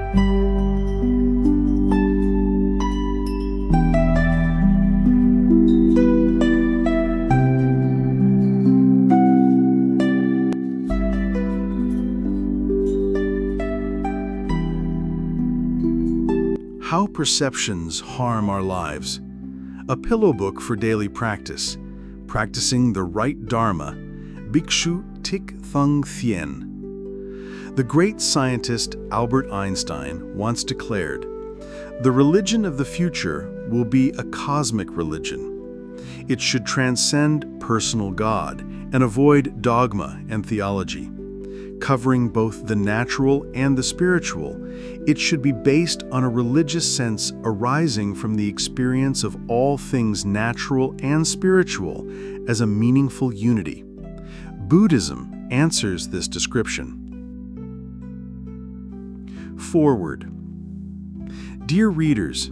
How Perceptions Harm Our Lives. A pillow book for daily practice. Practicing the right Dharma. Bhikkhu Thich Thanh. The great scientist Albert Einstein once declared, "The religion of the future will be a cosmic religion. It should transcend personal God and avoid dogma and theology. Covering both the natural and the spiritual, it should be based on a religious sense arising from the experience of all things natural and spiritual as a meaningful unity." Buddhism answers this description. Forward. Dear readers,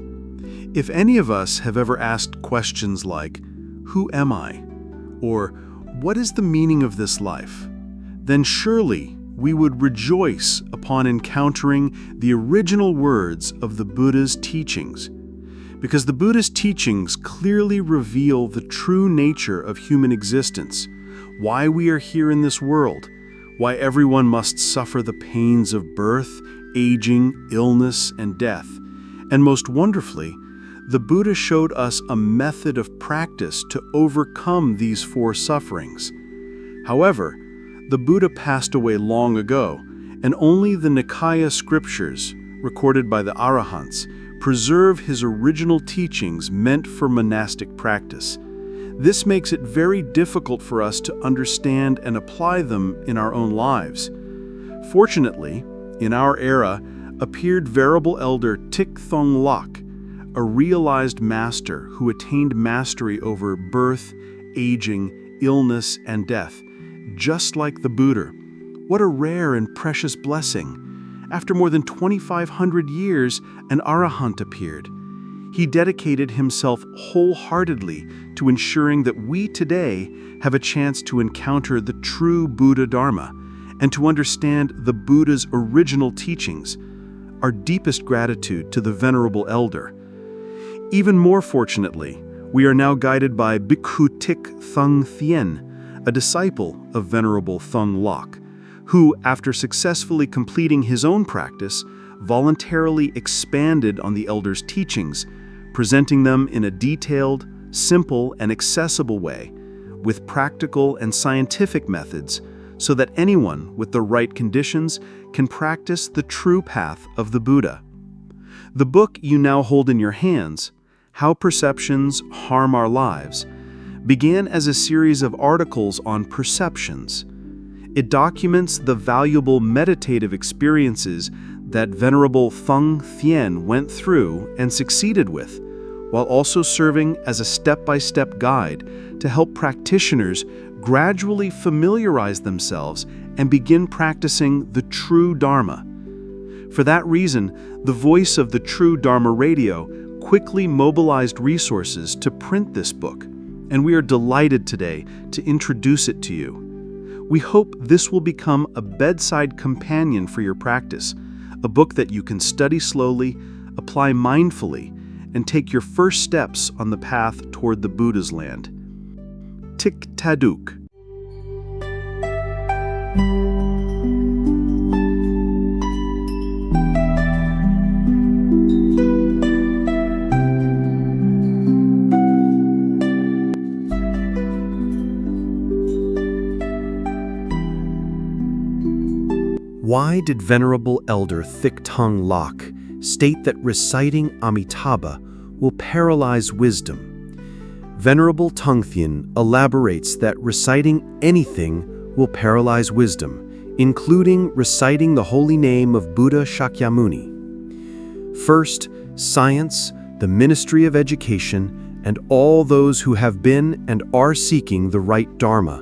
if any of us have ever asked questions like, "Who am I?" or "What is the meaning of this life?" then surely we would rejoice upon encountering the original words of the Buddha's teachings, because the Buddha's teachings clearly reveal the true nature of human existence, why we are here in this world, why everyone must suffer the pains of birth, aging, illness, and death, and most wonderfully, the Buddha showed us a method of practice to overcome these four sufferings. However, the Buddha passed away long ago, and only the Nikaya scriptures, recorded by the Arahants, preserve his original teachings meant for monastic practice. This makes it very difficult for us to understand and apply them in our own lives. Fortunately, in our era, appeared Venerable Elder Thich Thanh Lok, a realized master who attained mastery over birth, aging, illness, and death, just like the Buddha. What a rare and precious blessing. After more than 2,500 years, an Arahant appeared. He dedicated himself wholeheartedly to ensuring that we today have a chance to encounter the true Buddha Dharma and to understand the Buddha's original teachings. Our deepest gratitude to the Venerable Elder. Even more fortunately, we are now guided by Bhikkhu Thich Thien, a disciple of Venerable Thanh Lok, who, after successfully completing his own practice, voluntarily expanded on the Elder's teachings, presenting them in a detailed, simple, and accessible way, with practical and scientific methods, so that anyone with the right conditions can practice the true path of the Buddha. The book you now hold in your hands, How Perceptions Harm Our Lives, began as a series of articles on perceptions. It documents the valuable meditative experiences that Venerable Thich Thanh went through and succeeded with, while also serving as a step-by-step guide to help practitioners gradually familiarize themselves and begin practicing the true Dharma. For that reason, the voice of the True Dharma Radio quickly mobilized resources to print this book, and we are delighted today to introduce it to you. We hope this will become a bedside companion for your practice, a book that you can study slowly, apply mindfully, and take your first steps on the path toward the Buddha's land. Tik Taduk. Why did Venerable Elder Thich Thanh Lok state that reciting Amitabha will paralyze wisdom? Venerable Thich Thien elaborates that reciting anything will paralyze wisdom, including reciting the holy name of Buddha Shakyamuni. First, science, the Ministry of Education, and all those who have been and are seeking the right Dharma,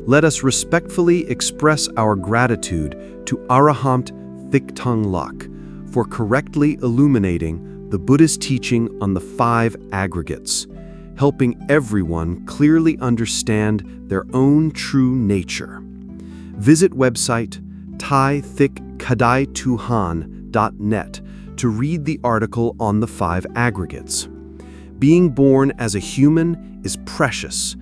let us respectfully express our gratitude to Arahant Thich Thanh Lok for correctly illuminating the Buddha's teaching on the 5 aggregates, helping everyone clearly understand their own true nature. Visit website thaithikkhadaituhan.com buddhism.net to read the article on the 5 aggregates. Being born as a human is precious,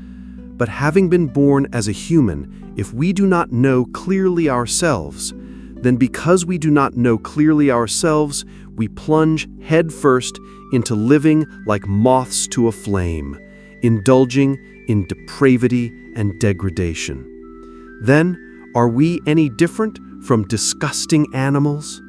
but having been born as a human, if we do not know clearly ourselves, then because we do not know clearly ourselves, we plunge headfirst into living like moths to a flame, indulging in depravity and degradation. Then, are we any different from disgusting animals?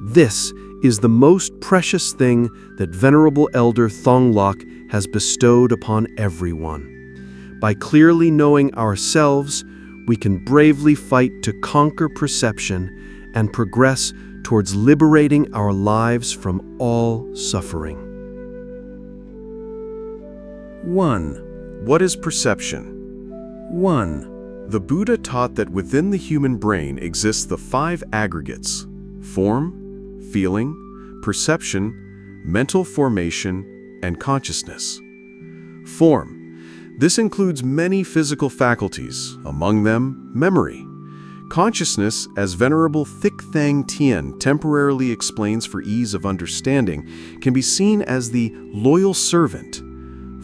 This is the most precious thing that Venerable Elder Thong Lok has bestowed upon everyone. By clearly knowing ourselves, we can bravely fight to conquer perception and progress towards liberating our lives from all suffering. 1. What is perception? 1. The Buddha taught that within the human brain exists the 5 aggregates: form, feeling, perception, mental formation, and consciousness. Form. This includes many physical faculties, among them memory. Consciousness, as Venerable Thich Thanh Thien temporarily explains for ease of understanding, can be seen as the loyal servant.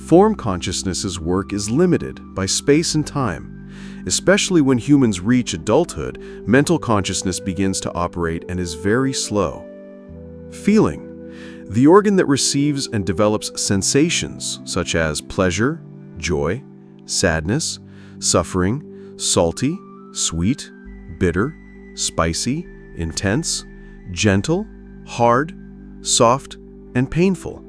Form consciousness's work is limited by space and time. Especially when humans reach adulthood, mental consciousness begins to operate and is very slow. Feeling. The organ that receives and develops sensations such as pleasure, joy, sadness, suffering, salty, sweet, bitter, spicy, intense, gentle, hard, soft, and painful.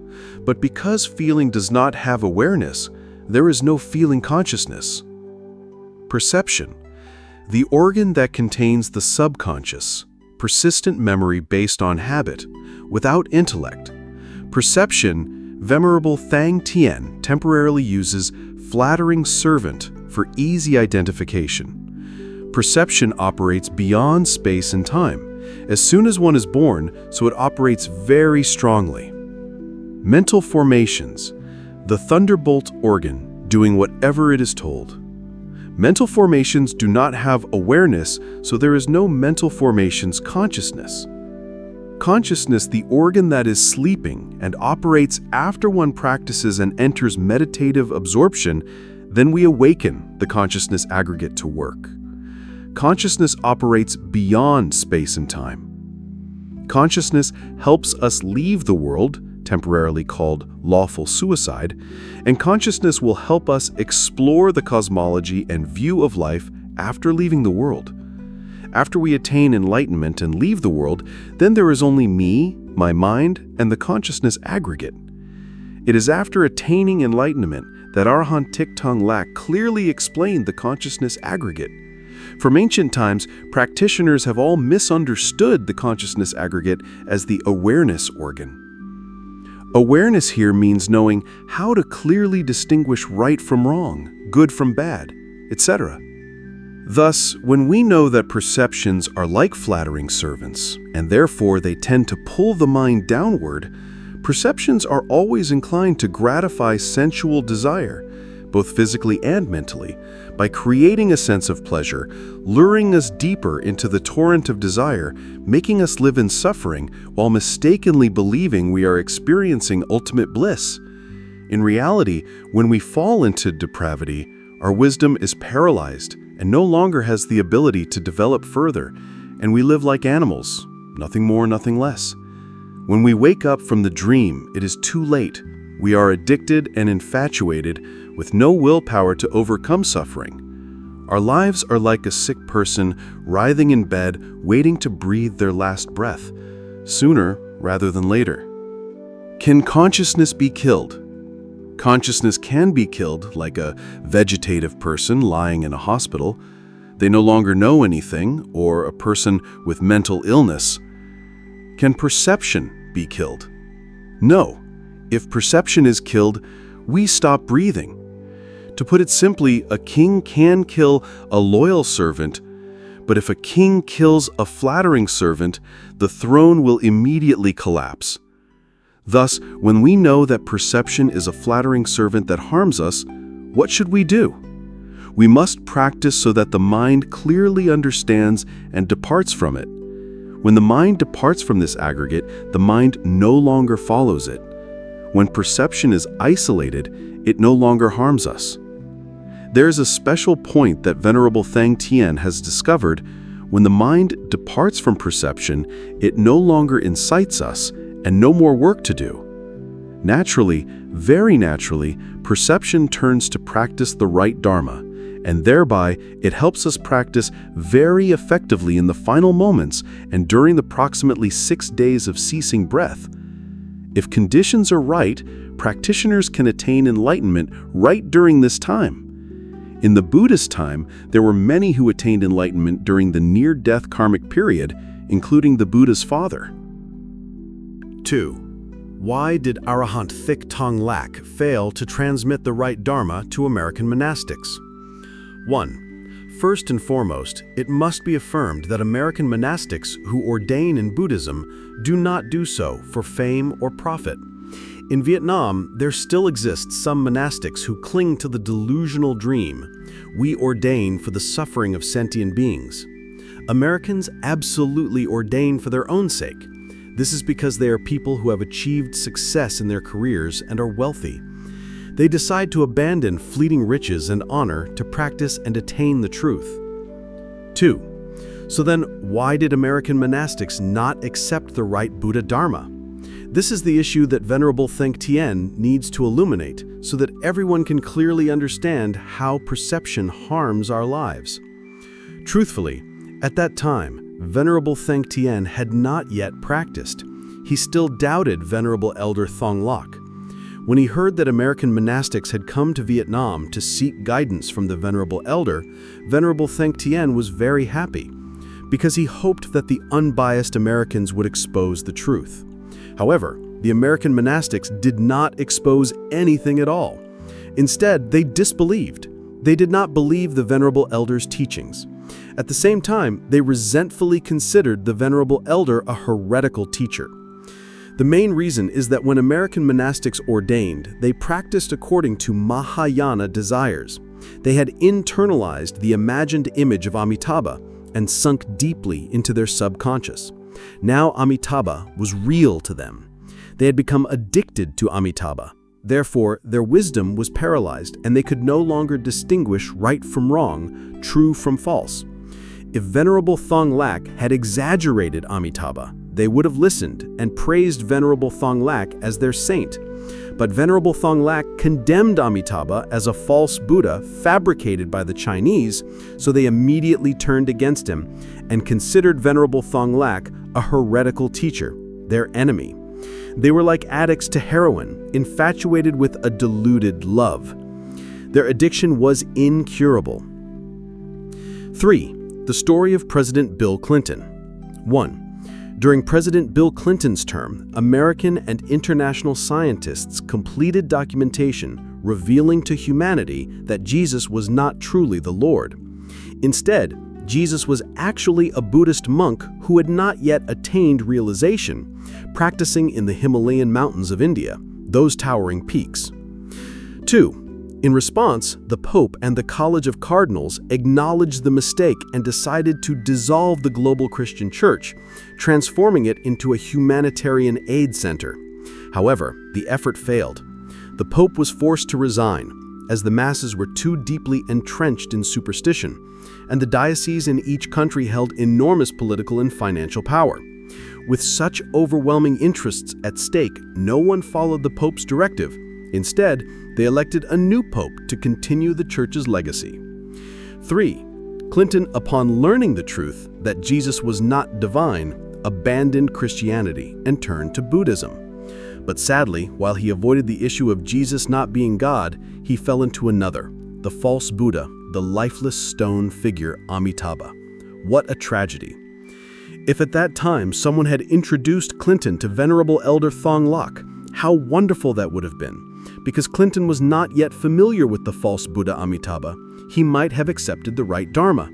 But because feeling does not have awareness, there is no feeling consciousness. Perception. The organ that contains the subconscious, persistent memory based on habit, without intellect. Perception, Venerable Thang Tien temporarily uses flattering servant for easy identification. Perception operates beyond space and time, as soon as one is born, so it operates very strongly. Mental formations, the thunderbolt organ doing whatever it is told. Mental formations do not have awareness, so there is no mental formations consciousness. Consciousness, the organ that is sleeping and operates after one practices and enters meditative absorption, then we awaken the consciousness aggregate to work. Consciousness operates beyond space and time. Consciousness helps us leave the world, temporarily called lawful suicide, and consciousness will help us explore the cosmology and view of life after leaving the world. After we attain enlightenment and leave the world, then there is only me, my mind, and the consciousness aggregate. It is after attaining enlightenment that Arahant Thich Thanh Lak clearly explained the consciousness aggregate. From ancient times, practitioners have all misunderstood the consciousness aggregate as the awareness organ. Awareness here means knowing how to clearly distinguish right from wrong, good from bad, etc. Thus, when we know that perceptions are like flattering servants, and therefore they tend to pull the mind downward, perceptions are always inclined to gratify sensual desire, both physically and mentally, by creating a sense of pleasure, luring us deeper into the torrent of desire, making us live in suffering while mistakenly believing we are experiencing ultimate bliss. In reality, when we fall into depravity, our wisdom is paralyzed and no longer has the ability to develop further, and we live like animals, nothing more, nothing less. When we wake up from the dream, it is too late. We are addicted and infatuated with no willpower to overcome suffering. Our lives are like a sick person writhing in bed, waiting to breathe their last breath, sooner rather than later. Can consciousness be killed? Consciousness can be killed like a vegetative person lying in a hospital. They no longer know anything, or a person with mental illness. Can perception be killed? No. If perception is killed, we stop breathing. To put it simply, a king can kill a loyal servant, but if a king kills a flattering servant, the throne will immediately collapse. Thus, when we know that perception is a flattering servant that harms us, what should we do? We must practice so that the mind clearly understands and departs from it. When the mind departs from this aggregate, the mind no longer follows it. When perception is isolated, it no longer harms us. There is a special point that Venerable Thich Thanh has discovered. When the mind departs from perception, it no longer incites us and no more work to do. Naturally, very naturally, perception turns to practice the right Dharma, and thereby it helps us practice very effectively in the final moments and during the approximately 6 days of ceasing breath. If conditions are right, practitioners can attain enlightenment right during this time. In the Buddhist time, there were many who attained enlightenment during the near-death karmic period, including the Buddha's father. 2. Why did Arahant Thich Thanh Lak fail to transmit the right Dharma to American monastics? 1. First and foremost, it must be affirmed that American monastics who ordain in Buddhism do not do so for fame or profit. In Vietnam, there still exists some monastics who cling to the delusional dream, "We ordain for the suffering of sentient beings." Americans absolutely ordain for their own sake. This is because they are people who have achieved success in their careers and are wealthy. They decide to abandon fleeting riches and honor to practice and attain the truth. 2. So then, why did American monastics not accept the right Buddha Dharma? This is the issue that Venerable Thich Thanh needs to illuminate so that everyone can clearly understand how perception harms our lives. Truthfully, at that time, Venerable Thich Thanh had not yet practiced. He still doubted Venerable Elder Thong Lak. When he heard that American monastics had come to Vietnam to seek guidance from the Venerable Elder, Venerable Thich Thanh was very happy, because he hoped that the unbiased Americans would expose the truth. However, the American monastics did not expose anything at all. Instead, they disbelieved. They did not believe the Venerable Elder's teachings. At the same time, they resentfully considered the Venerable Elder a heretical teacher. The main reason is that when American monastics ordained, they practiced according to Mahayana desires. They had internalized the imagined image of Amitabha and sunk deeply into their subconscious. Now Amitabha was real to them. They had become addicted to Amitabha. Therefore, their wisdom was paralyzed and they could no longer distinguish right from wrong, true from false. If Venerable Thong Lak had exaggerated Amitabha, they would have listened and praised Venerable Thong Lak as their saint. But Venerable Thong Lak condemned Amitabha as a false Buddha fabricated by the Chinese, so they immediately turned against him and considered Venerable Thong Lak a heretical teacher, their enemy. They were like addicts to heroin, infatuated with a deluded love. Their addiction was incurable. 3. The story of President Bill Clinton. 1. During President Bill Clinton's term, American and international scientists completed documentation revealing to humanity that Jesus was not truly the Lord. Instead, Jesus was actually a Buddhist monk who had not yet attained realization, practicing in the Himalayan mountains of India, those towering peaks. 2. In response, the Pope and the College of Cardinals acknowledged the mistake and decided to dissolve the global Christian Church, transforming it into a humanitarian aid center. However, the effort failed. The Pope was forced to resign, as the masses were too deeply entrenched in superstition, and the dioceses in each country held enormous political and financial power. With such overwhelming interests at stake, no one followed the Pope's directive. Instead, they elected a new pope to continue the church's legacy. 3. Clinton, upon learning the truth that Jesus was not divine, abandoned Christianity and turned to Buddhism. But sadly, while he avoided the issue of Jesus not being God, he fell into another, the false Buddha, the lifeless stone figure Amitabha. What a tragedy. If at that time someone had introduced Clinton to Venerable Elder Thong Lak, how wonderful that would have been. Because Clinton was not yet familiar with the false Buddha Amitabha, he might have accepted the right Dharma.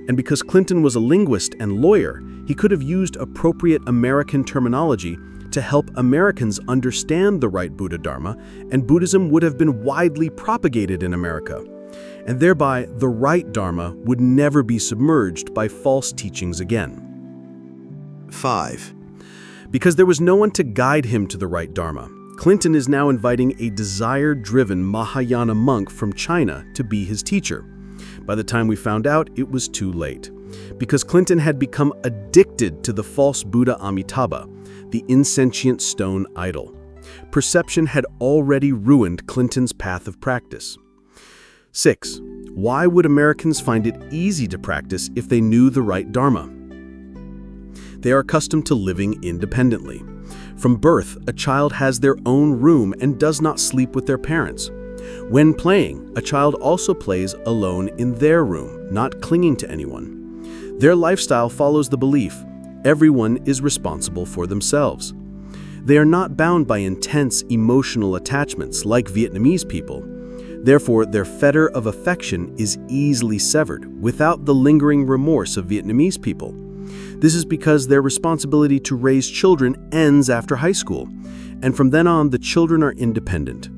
And because Clinton was a linguist and lawyer, he could have used appropriate American terminology to help Americans understand the right Buddha Dharma, and Buddhism would have been widely propagated in America. And thereby, the right Dharma would never be submerged by false teachings again. 5. Because there was no one to guide him to the right Dharma, Clinton is now inviting a desire-driven Mahayana monk from China to be his teacher. By the time we found out, it was too late. Because Clinton had become addicted to the false Buddha Amitabha, the insentient stone idol. Perception had already ruined Clinton's path of practice. 6. Why would Americans find it easy to practice if they knew the right Dharma? They are accustomed to living independently. From birth, a child has their own room and does not sleep with their parents. When playing, a child also plays alone in their room, not clinging to anyone. Their lifestyle follows the belief, everyone is responsible for themselves. They are not bound by intense emotional attachments like Vietnamese people. Therefore, their fetter of affection is easily severed without the lingering remorse of Vietnamese people. This is because their responsibility to raise children ends after high school, and from then on the children are independent.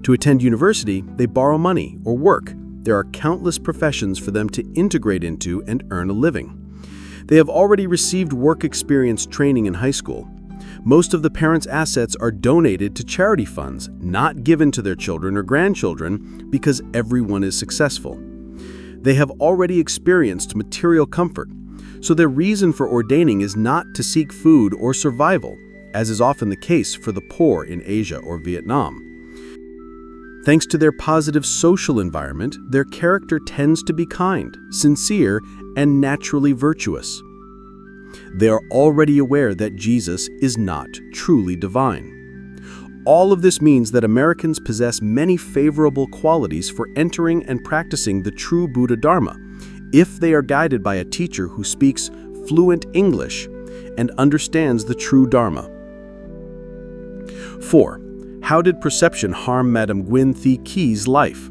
To attend university, they borrow money or work. There are countless professions for them to integrate into and earn a living. They have already received work experience training in high school. Most of the parents' assets are donated to charity funds, not given to their children or grandchildren, because everyone is successful. They have already experienced material comfort, so their reason for ordaining is not to seek food or survival, as is often the case for the poor in Asia or Vietnam. Thanks to their positive social environment, their character tends to be kind, sincere, and naturally virtuous. They are already aware that Jesus is not truly divine. All of this means that Americans possess many favorable qualities for entering and practicing the true Buddha Dharma, if they are guided by a teacher who speaks fluent English and understands the true Dharma. 4. How did perception harm Madame Nguyen Thi Kie's life?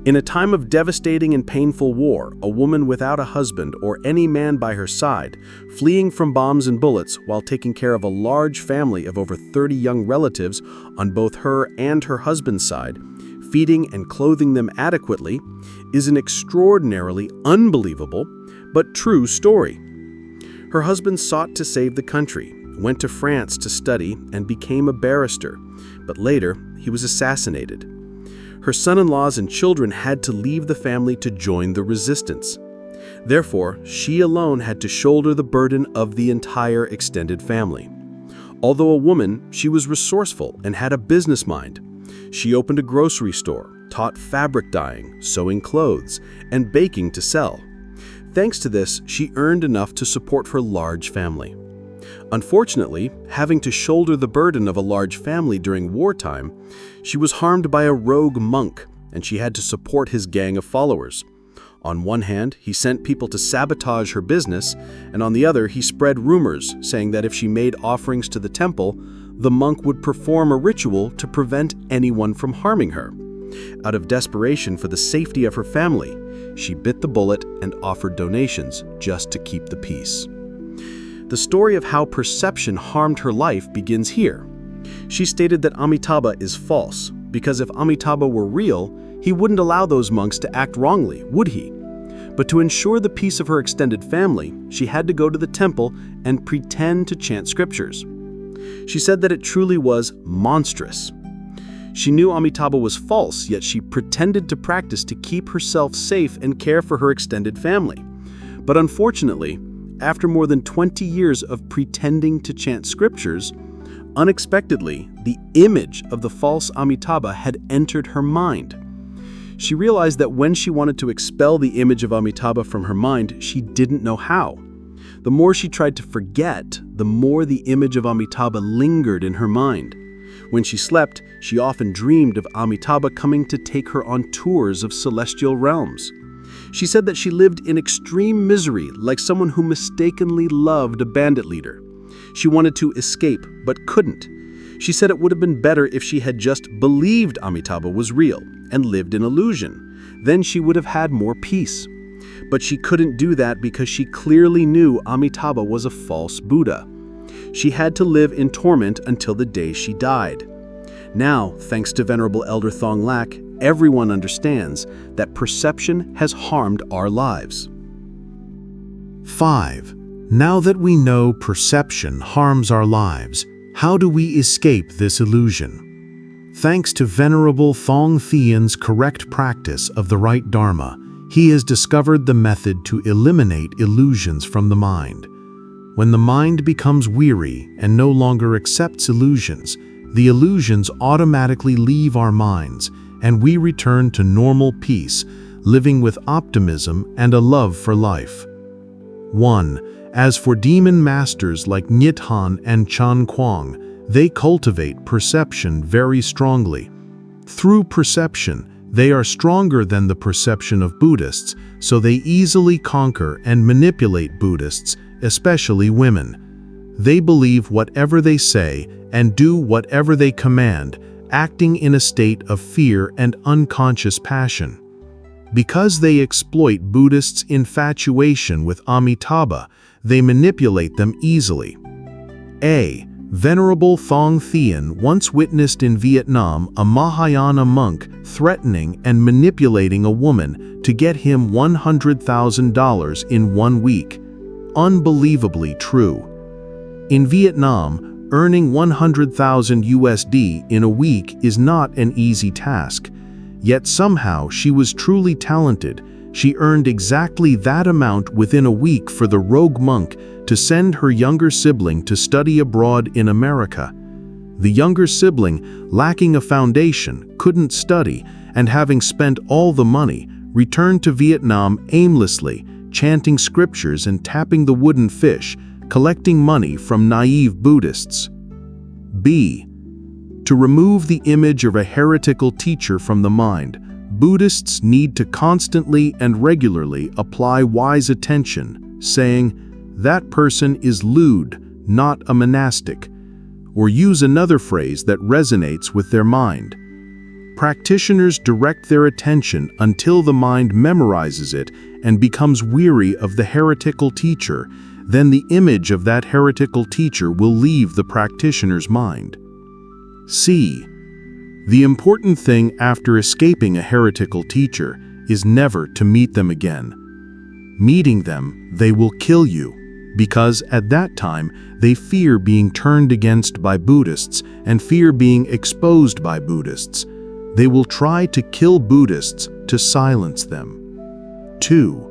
In a time of devastating and painful war, a woman without a husband or any man by her side, fleeing from bombs and bullets while taking care of a large family of over 30 young relatives on both her and her husband's side, feeding and clothing them adequately, is an extraordinarily unbelievable but true story. Her husband sought to save the country, went to France to study, and became a barrister, but later he was assassinated. Her son-in-laws and children had to leave the family to join the resistance. Therefore, she alone had to shoulder the burden of the entire extended family. Although a woman, she was resourceful and had a business mind. She opened a grocery store, taught fabric dyeing, sewing clothes, and baking to sell. Thanks to this, she earned enough to support her large family. Unfortunately, having to shoulder the burden of a large family during wartime, she was harmed by a rogue monk, and she had to support his gang of followers. On one hand, he sent people to sabotage her business, and on the other, he spread rumors saying that if she made offerings to the temple, the monk would perform a ritual to prevent anyone from harming her. Out of desperation for the safety of her family, she bit the bullet and offered donations just to keep the peace. The story of how perception harmed her life begins here. She stated that Amitabha is false, because if Amitabha were real, he wouldn't allow those monks to act wrongly, would he? But to ensure the peace of her extended family, she had to go to the temple and pretend to chant scriptures. She said that it truly was monstrous. She knew Amitabha was false, yet she pretended to practice to keep herself safe and care for her extended family. But unfortunately, after more than 20 years of pretending to chant scriptures, unexpectedly, the image of the false Amitabha had entered her mind. She realized that when she wanted to expel the image of Amitabha from her mind, she didn't know how. The more she tried to forget, the more the image of Amitabha lingered in her mind. When she slept, she often dreamed of Amitabha coming to take her on tours of celestial realms. She said that she lived in extreme misery, like someone who mistakenly loved a bandit leader. She wanted to escape, but couldn't. She said it would have been better if she had just believed Amitabha was real and lived in illusion. Then she would have had more peace. But she couldn't do that because she clearly knew Amitabha was a false Buddha. She had to live in torment until the day she died. Now, thanks to Venerable Elder Thong Lak, everyone understands that perception has harmed our lives. 5. Now that we know perception harms our lives, how do we escape this illusion? Thanks to Venerable Thong Thien's correct practice of the right Dharma, he has discovered the method to eliminate illusions from the mind. When the mind becomes weary and no longer accepts illusions, the illusions automatically leave our minds, and we return to normal peace, living with optimism and a love for life. 1. As for demon masters like Nithan and Chan Kuang, they cultivate perception very strongly. Through perception, they are stronger than the perception of Buddhists, so they easily conquer and manipulate Buddhists, especially women. They believe whatever they say and do whatever they command, acting in a state of fear and unconscious passion. Because they exploit Buddhists' infatuation with Amitabha, they manipulate them easily. A. Venerable Thong Thien once witnessed in Vietnam a Mahayana monk threatening and manipulating a woman to get him $100,000 in 1 week. Unbelievably true. In Vietnam, earning 100,000 USD in a week is not an easy task. Yet somehow she was truly talented. She earned exactly that amount within a week for the rogue monk to send her younger sibling to study abroad in America. The younger sibling, lacking a foundation, couldn't study, and having spent all the money, returned to Vietnam aimlessly, chanting scriptures and tapping the wooden fish, collecting money from naive Buddhists. B. To remove the image of a heretical teacher from the mind, Buddhists need to constantly and regularly apply wise attention, saying, "That person is lewd, not a monastic," or use another phrase that resonates with their mind. Practitioners direct their attention until the mind memorizes it and becomes weary of the heretical teacher. Then the image of that heretical teacher will leave the practitioner's mind. C. The important thing after escaping a heretical teacher is never to meet them again. Meeting them, they will kill you, because at that time they fear being turned against by Buddhists and fear being exposed by Buddhists. They will try to kill Buddhists to silence them. 2.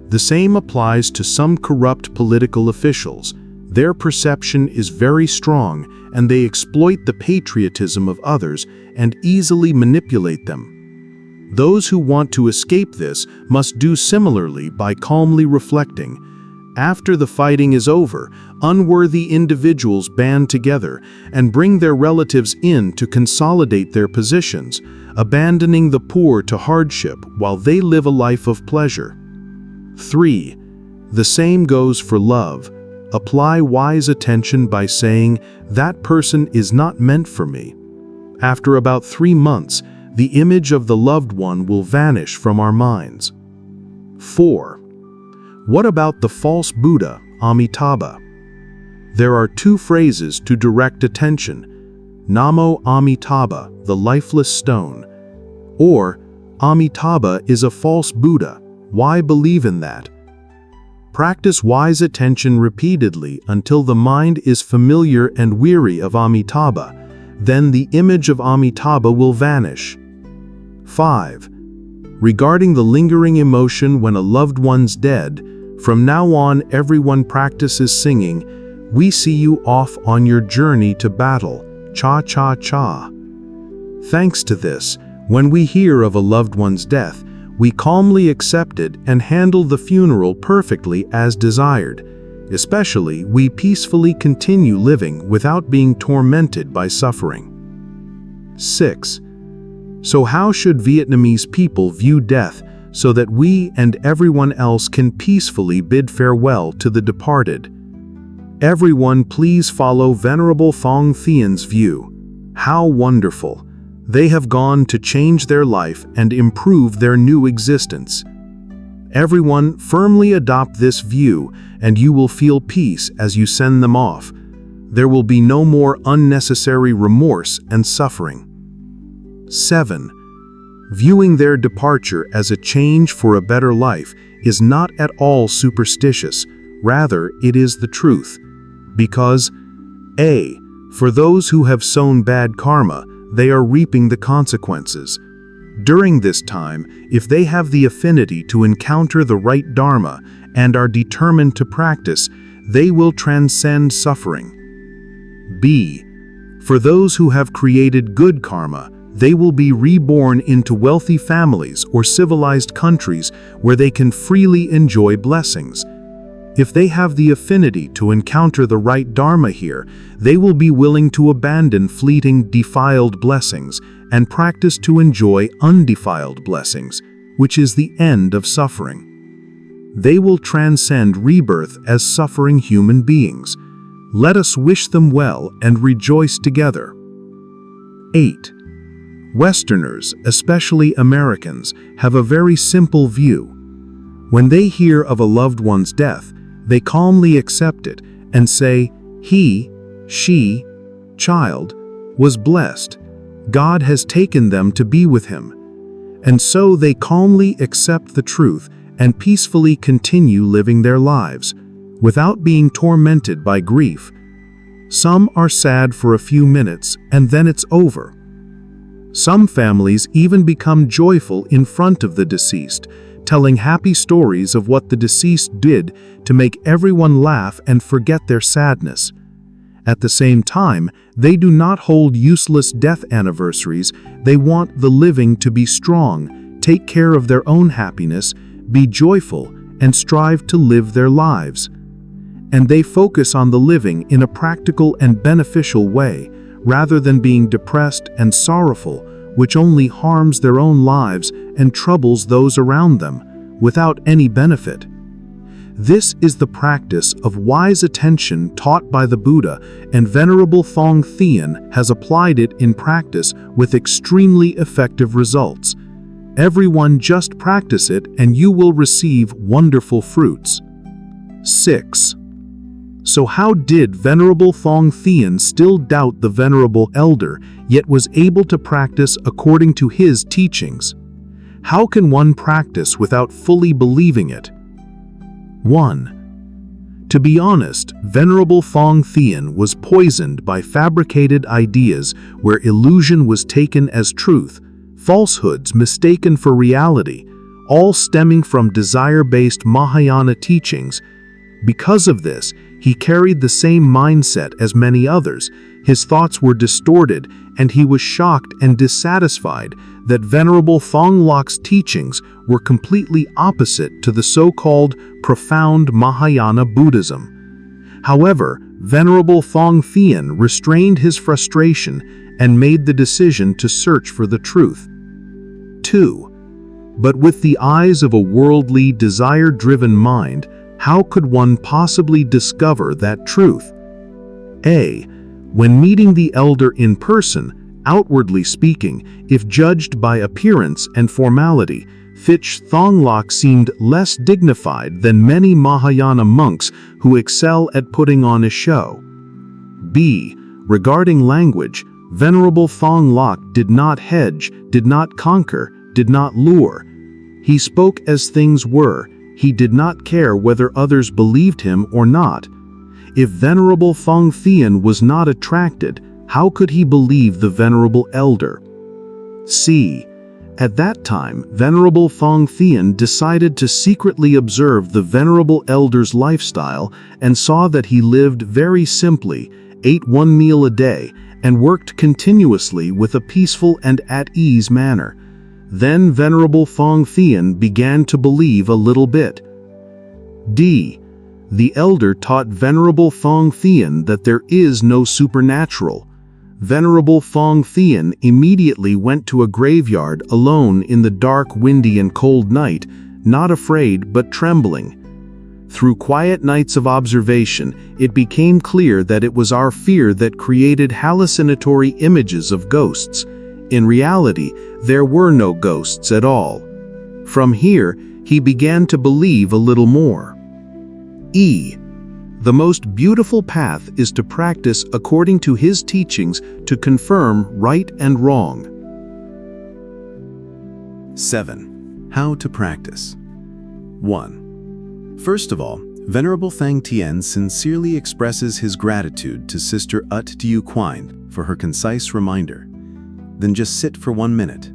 The same applies to some corrupt political officials. Their perception is very strong, and they exploit the patriotism of others and easily manipulate them. Those who want to escape this must do similarly by calmly reflecting. After the fighting is over, unworthy individuals band together and bring their relatives in to consolidate their positions, abandoning the poor to hardship while they live a life of pleasure. 3. The same goes for love. Apply wise attention by saying, "That person is not meant for me." After about 3 months, the image of the loved one will vanish from our minds. 4. What about the false Buddha, Amitabha? There are 2 phrases to direct attention: Namo Amitabha, the lifeless stone, or Amitabha is a false Buddha. Why believe in that? Practice wise attention repeatedly until the mind is familiar and weary of Amitabha. Then the image of Amitabha will vanish. 5. Regarding the lingering emotion when a loved one's dead, from now on everyone practices singing, "We see you off on your journey to battle, cha-cha-cha." Thanks to this, when we hear of a loved one's death, we calmly accept it and handle the funeral perfectly as desired. Especially, we peacefully continue living without being tormented by suffering. 6. So how should Vietnamese people view death so that we and everyone else can peacefully bid farewell to the departed? Everyone please follow Venerable Thong Thien's view. How wonderful! They have gone to change their life and improve their new existence. Everyone firmly adopt this view, and you will feel peace as you send them off. There will be no more unnecessary remorse and suffering. 7. Viewing their departure as a change for a better life is not at all superstitious, Rather, it is the truth. Because A. For those who have sown bad karma, they are reaping the consequences. During this time, if they have the affinity to encounter the right dharma and are determined to practice, they will transcend suffering. B. For those who have created good karma, they will be reborn into wealthy families or civilized countries where they can freely enjoy blessings. If they have the affinity to encounter the right dharma here, they will be willing to abandon fleeting, defiled blessings and practice to enjoy undefiled blessings, which is the end of suffering. They will transcend rebirth as suffering human beings. Let us wish them well and rejoice together. 8. Westerners, especially Americans, have a very simple view. When they hear of a loved one's death, they calmly accept it and say, he, she, child, was blessed. God has taken them to be with him. And so they calmly accept the truth and peacefully continue living their lives, without being tormented by grief. Some are sad for a few minutes and then it's over. Some families even become joyful in front of the deceased, telling happy stories of what the deceased did to make everyone laugh and forget their sadness. At the same time, they do not hold useless death anniversaries. They want the living to be strong, take care of their own happiness, be joyful, and strive to live their lives. And they focus on the living in a practical and beneficial way, rather than being depressed and sorrowful, which only harms their own lives and troubles those around them, without any benefit. This is the practice of wise attention taught by the Buddha, and Venerable Thich Thanh Thien has applied it in practice with extremely effective results. Everyone just practice it and you will receive wonderful fruits. 6. So how did Venerable Thich Thanh Thien still doubt the Venerable Elder, yet was able to practice according to his teachings? How can one practice without fully believing it? 1. To be honest, Venerable Thich Thanh Thien was poisoned by fabricated ideas where illusion was taken as truth, falsehoods mistaken for reality, all stemming from desire-based Mahayana teachings. Because of this, he carried the same mindset as many others. His thoughts were distorted, and he was shocked and dissatisfied that Venerable Thong Lok's teachings were completely opposite to the so-called profound Mahayana Buddhism. However, Venerable Thich Thanh Thien restrained his frustration and made the decision to search for the truth. 2. But with the eyes of a worldly, desire-driven mind, how could one possibly discover that truth? A. When meeting the elder in person, outwardly speaking, if judged by appearance and formality, Thich Thong Lok seemed less dignified than many Mahayana monks who excel at putting on a show. B. Regarding language, Venerable Thong Lok did not hedge, did not conquer, did not lure. He spoke as things were. He did not care whether others believed him or not. If Venerable Thich Thien was not attracted, how could he believe the Venerable Elder? C. At that time, Venerable Thich Thien decided to secretly observe the Venerable Elder's lifestyle and saw that he lived very simply, ate one meal a day, and worked continuously with a peaceful and at ease manner. Then Venerable Thich Thien began to believe a little bit. D. The elder taught Venerable Thich Thien that there is no supernatural. Venerable Thich Thien immediately went to a graveyard alone in the dark, windy and cold night, not afraid but trembling. Through quiet nights of observation, it became clear that it was our fear that created hallucinatory images of ghosts. In reality, there were no ghosts at all. From here, he began to believe a little more. E. The most beautiful path is to practice according to his teachings to confirm right and wrong. 7. How to practice. 1. First of all, Venerable Thich Thien sincerely expresses his gratitude to Sister Ut Diu Quine for her concise reminder. Then just sit for 1 minute.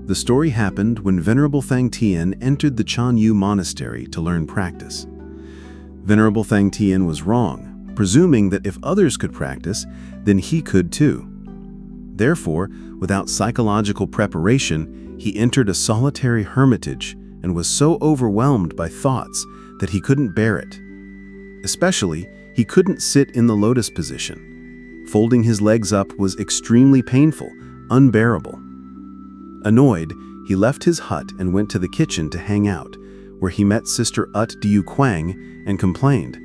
The story happened when Venerable Thich Thien entered the Chan Yu Monastery to learn practice. Venerable Thich Thien was wrong, presuming that if others could practice, then he could too. Therefore, without psychological preparation, he entered a solitary hermitage and was so overwhelmed by thoughts that he couldn't bear it. Especially, he couldn't sit in the lotus position. Folding his legs up was extremely painful, unbearable. Annoyed, he left his hut and went to the kitchen to hang out, where he met Sister Ut Diu Quang and complained,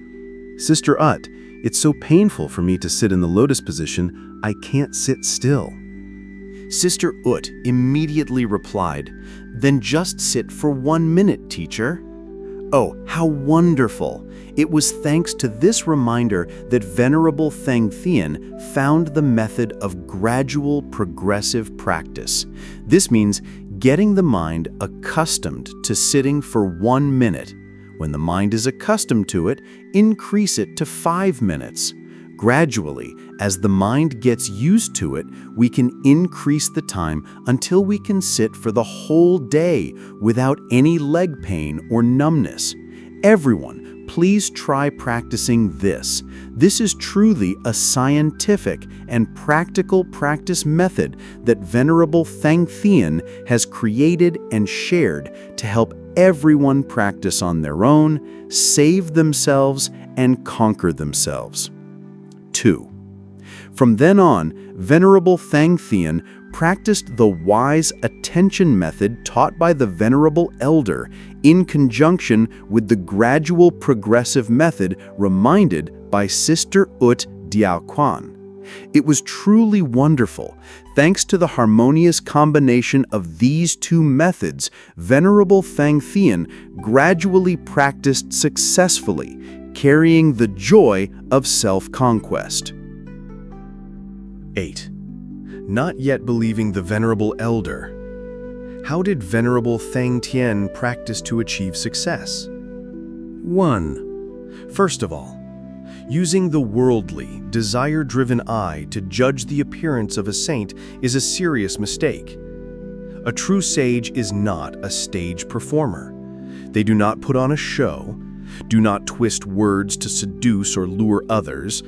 "Sister Ut, it's so painful for me to sit in the lotus position, I can't sit still." Sister Ut immediately replied, "Then just sit for 1 minute, teacher." Oh, how wonderful! It was thanks to this reminder that Venerable Thich Thien found the method of gradual progressive practice. This means getting the mind accustomed to sitting for 1 minute. When the mind is accustomed to it, increase it to 5 minutes. Gradually, as the mind gets used to it, we can increase the time until we can sit for the whole day without any leg pain or numbness. Everyone, please try practicing this. This is truly a scientific and practical practice method that Venerable Thich Thien has created and shared to help everyone practice on their own, save themselves, and conquer themselves. 2. From then on, Venerable Thich Thien practiced the wise attention method taught by the Venerable Elder in conjunction with the gradual progressive method reminded by Sister Ut Diu Quang. It was truly wonderful. Thanks to the harmonious combination of these two methods, Venerable Thich Thien gradually practiced successfully, carrying the joy of self-conquest. 8. Not yet believing the Venerable Elder. How did Venerable Thich Thien practice to achieve success? 1. First of all, using the worldly, desire-driven eye to judge the appearance of a saint is a serious mistake. A true sage is not a stage performer. They do not put on a show, do not twist words to seduce or lure others,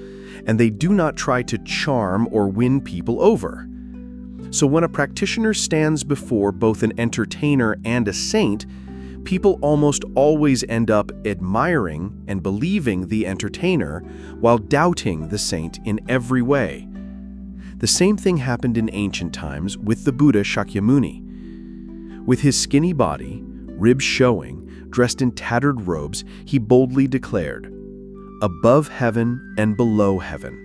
and they do not try to charm or win people over. So when a practitioner stands before both an entertainer and a saint, people almost always end up admiring and believing the entertainer while doubting the saint in every way. The same thing happened in ancient times with the Buddha Shakyamuni. With his skinny body, ribs showing, dressed in tattered robes, he boldly declared, "Above heaven and below heaven,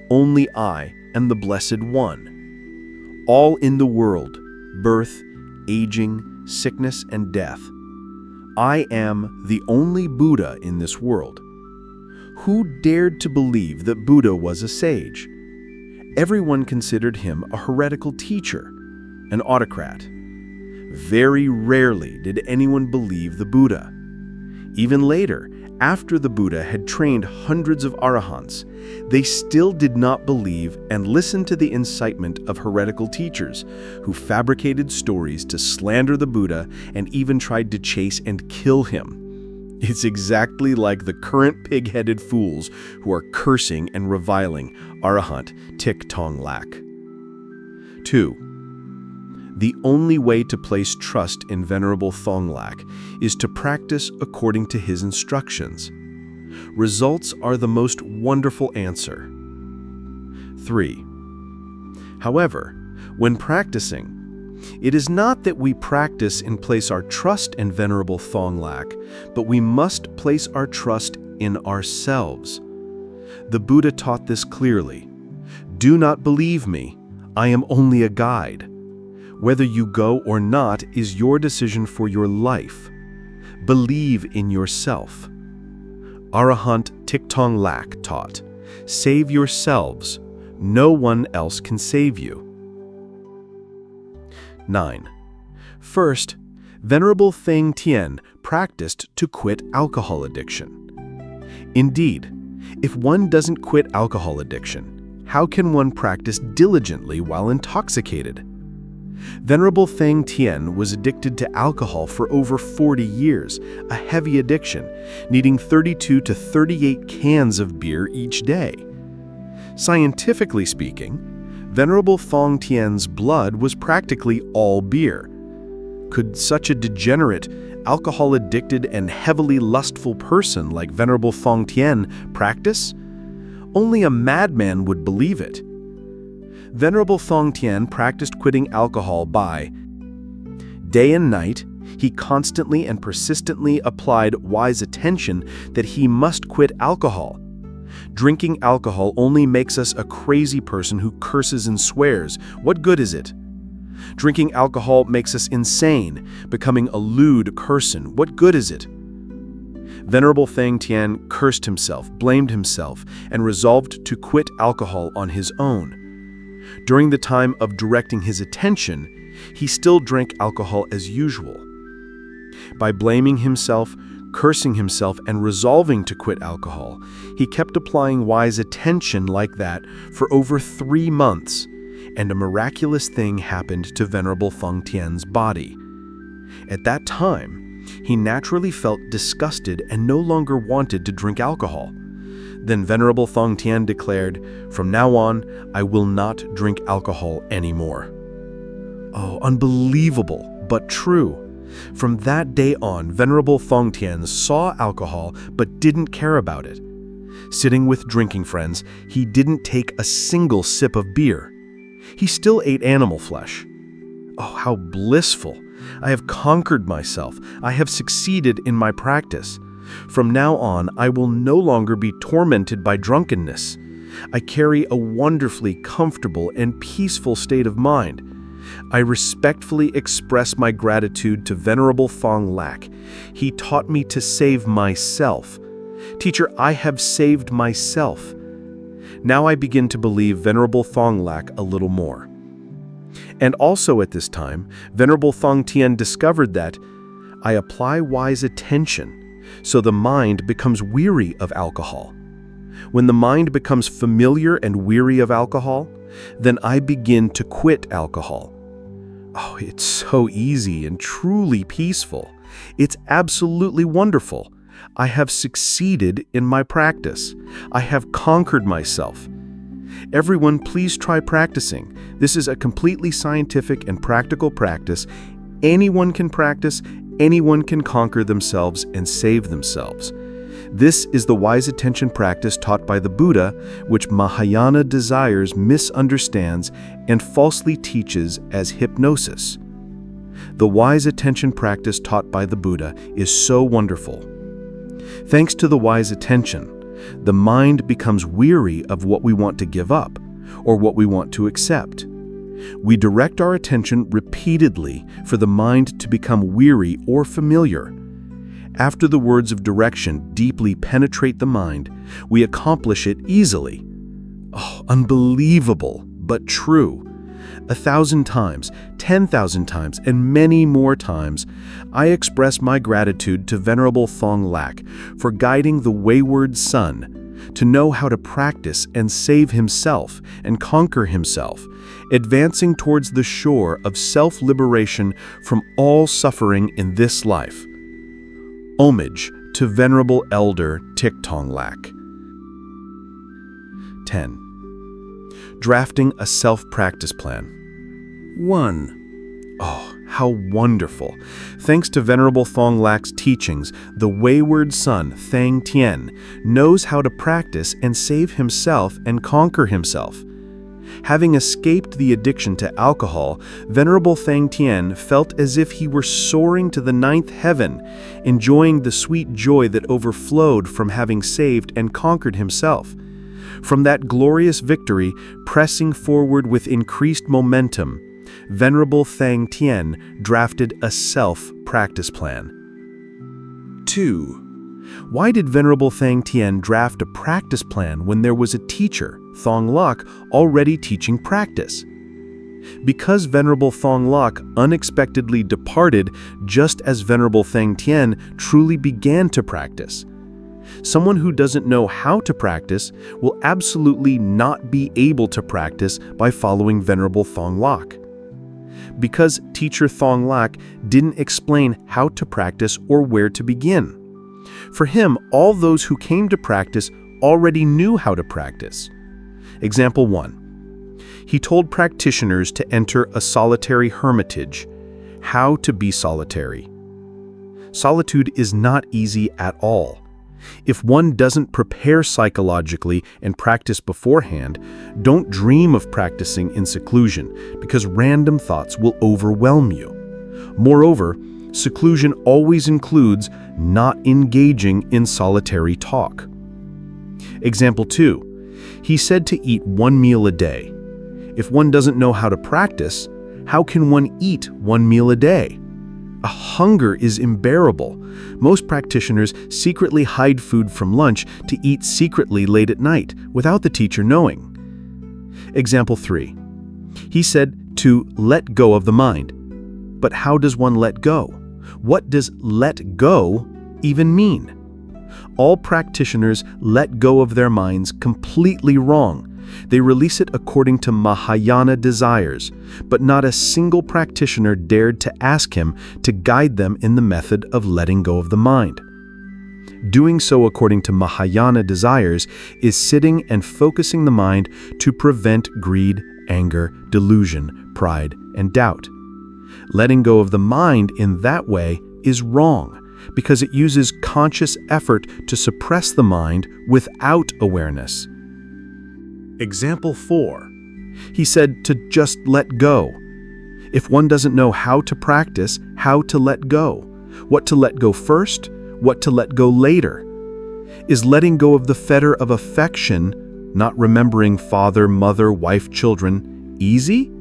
only I am the Blessed One. All in the world, birth, aging, sickness, and death. I am the only Buddha in this world." Who dared to believe that Buddha was a sage? Everyone considered him a heretical teacher, an autocrat. Very rarely did anyone believe the Buddha. Even later, after the Buddha had trained hundreds of arahants, they still did not believe and listened to the incitement of heretical teachers who fabricated stories to slander the Buddha and even tried to chase and kill him. It's exactly like the current pig-headed fools who are cursing and reviling Arahant Thich Thanh Lak. 2. The only way to place trust in Venerable Thong Lak is to practice according to his instructions. Results are the most wonderful answer. 3. However, when practicing, it is not that we practice and place our trust in Venerable Thong Lak, but we must place our trust in ourselves. The Buddha taught this clearly. Do not believe me. I am only a guide. Whether you go or not is your decision for your life. Believe in yourself. Arahant Thich Thanh Lak taught, save yourselves. No one else can save you. 9. First, Venerable Thich Thanh practiced to quit alcohol addiction. Indeed, if one doesn't quit alcohol addiction, how can one practice diligently while intoxicated? Venerable Thich Thanh was addicted to alcohol for over 40 years, a heavy addiction, needing 32 to 38 cans of beer each day. Scientifically speaking, Venerable Thich Than's blood was practically all beer. Could such a degenerate, alcohol-addicted and heavily lustful person like Venerable Thich Thanh practice? Only a madman would believe it. Venerable Thich Thanh practiced quitting alcohol by day and night. He constantly and persistently applied wise attention that he must quit alcohol. Drinking alcohol only makes us a crazy person who curses and swears. What good is it? Drinking alcohol makes us insane, becoming a lewd person. What good is it? Venerable Thich Thanh cursed himself, blamed himself, and resolved to quit alcohol on his own. During the time of directing his attention, he still drank alcohol as usual. By blaming himself, cursing himself, and resolving to quit alcohol, he kept applying wise attention like that for over 3 months, and a miraculous thing happened to Venerable Thich Than's body. At that time, he naturally felt disgusted and no longer wanted to drink alcohol. Then Venerable Thich Thanh declared, "From now on, I will not drink alcohol anymore." Oh, unbelievable, but true. From that day on, Venerable Thich Thanh saw alcohol but didn't care about it. Sitting with drinking friends, he didn't take a single sip of beer. He still ate animal flesh. Oh, how blissful! I have conquered myself. I have succeeded in my practice. From now on, I will no longer be tormented by drunkenness. I carry a wonderfully comfortable and peaceful state of mind. I respectfully express my gratitude to Venerable Thong Lak. He taught me to save myself. Teacher, I have saved myself. Now I begin to believe Venerable Thong Lak a little more. And also at this time, Venerable Thich Thanh discovered that I apply wise attention, so the mind becomes weary of alcohol. When the mind becomes familiar and weary of alcohol, then I begin to quit alcohol. Oh, it's so easy and truly peaceful. It's absolutely wonderful. I have succeeded in my practice. I have conquered myself. Everyone, please try practicing. This is a completely scientific and practical practice. Anyone can practice, anyone can conquer themselves and save themselves. This is the wise attention practice taught by the Buddha, which Mahayana desires misunderstands and falsely teaches as hypnosis. The wise attention practice taught by the Buddha is so wonderful. Thanks to the wise attention, the mind becomes weary of what we want to give up or what we want to accept. We direct our attention repeatedly for the mind to become weary or familiar. After the words of direction deeply penetrate the mind, we accomplish it easily. Oh, unbelievable, but true. 1,000 times, 10,000 times, and many more times, I express my gratitude to Venerable Thong Lak for guiding the wayward son to know how to practice and save himself and conquer himself, advancing towards the shore of self-liberation from all suffering in this life. Homage to Venerable Elder Thich Thanh Lak. 10. Drafting a self-practice plan. 1. Oh, how wonderful! Thanks to Venerable Thong Lak's teachings, the wayward son, Thich Thanh, knows how to practice and save himself and conquer himself. Having escaped the addiction to alcohol, Venerable Thich Thanh felt as if he were soaring to the 9th heaven, enjoying the sweet joy that overflowed from having saved and conquered himself. From that glorious victory, pressing forward with increased momentum, Venerable Thich Thanh drafted a self-practice plan. 2. Why did Venerable Thich Thanh draft a practice plan when there was a teacher, Thong Lak, already teaching practice? Because Venerable Thong Lok unexpectedly departed just as Venerable Thich Thanh Thien truly began to practice. Someone who doesn't know how to practice will absolutely not be able to practice by following Venerable Thong Lok. Because Teacher Thong Lok didn't explain how to practice or where to begin. For him, all those who came to practice already knew how to practice. Example 1. He told practitioners to enter a solitary hermitage, how to be solitary. Solitude is not easy at all. If one doesn't prepare psychologically and practice beforehand, don't dream of practicing in seclusion because random thoughts will overwhelm you. Moreover, seclusion always includes not engaging in solitary talk. Example 2. He said to eat 1 meal a day. If one doesn't know how to practice, how can one eat 1 meal a day? A hunger is unbearable. Most practitioners secretly hide food from lunch to eat secretly late at night without the teacher knowing. Example 3. He said to let go of the mind. But how does one let go? What does let go even mean? All practitioners let go of their minds completely wrong. They release it according to Mahayana desires, but not a single practitioner dared to ask him to guide them in the method of letting go of the mind. Doing so according to Mahayana desires is sitting and focusing the mind to prevent greed, anger, delusion, pride, and doubt. Letting go of the mind in that way is wrong, because it uses conscious effort to suppress the mind without awareness. Example 4. He said to just let go. If one doesn't know how to practice, how to let go, what to let go first, what to let go later. Is letting go of the fetter of affection, not remembering father, mother, wife, children, easy?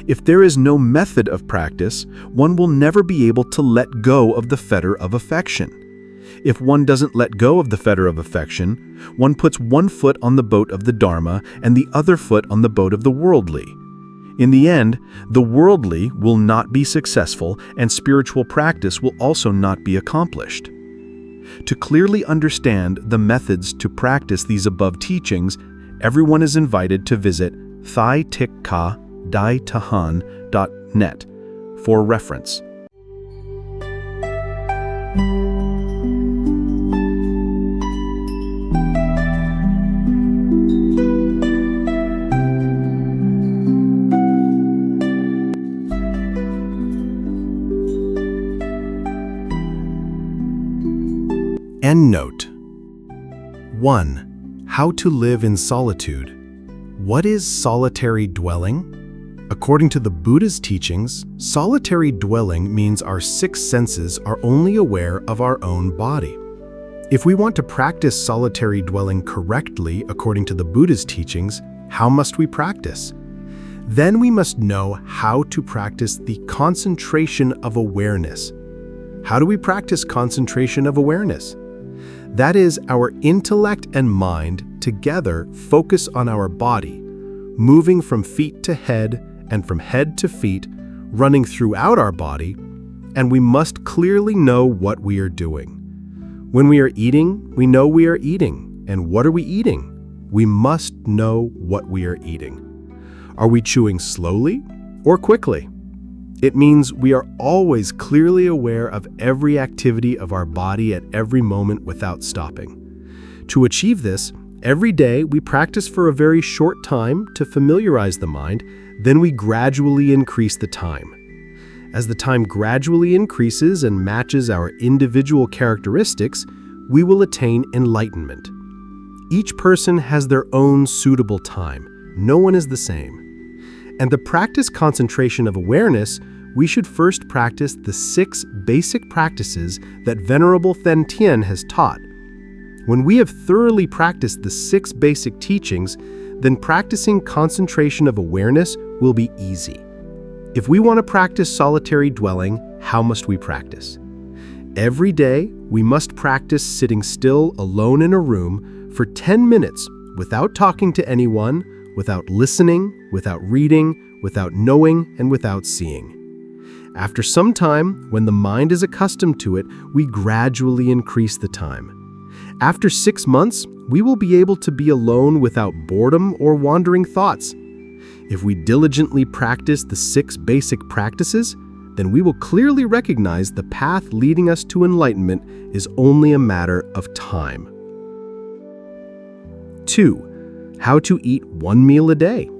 If there is no method of practice, one will never be able to let go of the fetter of affection. If one doesn't let go of the fetter of affection, one puts one foot on the boat of the Dharma and the other foot on the boat of the worldly. In the end, the worldly will not be successful and spiritual practice will also not be accomplished. To clearly understand the methods to practice these above teachings, everyone is invited to visit thai-tik-ka-dai-tahan.net for reference. Endnote. 1. How to live in solitude. What is solitary dwelling? According to the Buddha's teachings, solitary dwelling means our 6 senses are only aware of our own body. If we want to practice solitary dwelling correctly according to the Buddha's teachings, how must we practice? Then we must know how to practice the concentration of awareness. How do we practice concentration of awareness? That is, our intellect and mind together focus on our body, moving from feet to head and from head to feet, running throughout our body, and we must clearly know what we are doing. When we are eating, we know we are eating. And what are we eating? We must know what we are eating. Are we chewing slowly or quickly? It means we are always clearly aware of every activity of our body at every moment without stopping. To achieve this, every day we practice for a very short time to familiarize the mind, then we gradually increase the time. As the time gradually increases and matches our individual characteristics, we will attain enlightenment. Each person has their own suitable time. No one is the same. And to practice concentration of awareness, we should first practice the 6 basic practices that Venerable Thich Thanh Thien has taught. When we have thoroughly practiced the 6 basic teachings, then practicing concentration of awareness will be easy. If we want to practice solitary dwelling, how must we practice? Every day, we must practice sitting still alone in a room for 10 minutes without talking to anyone, without listening, without reading, without knowing and without seeing. After some time, when the mind is accustomed to it, we gradually increase the time. After 6 months, we will be able to be alone without boredom or wandering thoughts. If we diligently practice the 6 basic practices, then we will clearly recognize the path leading us to enlightenment is only a matter of time. 2. How to eat 1 meal a day.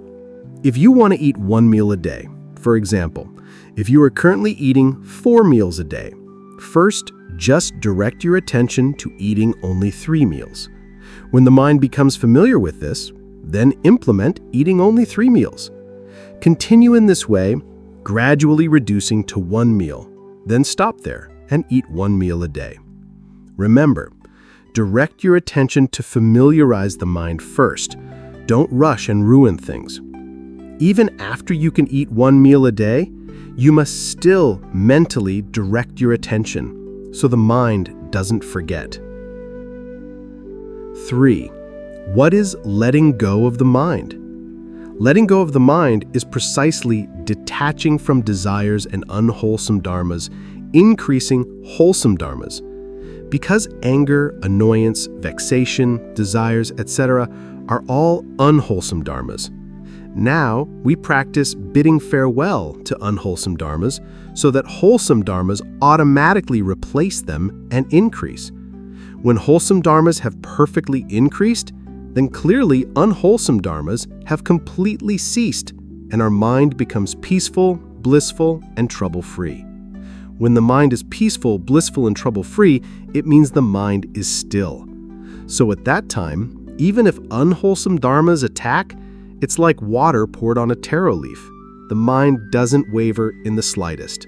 If you want to eat 1 meal a day, for example, if you are currently eating 4 meals a day, first, just direct your attention to eating only 3 meals. When the mind becomes familiar with this, then implement eating only 3 meals. Continue in this way, gradually reducing to 1 meal, then stop there and eat 1 meal a day. Remember, direct your attention to familiarize the mind first. Don't rush and ruin things. Even after you can eat 1 meal a day, you must still mentally direct your attention so the mind doesn't forget. 3. What is letting go of the mind? Letting go of the mind is precisely detaching from desires and unwholesome dharmas, increasing wholesome dharmas. Because anger, annoyance, vexation, desires, etc. are all unwholesome dharmas, now we practice bidding farewell to unwholesome dharmas so that wholesome dharmas automatically replace them and increase. When wholesome dharmas have perfectly increased, then clearly unwholesome dharmas have completely ceased and our mind becomes peaceful, blissful, and trouble-free. When the mind is peaceful, blissful, and trouble-free, it means the mind is still. So at that time, even if unwholesome dharmas attack, it's like water poured on a taro leaf. The mind doesn't waver in the slightest.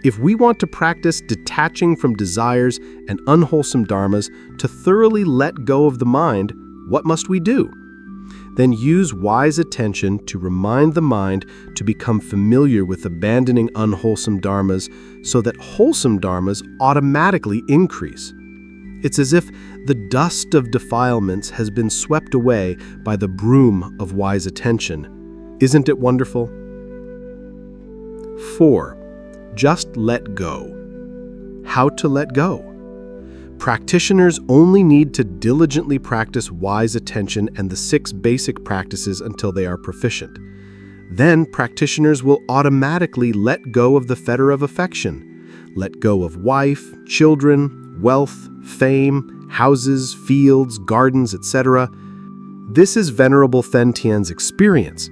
If we want to practice detaching from desires and unwholesome dharmas to thoroughly let go of the mind, what must we do? Then use wise attention to remind the mind to become familiar with abandoning unwholesome dharmas so that wholesome dharmas automatically increase. It's as if the dust of defilements has been swept away by the broom of wise attention. Isn't it wonderful? 4. Just let go. How to let go? Practitioners only need to diligently practice wise attention and the 6 basic practices until they are proficient. Then practitioners will automatically let go of the fetter of affection, let go of wife, children, wealth, fame, houses, fields, gardens, etc. This is Venerable Thich Thien's experience.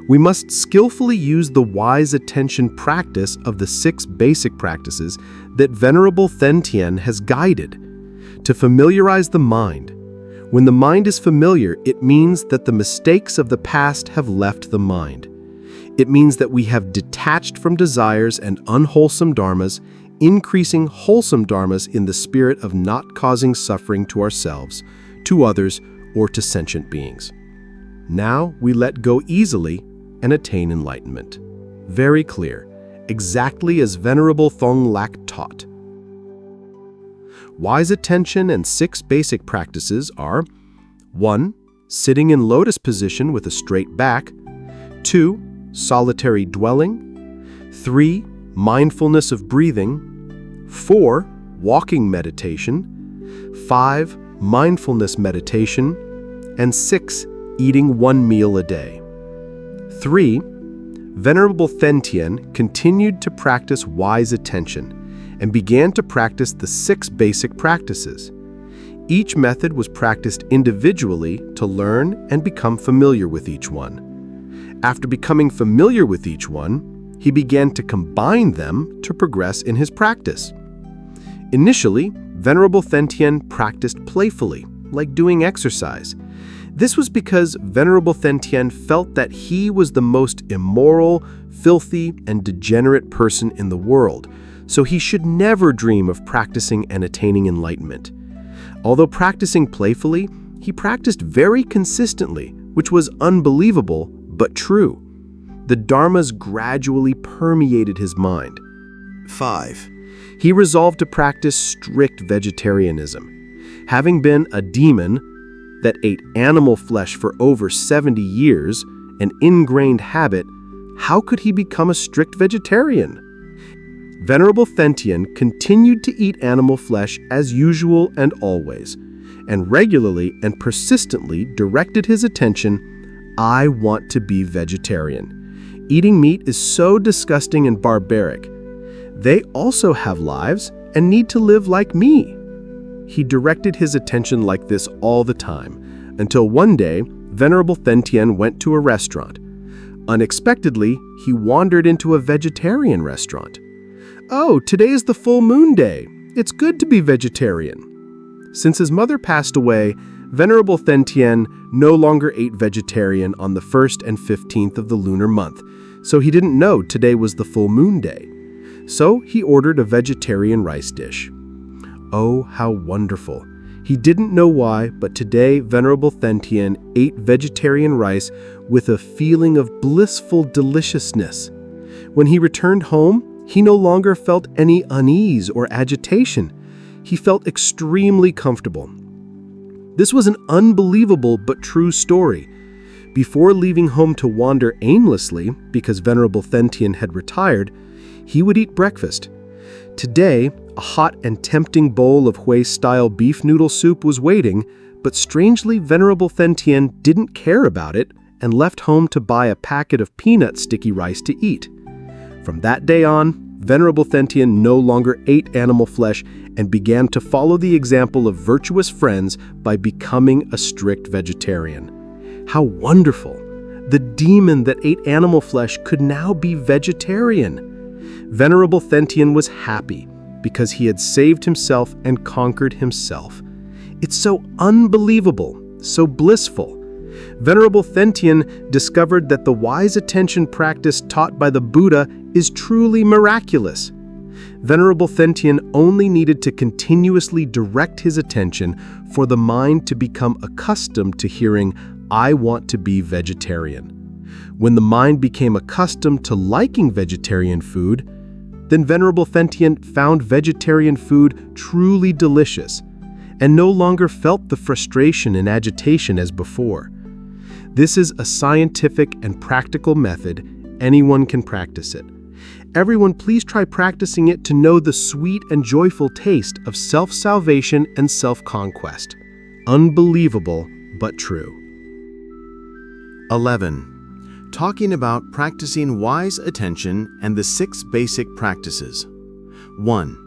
We must skillfully use the wise attention practice of the 6 basic practices that Venerable Thich Thien has guided to familiarize the mind. When the mind is familiar, it means that the mistakes of the past have left the mind. It means that we have detached from desires and unwholesome dharmas, increasing wholesome dharmas in the spirit of not causing suffering to ourselves, to others, or to sentient beings. Now we let go easily and attain enlightenment. Very clear, exactly as Venerable Thong Lak taught. Wise attention and 6 basic practices are 1. Sitting in lotus position with a straight back. 2. Solitary dwelling. 3. Mindfulness of breathing. 4. Walking meditation. 5. Mindfulness meditation. And 6. Eating 1 meal a day. 3. Venerable Thich Thien continued to practice wise attention and began to practice the 6 basic practices. Each method was practiced individually to learn and become familiar with each one. After becoming familiar with each one, he began to combine them to progress in his practice. Initially, Venerable Thich Thien practiced playfully, like doing exercise. This was because Venerable Thich Thien felt that he was the most immoral, filthy, and degenerate person in the world, so he should never dream of practicing and attaining enlightenment. Although practicing playfully, he practiced very consistently, which was unbelievable but true. The dharmas gradually permeated his mind. 5. He resolved to practice strict vegetarianism. Having been a demon that ate animal flesh for over 70 years, an ingrained habit, how could he become a strict vegetarian? Venerable Thich Thanh continued to eat animal flesh as usual and always, and regularly and persistently directed his attention, I want to be vegetarian. Eating meat is so disgusting and barbaric. They also have lives and need to live like me. He directed his attention like this all the time, until one day, Venerable Thich Thanh went to a restaurant. Unexpectedly, he wandered into a vegetarian restaurant. Oh, today is the full moon day. It's good to be vegetarian. Since his mother passed away, Venerable Thich Thanh no longer ate vegetarian on the 1st and 15th of the lunar month, so he didn't know today was the full moon day. So he ordered a vegetarian rice dish. Oh, how wonderful. He didn't know why, but today Venerable Thich Thanh ate vegetarian rice with a feeling of blissful deliciousness. When he returned home, he no longer felt any unease or agitation. He felt extremely comfortable. This was an unbelievable but true story. Before leaving home to wander aimlessly, because Venerable Thich Thanh had retired, he would eat breakfast. Today, a hot and tempting bowl of Hui-style beef noodle soup was waiting, but strangely Venerable Thich Thanh didn't care about it and left home to buy a packet of peanut sticky rice to eat. From that day on, Venerable Thich Thanh no longer ate animal flesh and began to follow the example of virtuous friends by becoming a strict vegetarian. How wonderful! The demon that ate animal flesh could now be vegetarian. Venerable Thich Thanh was happy because he had saved himself and conquered himself. It's so unbelievable, so blissful. Venerable Thich Thanh discovered that the wise attention practice taught by the Buddha is truly miraculous. Venerable Thich Thanh only needed to continuously direct his attention for the mind to become accustomed to hearing, I want to be vegetarian. When the mind became accustomed to liking vegetarian food, then Venerable Thich Thanh found vegetarian food truly delicious and no longer felt the frustration and agitation as before. This is a scientific and practical method. Anyone can practice it. Everyone, please try practicing it to know the sweet and joyful taste of self-salvation and self-conquest. Unbelievable, but true. 11. Talking about practicing wise attention and the 6 basic practices. 1.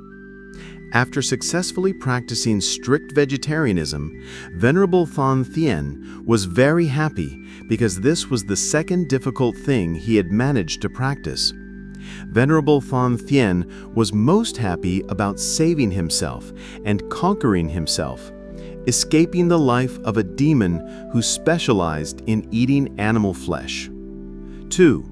After successfully practicing strict vegetarianism, Venerable Thich Thanh was very happy because this was the second difficult thing he had managed to practice. Venerable Thich Thanh was most happy about saving himself and conquering himself, escaping the life of a demon who specialized in eating animal flesh. 2.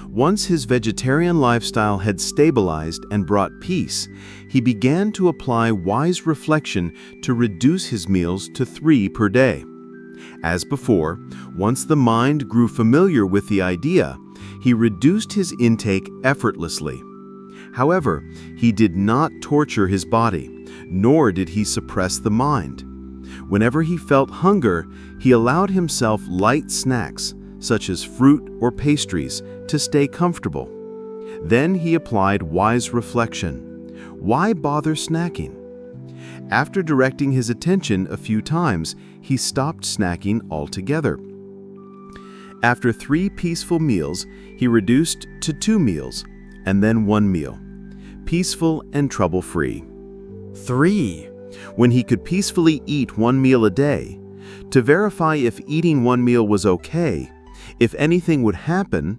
Once his vegetarian lifestyle had stabilized and brought peace, he began to apply wise reflection to reduce his meals to 3 per day. As before, once the mind grew familiar with the idea, he reduced his intake effortlessly. However, he did not torture his body, nor did he suppress the mind. Whenever he felt hunger, he allowed himself light snacks, such as fruit or pastries, to stay comfortable. Then he applied wise reflection. Why bother snacking? After directing his attention a few times, he stopped snacking altogether. After 3 peaceful meals, he reduced to 2 meals, and then 1 meal, peaceful and trouble-free. 3. When he could peacefully eat 1 meal a day, to verify if eating 1 meal was okay, if anything would happen,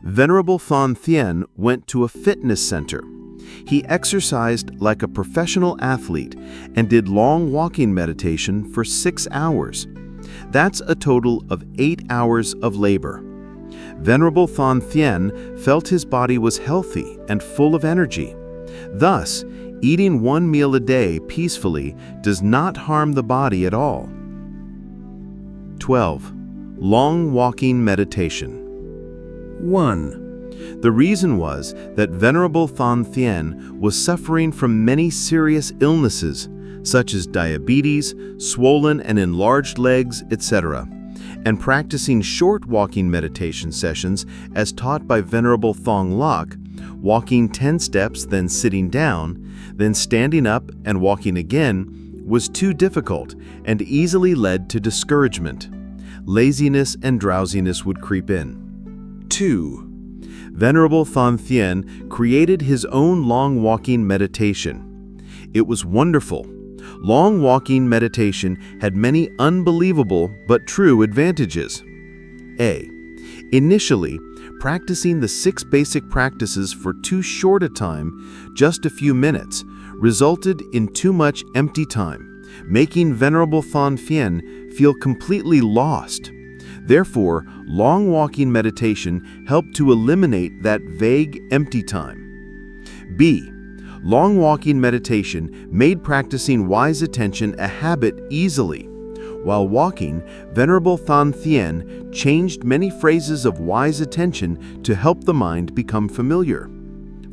Venerable Thich Thanh went to a fitness center. He exercised like a professional athlete and did long walking meditation for 6 hours. That's a total of 8 hours of labor. Venerable Thich Thanh felt his body was healthy and full of energy. Thus, eating 1 meal a day peacefully does not harm the body at all. 12. Long walking meditation. 1. The reason was that Venerable Thich Thanh was suffering from many serious illnesses, such as diabetes, swollen and enlarged legs, etc., and practicing short walking meditation sessions as taught by Venerable Thong Lok, walking 10 steps, then sitting down, then standing up and walking again, was too difficult and easily led to discouragement. Laziness and drowsiness would creep in. 2. Venerable Thich Thanh Thien created his own long walking meditation. It was wonderful. Long walking meditation had many unbelievable but true advantages. A. Initially, practicing the 6 basic practices for too short a time, just a few minutes, resulted in too much empty time, making Venerable Thich Thanh Thien feel completely lost. Therefore, long walking meditation helped to eliminate that vague empty time. B. Long walking meditation made practicing wise attention a habit easily. While walking, Venerable Thich Thanh Thien changed many phrases of wise attention to help the mind become familiar.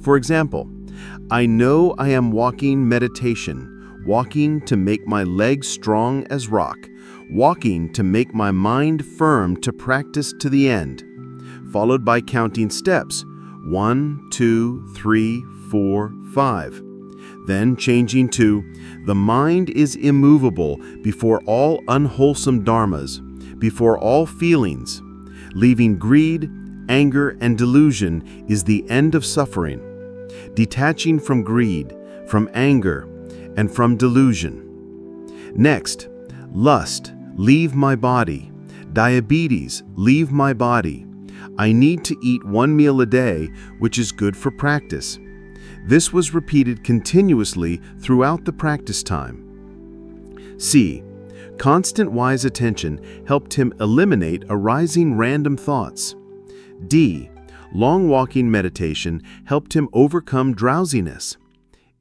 For example, I know I am walking meditation, walking to make my legs strong as rock, walking to make my mind firm to practice to the end, followed by counting steps, 1, 2, 3, 4, 5. Then changing to, the mind is immovable before all unwholesome dharmas, before all feelings. Leaving greed, anger, and delusion is the end of suffering. Detaching from greed, from anger, and from delusion. Next, lust, leave my body. Diabetes, leave my body. I need to eat 1 meal a day, which is good for practice. This was repeated continuously throughout the practice time. C. Constant wise attention helped him eliminate arising random thoughts. D. Long walking meditation helped him overcome drowsiness.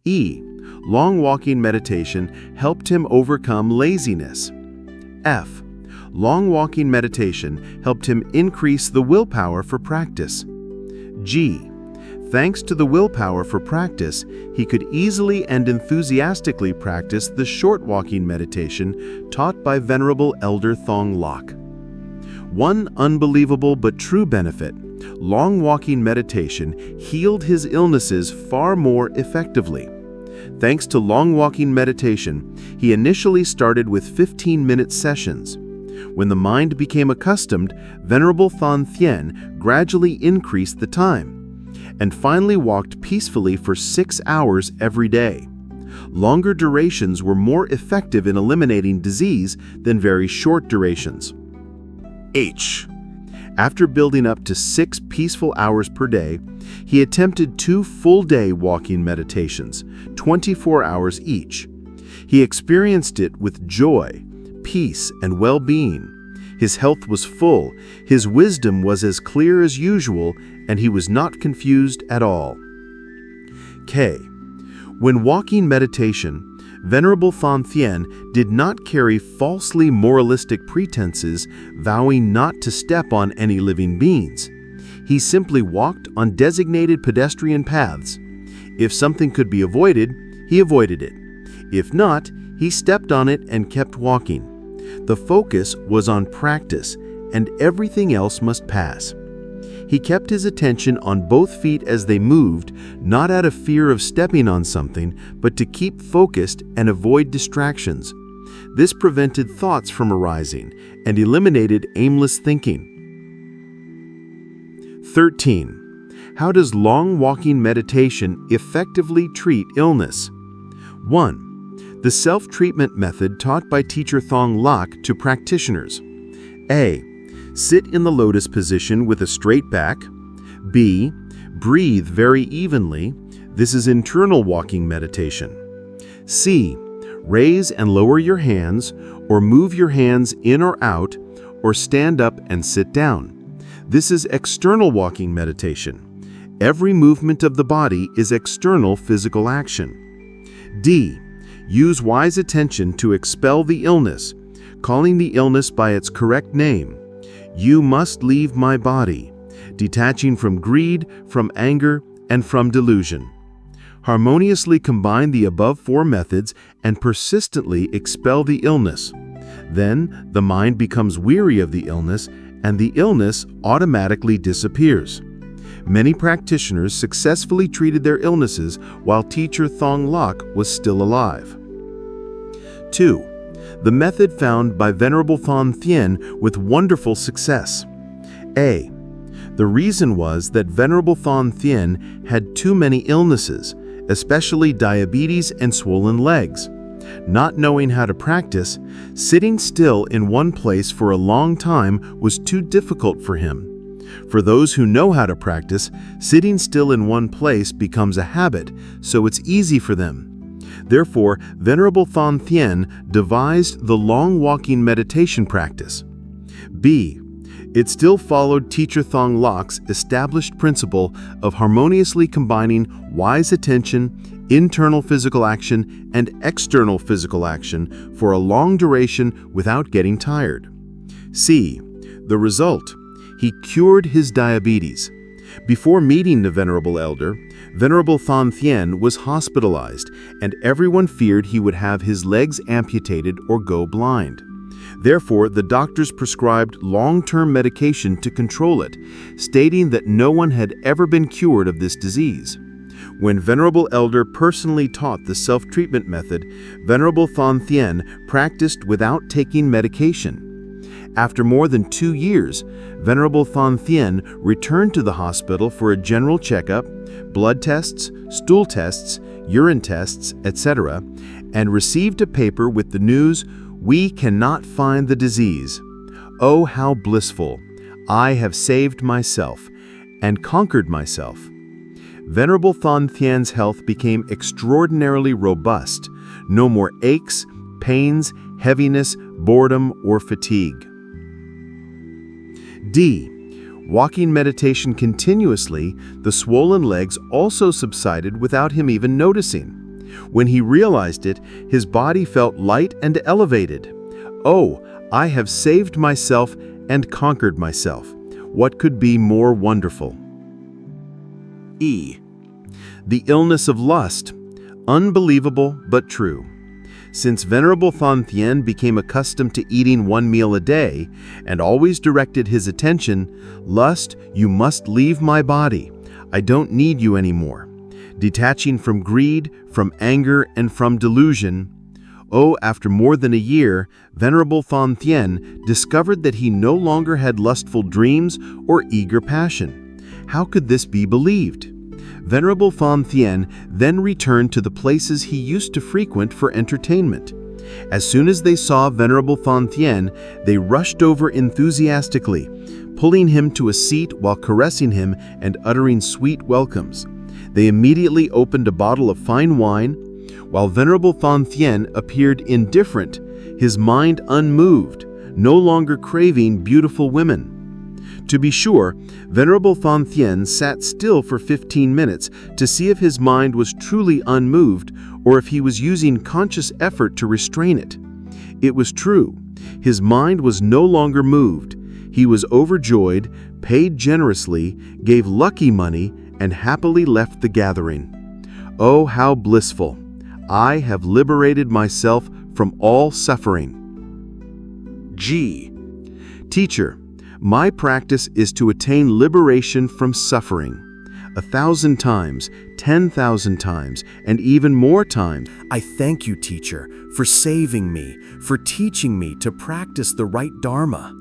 E. Long walking meditation helped him overcome laziness. F. Long walking meditation helped him increase the willpower for practice. G. Thanks to the willpower for practice, he could easily and enthusiastically practice the short walking meditation taught by Venerable Elder Thong Lok. One unbelievable but true benefit, long walking meditation healed his illnesses far more effectively. Thanks to long walking meditation, he initially started with 15-minute sessions. When the mind became accustomed, Venerable Thich Thanh Thien gradually increased the time, and finally walked peacefully for 6 hours every day. Longer durations were more effective in eliminating disease than very short durations. H. After building up to 6 peaceful hours per day, he attempted 2 full-day walking meditations, 24 hours each. He experienced it with joy, peace, and well-being. His health was full, his wisdom was as clear as usual, and he was not confused at all. K. When walking meditation, Venerable Thich Thanh Thien did not carry falsely moralistic pretenses, vowing not to step on any living beings. He simply walked on designated pedestrian paths. If something could be avoided, he avoided it. If not, he stepped on it and kept walking. The focus was on practice, and everything else must pass. He kept his attention on both feet as they moved, not out of fear of stepping on something, but to keep focused and avoid distractions. This prevented thoughts from arising and eliminated aimless thinking. 13. How does long walking meditation effectively treat illness? 1. The self-treatment method taught by teacher Thong Lok to practitioners. A. Sit in the lotus position with a straight back. B. Breathe very evenly. This is internal walking meditation. C. Raise and lower your hands, or move your hands in or out, or stand up and sit down. This is external walking meditation. Every movement of the body is external physical action. D. Use wise attention to expel the illness, calling the illness by its correct name. You must leave my body, detaching from greed, from anger, and from delusion. Harmoniously combine the above 4 methods and persistently expel the illness. Then the mind becomes weary of the illness, and the illness automatically disappears. Many practitioners successfully treated their illnesses while teacher Thong Lok was still alive. 2. The method found by Venerable Thanh Thien with wonderful success. A. The reason was that Venerable Thanh Thien had too many illnesses, especially diabetes and swollen legs. Not knowing how to practice, sitting still in one place for a long time was too difficult for him. For those who know how to practice, sitting still in one place becomes a habit, so it's easy for them. Therefore, Venerable Thanh Thien devised the long walking meditation practice. B. It still followed teacher Thong Lok's established principle of harmoniously combining wise attention, internal physical action, and external physical action for a long duration without getting tired. C. The result: he cured his diabetes. Before meeting the Venerable Elder, Venerable Thanh Thien was hospitalized, and everyone feared he would have his legs amputated or go blind. Therefore, the doctors prescribed long-term medication to control it, stating that no one had ever been cured of this disease. When Venerable Elder personally taught the self-treatment method, Venerable Thanh Thien practiced without taking medication. After more than 2 years, Venerable Thanh Thien returned to the hospital for a general checkup, blood tests, stool tests, urine tests, etc., and received a paper with the news, "We cannot find the disease. Oh, how blissful! I have saved myself and conquered myself." Venerable Thanh Thien's health became extraordinarily robust. No more aches, pains, heaviness, boredom, or fatigue. D. Walking meditation continuously, the swollen legs also subsided without him even noticing. When he realized it, his body felt light and elevated. "Oh, I have saved myself and conquered myself. What could be more wonderful?" E. The illness of lust. Unbelievable but true. Since Venerable Thanh Thien became accustomed to eating 1 meal a day and always directed his attention, "Lust, you must leave my body. I don't need you anymore." Detaching from greed, from anger, and from delusion, after more than a year, Venerable Thanh Thien discovered that he no longer had lustful dreams or eager passion. How could this be believed? Venerable Thanh Thien then returned to the places he used to frequent for entertainment. As soon as they saw Venerable Thanh Thien, they rushed over enthusiastically, pulling him to a seat while caressing him and uttering sweet welcomes. They immediately opened a bottle of fine wine. While Venerable Thanh Thien appeared indifferent, his mind unmoved, no longer craving beautiful women. To be sure, Venerable Thanh Thien sat still for 15 minutes to see if his mind was truly unmoved or if he was using conscious effort to restrain it. It was true. His mind was no longer moved. He was overjoyed, paid generously, gave lucky money, and happily left the gathering. Oh, how blissful! I have liberated myself from all suffering. G. Teacher, my practice is to attain liberation from suffering. 1,000 times, 10,000 times, and even more times. I thank you, teacher, for saving me, for teaching me to practice the right Dharma.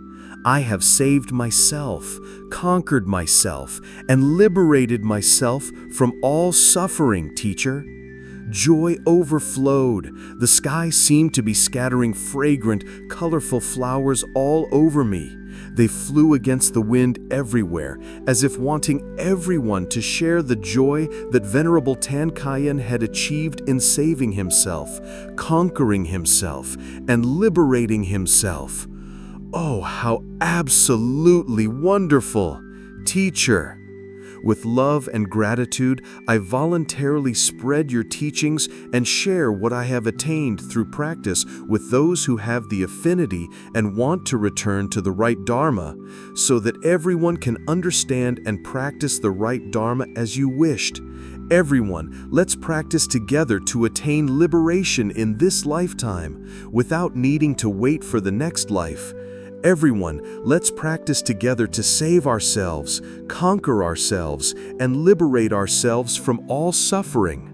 I have saved myself, conquered myself, and liberated myself from all suffering, teacher. Joy overflowed. The sky seemed to be scattering fragrant, colorful flowers all over me. They flew against the wind everywhere, as if wanting everyone to share the joy that Venerable Thanh Khayen had achieved in saving himself, conquering himself, and liberating himself. Oh, how absolutely wonderful! Teacher, with love and gratitude, I voluntarily spread your teachings and share what I have attained through practice with those who have the affinity and want to return to the right Dharma, so that everyone can understand and practice the right Dharma as you wished. Everyone, let's practice together to attain liberation in this lifetime, without needing to wait for the next life. Everyone, let's practice together to save ourselves, conquer ourselves, and liberate ourselves from all suffering.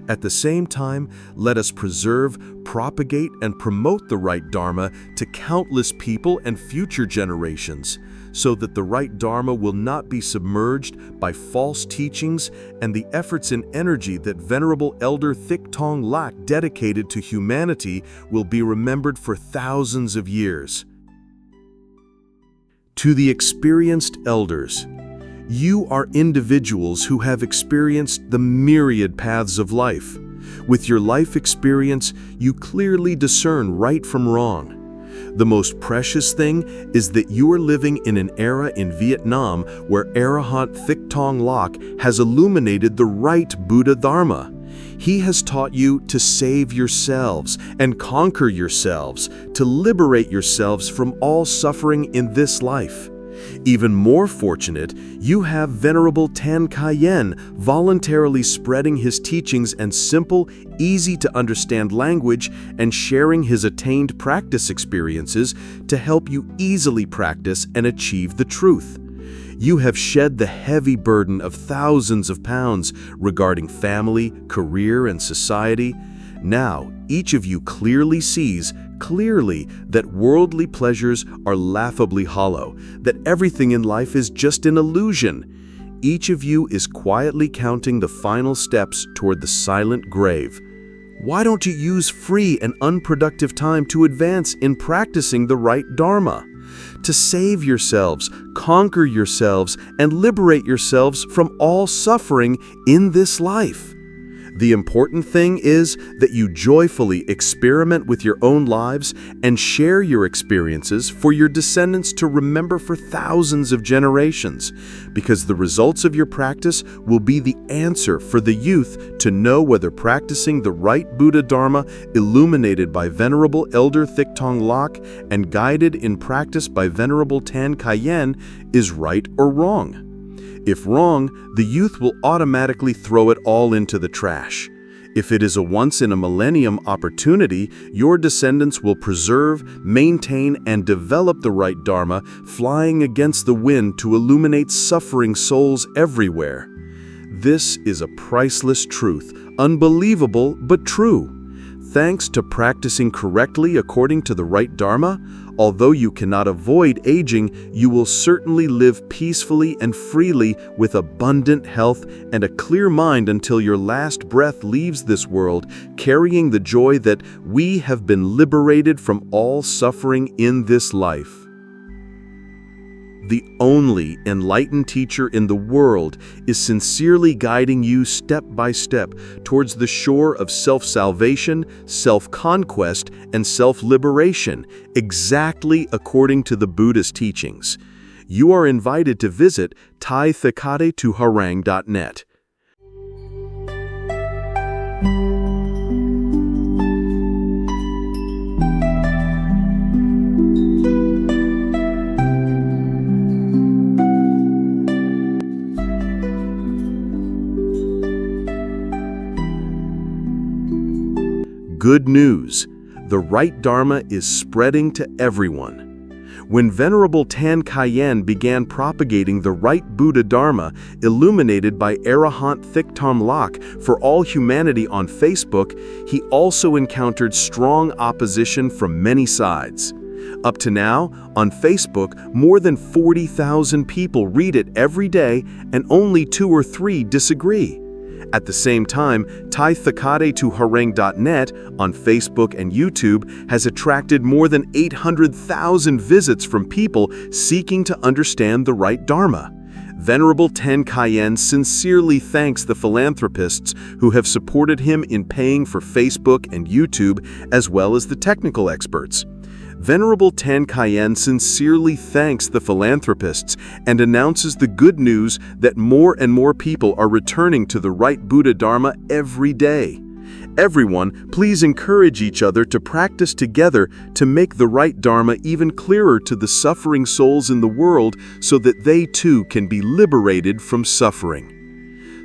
At the same time, let us preserve, propagate, and promote the right Dharma to countless people and future generations, so that the right Dharma will not be submerged by false teachings, and the efforts and energy that Venerable Elder Thich Thanh Lach dedicated to humanity will be remembered for thousands of years. To the experienced elders, you are individuals who have experienced the myriad paths of life. With your life experience, you clearly discern right from wrong. The most precious thing is that you are living in an era in Vietnam where Arahant Thich Thanh Lach has illuminated the right Buddha Dharma. He has taught you to save yourselves and conquer yourselves, to liberate yourselves from all suffering in this life. Even more fortunate, you have Venerable Thanh Thien voluntarily spreading his teachings and simple, easy-to-understand language and sharing his attained practice experiences to help you easily practice and achieve the truth. You have shed the heavy burden of thousands of pounds regarding family, career, and society. Now, each of you clearly sees that worldly pleasures are laughably hollow, that everything in life is just an illusion. Each of you is quietly counting the final steps toward the silent grave. Why don't you use free and unproductive time to advance in practicing the right Dharma? To save yourselves, conquer yourselves, and liberate yourselves from all suffering in this life. The important thing is that you joyfully experiment with your own lives and share your experiences for your descendants to remember for thousands of generations, because the results of your practice will be the answer for the youth to know whether practicing the right Buddha Dharma illuminated by Venerable Elder Thich Thanh Lach and guided in practice by Venerable Thanh Thien is right or wrong. If wrong, the youth will automatically throw it all into the trash. If it is a once-in-a-millennium opportunity, your descendants will preserve, maintain, and develop the right Dharma, flying against the wind to illuminate suffering souls everywhere. This is a priceless truth, unbelievable but true. Thanks to practicing correctly according to the right Dharma, although you cannot avoid aging, you will certainly live peacefully and freely with abundant health and a clear mind until your last breath leaves this world, carrying the joy that we have been liberated from all suffering in this life. The only enlightened teacher in the world is sincerely guiding you step by step towards the shore of self-salvation, self-conquest, and self-liberation, exactly according to the Buddhist teachings. You are invited to visit thai-thakate-to-harang.net. Good news! The right Dharma is spreading to everyone. When Venerable Thanh Thien began propagating the right Buddha Dharma, illuminated by Arahant Thich Thanh Lach for all humanity on Facebook, he also encountered strong opposition from many sides. Up to now, on Facebook, more than 40,000 people read it every day and only 2 or 3 disagree. At the same time, thai-thakate-to-harang.net on Facebook and YouTube has attracted more than 800,000 visits from people seeking to understand the right Dharma. Venerable Thanh Thien sincerely thanks the philanthropists who have supported him in paying for Facebook and YouTube, as well as the technical experts. Venerable Thanh Thien sincerely thanks the philanthropists and announces the good news that more and more people are returning to the right Buddha Dharma every day. Everyone, please encourage each other to practice together to make the right Dharma even clearer to the suffering souls in the world so that they too can be liberated from suffering.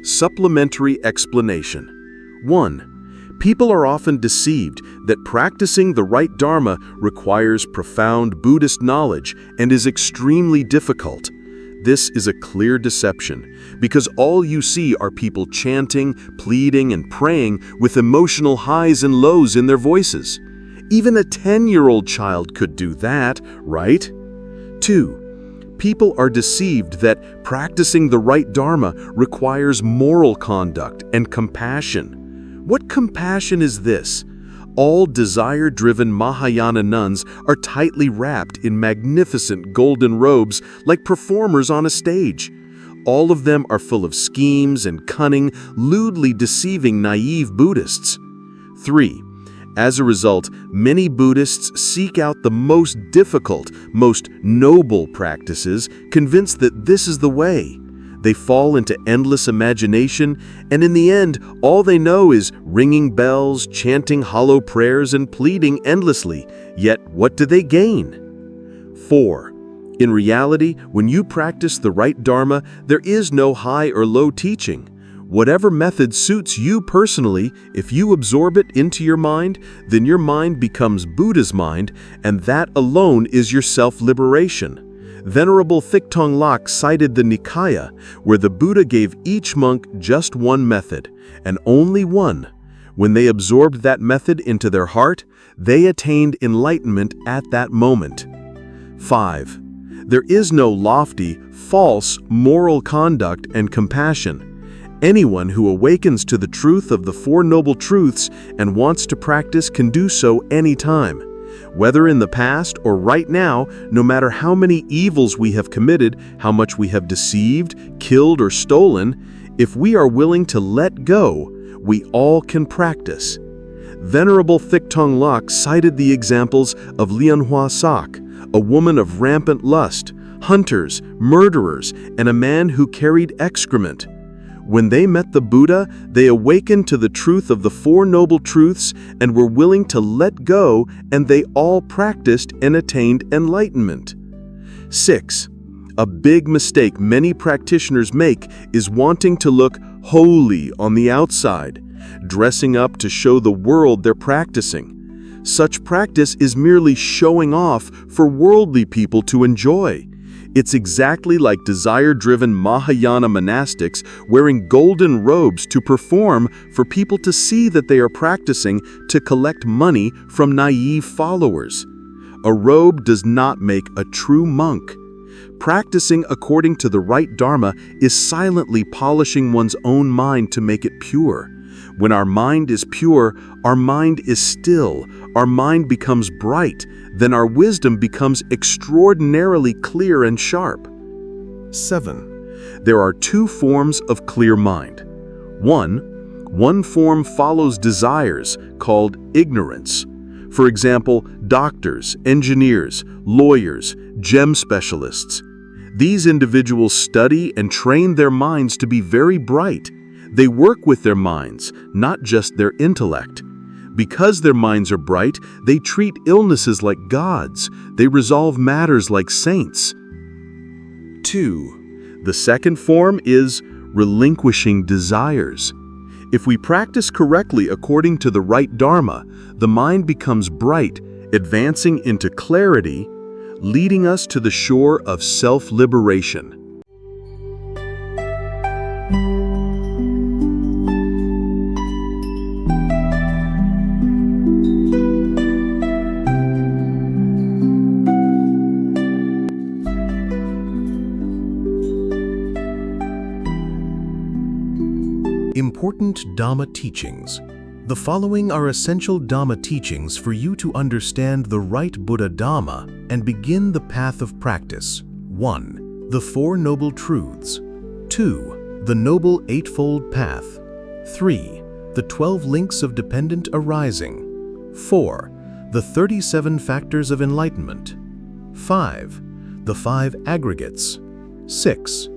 Supplementary explanation. 1. People are often deceived that practicing the right Dharma requires profound Buddhist knowledge and is extremely difficult. This is a clear deception, because all you see are people chanting, pleading, and praying with emotional highs and lows in their voices. Even a 10-year-old child could do that, right? 2. People are deceived that practicing the right Dharma requires moral conduct and compassion. What compassion is this? All desire-driven Mahayana nuns are tightly wrapped in magnificent golden robes like performers on a stage. All of them are full of schemes and cunning, lewdly deceiving naive Buddhists. 3. As a result, many Buddhists seek out the most difficult, most noble practices, convinced that this is the way. They fall into endless imagination, and in the end, all they know is ringing bells, chanting hollow prayers, and pleading endlessly. Yet, what do they gain? 4. In reality, when you practice the right Dharma, there is no high or low teaching. Whatever method suits you personally, if you absorb it into your mind, then your mind becomes Buddha's mind, and that alone is your self-liberation. Venerable Thich Thanh Lok cited the Nikaya, where the Buddha gave each monk just one method, and only one. When they absorbed that method into their heart, they attained enlightenment at that moment. 5. There is no lofty, false, moral conduct and compassion. Anyone who awakens to the truth of the Four Noble Truths and wants to practice can do so anytime. Whether in the past or right now, no matter how many evils we have committed, how much we have deceived, killed, or stolen, if we are willing to let go, we all can practice. Venerable Thich Thanh Lok cited the examples of Lianhua Sak, a woman of rampant lust, hunters, murderers, and a man who carried excrement. When they met the Buddha, they awakened to the truth of the Four Noble Truths and were willing to let go, and they all practiced and attained enlightenment. 6. A big mistake many practitioners make is wanting to look holy on the outside, dressing up to show the world they're practicing. Such practice is merely showing off for worldly people to enjoy. It's exactly like desire-driven Mahayana monastics wearing golden robes to perform for people to see that they are practicing to collect money from naive followers. A robe does not make a true monk. Practicing according to the right Dharma is silently polishing one's own mind to make it pure. When our mind is pure, our mind is still, our mind becomes bright, then our wisdom becomes extraordinarily clear and sharp. 7. There are two forms of clear mind. One form follows desires, called ignorance. For example, doctors, engineers, lawyers, gem specialists. These individuals study and train their minds to be very bright. They work with their minds, not just their intellect. Because their minds are bright, they treat illnesses like gods. They resolve matters like saints. 2. The second form is relinquishing desires. If we practice correctly according to the right Dharma, the mind becomes bright, advancing into clarity, leading us to the shore of self-liberation. Important Dhamma teachings. The following are essential Dhamma teachings for you to understand the right Buddha Dhamma and begin the path of practice. 1. The Four Noble Truths. 2. The Noble Eightfold Path. 3. The 12 Links of Dependent Arising. 4. The 37 Factors of Enlightenment. 5. The 5 Aggregates. 6.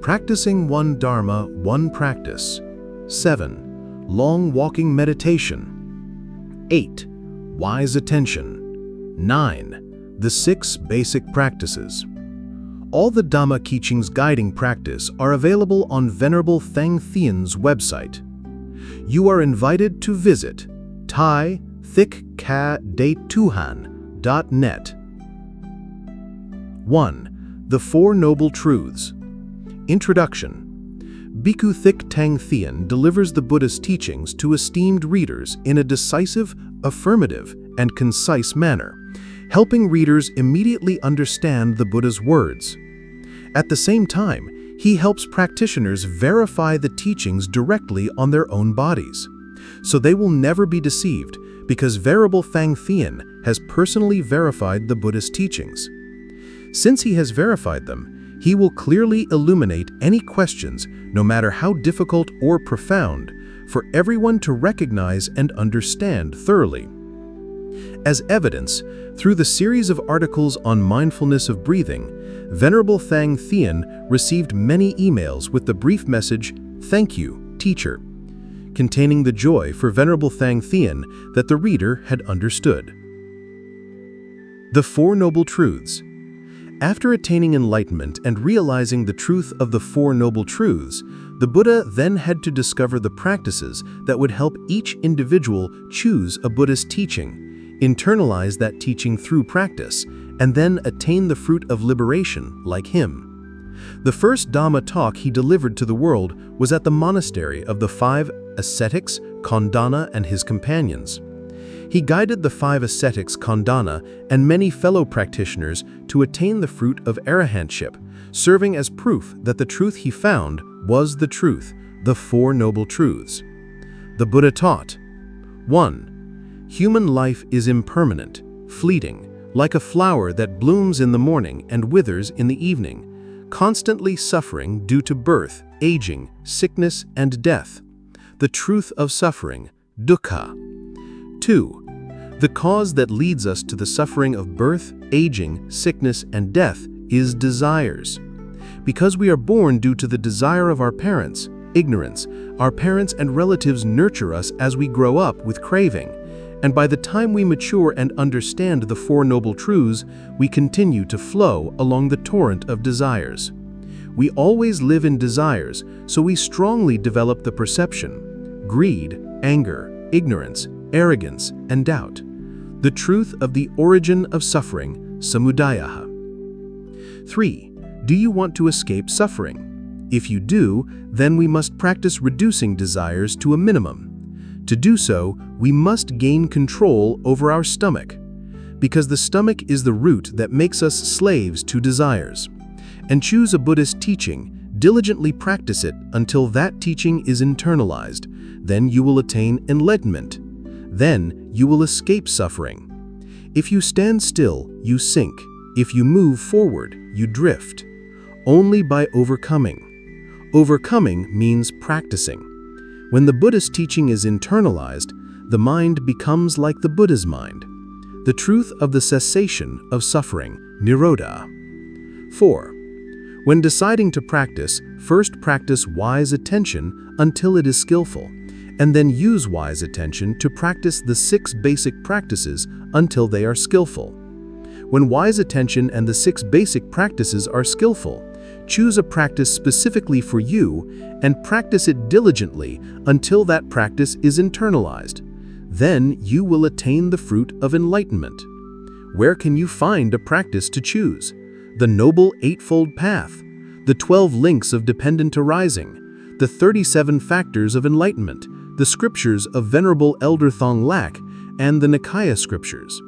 Practicing one Dharma, one practice. 7. Long walking meditation. 8. Wise attention. 9. The 6 basic practices. All the Dhamma Teachings guiding practice are available on Venerable Thich Thien's website. You are invited to visit thich-kha-de-tuhan.net. 1. The Four Noble Truths. Introduction. Bhikkhu Thich Thanh delivers the Buddha's teachings to esteemed readers in a decisive, affirmative, and concise manner, helping readers immediately understand the Buddha's words. At the same time, he helps practitioners verify the teachings directly on their own bodies, so they will never be deceived because Venerable Thich Thanh has personally verified the Buddha's teachings. Since he has verified them, he will clearly illuminate any questions, no matter how difficult or profound, for everyone to recognize and understand thoroughly. As evidence, through the series of articles on mindfulness of breathing, Venerable Thich Thanh received many emails with the brief message, "Thank you, teacher," containing the joy for Venerable Thich Thanh that the reader had understood. The Four Noble Truths. After attaining enlightenment and realizing the truth of the Four Noble Truths, the Buddha then had to discover the practices that would help each individual choose a Buddhist teaching, internalize that teaching through practice, and then attain the fruit of liberation like him. The first Dhamma talk he delivered to the world was at the monastery of the 5 ascetics, Kondana and his companions. He guided the 5 ascetics, Kondana, and many fellow practitioners to attain the fruit of arahantship, serving as proof that the truth he found was the truth, the Four Noble Truths. The Buddha taught, 1. Human life is impermanent, fleeting, like a flower that blooms in the morning and withers in the evening, constantly suffering due to birth, aging, sickness, and death. The truth of suffering, dukkha. 2. The cause that leads us to the suffering of birth, aging, sickness, and death is desires. Because we are born due to the desire of our parents, ignorance, our parents and relatives nurture us as we grow up with craving, and by the time we mature and understand the Four Noble Truths, we continue to flow along the torrent of desires. We always live in desires, so we strongly develop the perception, greed, anger, ignorance, arrogance, and doubt. The truth of the origin of suffering, samudayaha. 3. Do you want to escape suffering? If you do, then we must practice reducing desires to a minimum. To do so, we must gain control over our stomach, because the stomach is the root that makes us slaves to desires. And choose a Buddhist teaching, diligently practice it until that teaching is internalized. Then you will attain enlightenment. Then you will escape suffering. If you stand still, you sink. If you move forward, you drift. Only by overcoming. Overcoming means practicing. When the Buddhist teaching is internalized, the mind becomes like the Buddha's mind. The truth of the cessation of suffering, nirodha. 4. When deciding to practice, first practice wise attention until it is skillful, and then use wise attention to practice the 6 basic practices until they are skillful. When wise attention and the 6 basic practices are skillful, choose a practice specifically for you and practice it diligently until that practice is internalized. Then you will attain the fruit of enlightenment. Where can you find a practice to choose? The Noble Eightfold Path, the 12 links of dependent arising, the 37 factors of enlightenment, the scriptures of Venerable Elder Thong Lak, and the Nikaya scriptures.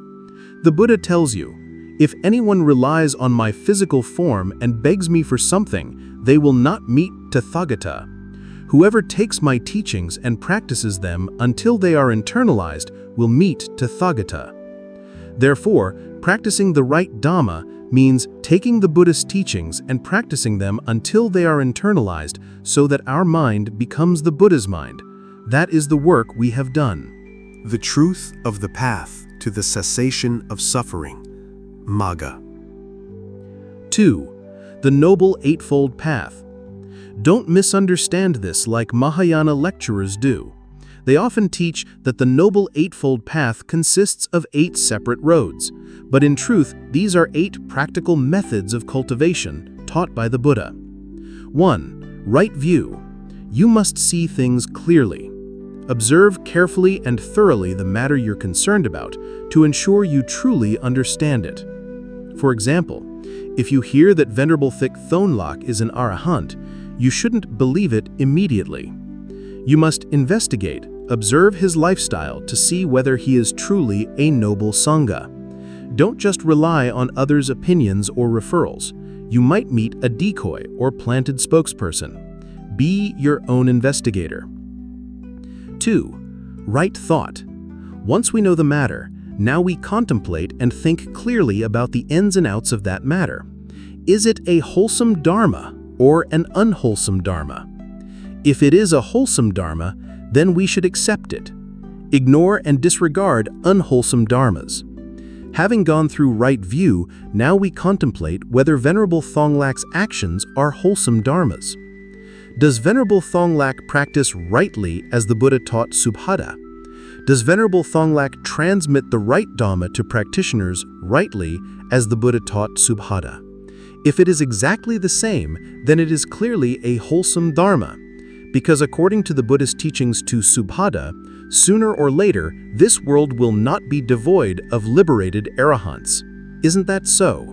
The Buddha tells you, if anyone relies on my physical form and begs me for something, they will not meet Tathagata. Whoever takes my teachings and practices them until they are internalized will meet Tathagata. Therefore, practicing the right Dhamma means taking the Buddhist teachings and practicing them until they are internalized so that our mind becomes the Buddha's mind. That is the work we have done. The truth of the path to the cessation of suffering, Magga. 2. The Noble Eightfold Path. Don't misunderstand this like Mahayana lecturers do. They often teach that the Noble Eightfold Path consists of 8 separate roads, but in truth, these are 8 practical methods of cultivation taught by the Buddha. 1. Right view. You must see things clearly. Observe carefully and thoroughly the matter you're concerned about to ensure you truly understand it. For example, if you hear that Venerable Thich Thanh Thien is an arahant, you shouldn't believe it immediately. You must investigate, observe his lifestyle to see whether he is truly a noble sangha. Don't just rely on others' opinions or referrals. You might meet a decoy or planted spokesperson. Be your own investigator. 2. Right thought. Once we know the matter, now we contemplate and think clearly about the ins and outs of that matter. Is it a wholesome dharma or an unwholesome dharma? If it is a wholesome dharma, then we should accept it. Ignore and disregard unwholesome dharmas. Having gone through right view, now we contemplate whether Venerable Thonglak's actions are wholesome dharmas. Does Venerable Thonglak practice rightly as the Buddha taught Subhadda? Does Venerable Thonglak transmit the right Dhamma to practitioners rightly as the Buddha taught Subhadda? If it is exactly the same, then it is clearly a wholesome Dharma, because according to the Buddha's teachings to Subhadda, sooner or later, this world will not be devoid of liberated arahants. Isn't that so?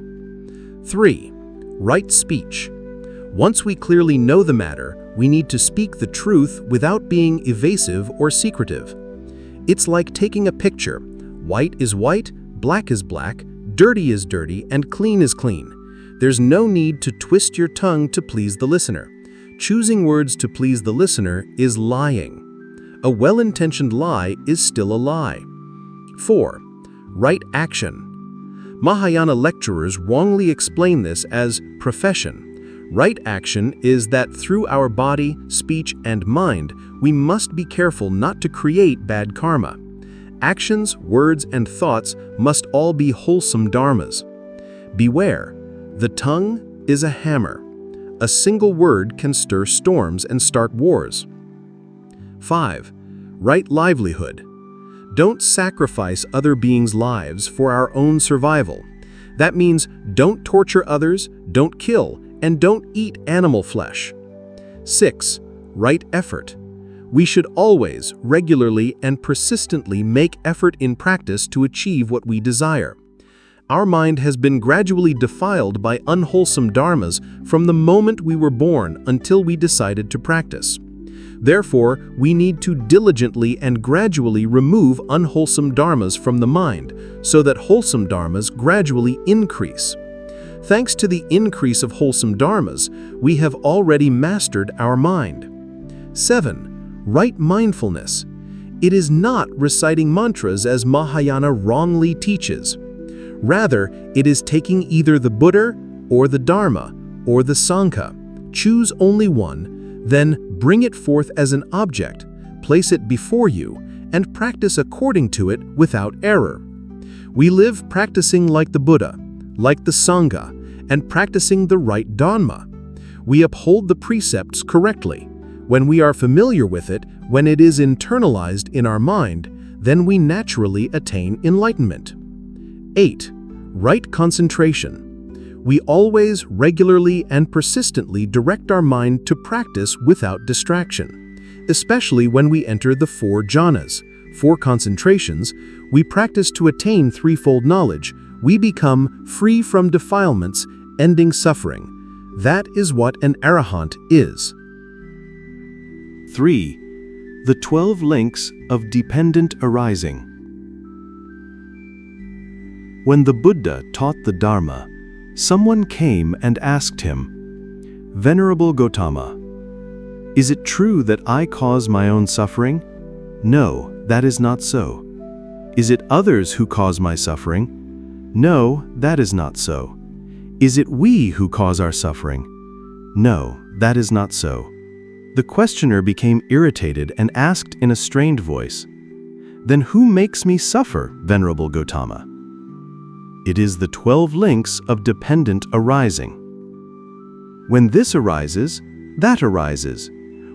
3. Right speech. Once we clearly know the matter, we need to speak the truth without being evasive or secretive. It's like taking a picture. White is white, black is black, dirty is dirty, and clean is clean. There's no need to twist your tongue to please the listener. Choosing words to please the listener is lying. A well-intentioned lie is still a lie. 4. Right action. Mahayana lecturers wrongly explain this as profession. Right action is that through our body, speech, and mind, we must be careful not to create bad karma. Actions, words, and thoughts must all be wholesome dharmas. Beware, the tongue is a hammer. A single word can stir storms and start wars. 5. Right livelihood. Don't sacrifice other beings' lives for our own survival. That means don't torture others, don't kill, and don't eat animal flesh. 6. Right effort. We should always, regularly, and persistently make effort in practice to achieve what we desire. Our mind has been gradually defiled by unwholesome dharmas from the moment we were born until we decided to practice. Therefore, we need to diligently and gradually remove unwholesome dharmas from the mind so that wholesome dharmas gradually increase. Thanks to the increase of wholesome dharmas, we have already mastered our mind. 7. Right mindfulness. It is not reciting mantras as Mahayana wrongly teaches. Rather, it is taking either the Buddha or the Dharma or the Sangha. Choose only one, then bring it forth as an object, place it before you, and practice according to it without error. We live practicing like the Buddha, like the Sangha, and practicing the right Dhamma. We uphold the precepts correctly. When we are familiar with it, when it is internalized in our mind, then we naturally attain enlightenment. 8. Right concentration. We always, regularly, and persistently direct our mind to practice without distraction. Especially when we enter the 4 jhanas, 4 concentrations, we practice to attain threefold knowledge. We become free from defilements, ending suffering. That is what an arahant is. 3. The 12 links of dependent arising. When the Buddha taught the Dharma, someone came and asked him, "Venerable Gautama, is it true that I cause my own suffering? No, that is not so. Is it others who cause my suffering? No, that is not so. Is it we who cause our suffering? No, that is not so." The questioner became irritated and asked in a strained voice, "Then who makes me suffer, Venerable Gautama?" It is the 12 links of dependent arising. When this arises, that arises.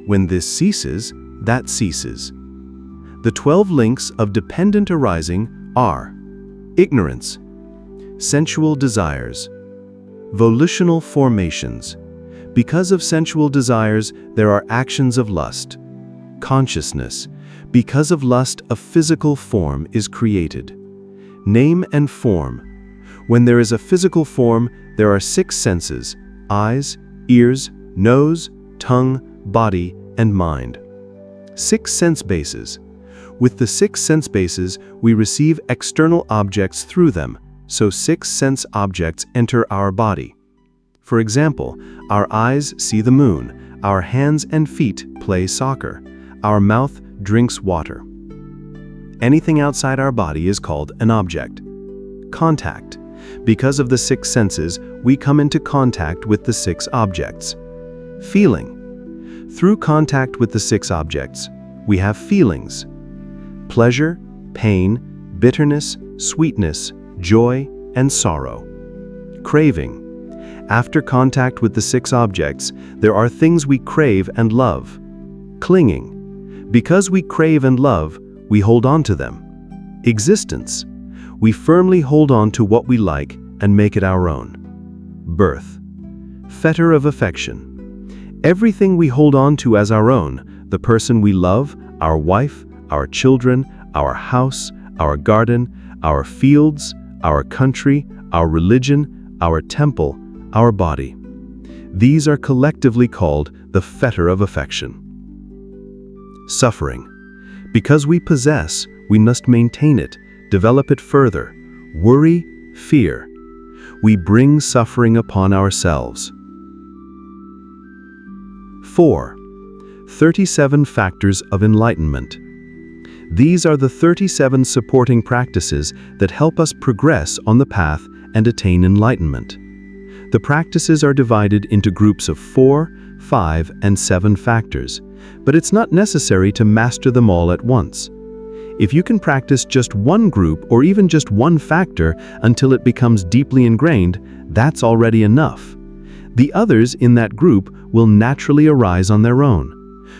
When this ceases, that ceases. The 12 links of dependent arising are ignorance, sensual desires, volitional formations. Because of sensual desires, there are actions of lust. Consciousness. Because of lust, a physical form is created. Name and form. When there is a physical form, there are 6 senses: eyes, ears, nose, tongue, body, and mind. 6 sense bases. With the 6 sense bases, we receive external objects through them, so 6 sense objects enter our body. For example, our eyes see the moon, our hands and feet play soccer, our mouth drinks water. Anything outside our body is called an object. Contact. Because of the 6 senses, we come into contact with the 6 objects. Feeling. Through contact with the 6 objects, we have feelings: pleasure, pain, bitterness, sweetness, joy, and sorrow. Craving. After contact with the 6 objects, there are things we crave and love. Clinging. Because we crave and love, we hold on to them. Existence. We firmly hold on to what we like and make it our own. Birth. Fetter of affection. Everything we hold on to as our own, the person we love, our wife, our children, our house, our garden, our fields, our country, our religion, our temple, our body. These are collectively called the fetter of affection. Suffering. Because we possess, we must maintain it, develop it further. Worry, fear. We bring suffering upon ourselves. 4. 37 factors of enlightenment. These are the 37 supporting practices that help us progress on the path and attain enlightenment. The practices are divided into groups of 4, 5, and 7 factors, but it's not necessary to master them all at once. If you can practice just one group or even just one factor until it becomes deeply ingrained, that's already enough. The others in that group will naturally arise on their own.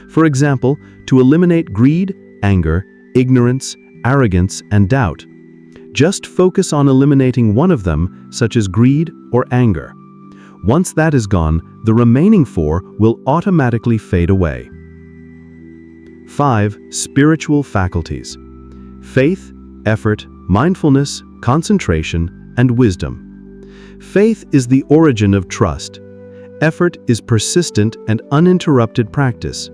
For example, to eliminate greed, anger, ignorance, arrogance, and doubt. Just focus on eliminating one of them, such as greed or anger. Once that is gone, the remaining 4 will automatically fade away. 5. Spiritual faculties. Faith, effort, mindfulness, concentration, and wisdom. Faith is the origin of trust. Effort is persistent and uninterrupted practice.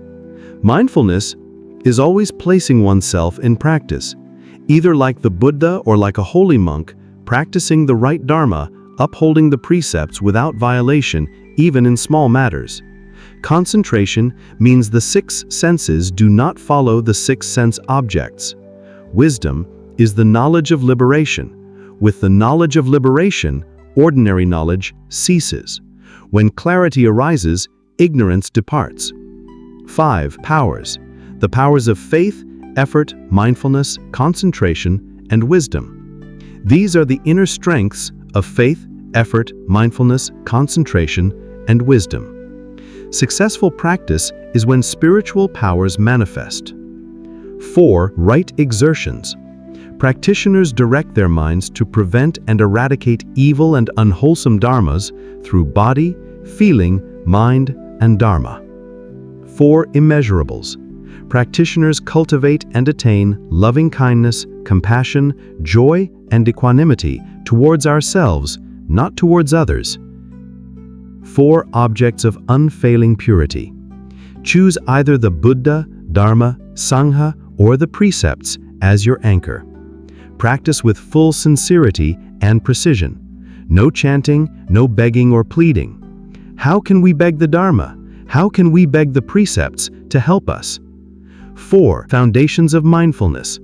Mindfulness is always placing oneself in practice, either like the Buddha or like a holy monk, practicing the right Dharma, upholding the precepts without violation, even in small matters. Concentration means the 6 senses do not follow the 6 sense objects. Wisdom is the knowledge of liberation. With the knowledge of liberation, ordinary knowledge ceases. When clarity arises, ignorance departs. 5. Powers. The powers of faith, effort, mindfulness, concentration, and wisdom. These are the inner strengths of faith, effort, mindfulness, concentration, and wisdom. Successful practice is when spiritual powers manifest. 4. Right exertions. Practitioners direct their minds to prevent and eradicate evil and unwholesome dharmas through body, feeling, mind, and dharma. 4. Immeasurables. Practitioners cultivate and attain loving kindness, compassion, joy, and equanimity towards ourselves, not towards others. 4. Objects of unfailing purity. Choose either the Buddha, Dharma, Sangha, or the precepts as your anchor. Practice with full sincerity and precision. No chanting, no begging or pleading. How can we beg the Dharma? How can we beg the precepts to help us? 4. Foundations of mindfulness.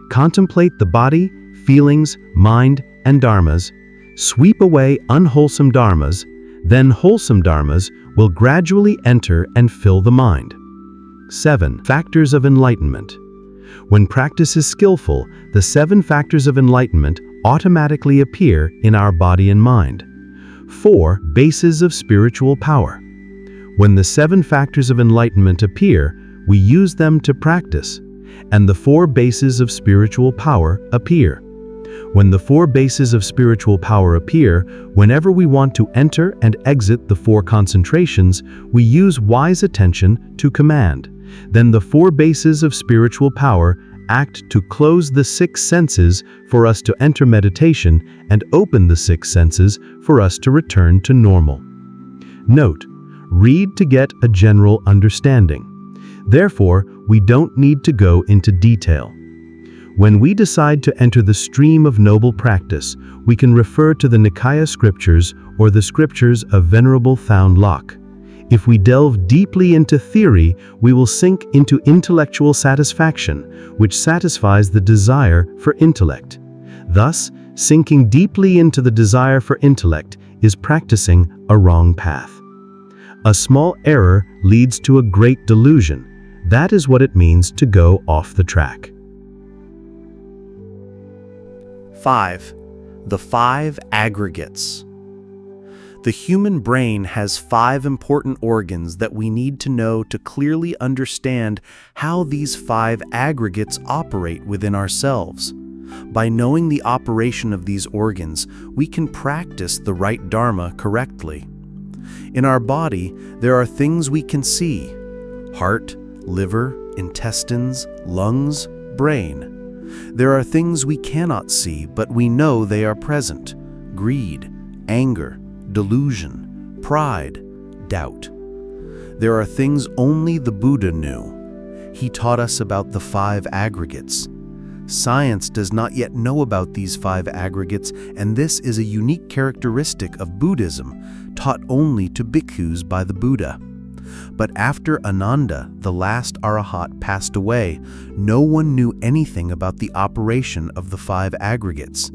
Contemplate the body, feelings, mind, and dharmas. Sweep away unwholesome dharmas, then wholesome dharmas will gradually enter and fill the mind. 7. Factors of enlightenment. When practice is skillful, the 7 factors of enlightenment automatically appear in our body and mind. 4. Bases of spiritual power. When the 7 factors of enlightenment appear, we use them to practice. and the 4 bases of spiritual power appear. When the 4 bases of spiritual power appear, whenever we want to enter and exit the 4 concentrations, we use wise attention to command. Then the 4 bases of spiritual power act to close the 6 senses for us to enter meditation and open the 6 senses for us to return to normal. Note, read to get a general understanding. Therefore, we don't need to go into detail. When we decide to enter the stream of noble practice, we can refer to the Nikaya scriptures or the scriptures of Venerable Thong Lok. If we delve deeply into theory, we will sink into intellectual satisfaction, which satisfies the desire for intellect. Thus, sinking deeply into the desire for intellect is practicing a wrong path. A small error leads to a great delusion. That is what it means to go off the track. 5. The 5 aggregates. The human brain has 5 important organs that we need to know to clearly understand how these 5 aggregates operate within ourselves. By knowing the operation of these organs, we can practice the right Dharma correctly. In our body, there are things we can see: heart, liver, intestines, lungs, brain. There are things we cannot see, but we know they are present: greed, anger, delusion, pride, doubt. There are things only the Buddha knew. He taught us about the 5 aggregates. Science does not yet know about these 5 aggregates, and this is a unique characteristic of Buddhism, taught only to bhikkhus by the Buddha. But after Ananda, the last Arahat, passed away, no one knew anything about the operation of the 5 aggregates.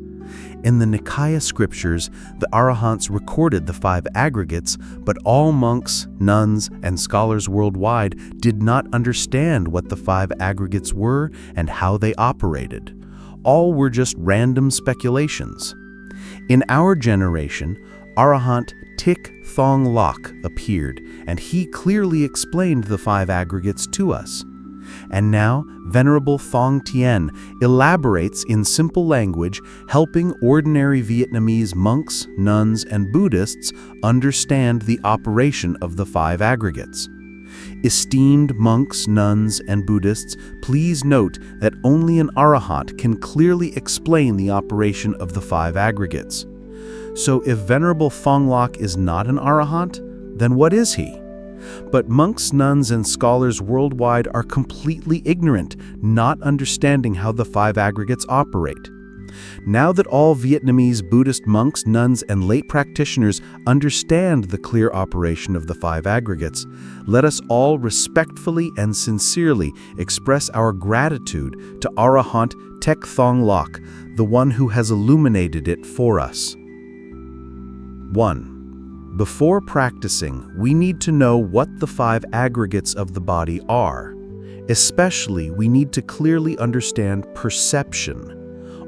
In the Nikaya scriptures, the Arahants recorded the 5 aggregates, but all monks, nuns, and scholars worldwide did not understand what the 5 aggregates were and how they operated. All were just random speculations. In our generation, Arahant Thich Thanh Lok appeared, and he clearly explained the 5 aggregates to us. And now, Venerable Thich Thanh Thien elaborates in simple language, helping ordinary Vietnamese monks, nuns, and Buddhists understand the operation of the 5 aggregates. Esteemed monks, nuns, and Buddhists, please note that only an Arahant can clearly explain the operation of the 5 aggregates. So if Venerable Thong Lok is not an Arahant, then what is he? But monks, nuns, and scholars worldwide are completely ignorant, not understanding how the 5 aggregates operate. Now that all Vietnamese Buddhist monks, nuns, and lay practitioners understand the clear operation of the 5 aggregates, let us all respectfully and sincerely express our gratitude to Arahant Thich Thanh Lok, the one who has illuminated it for us. 1. Before practicing, we need to know what the 5 aggregates of the body are. Especially, we need to clearly understand perception.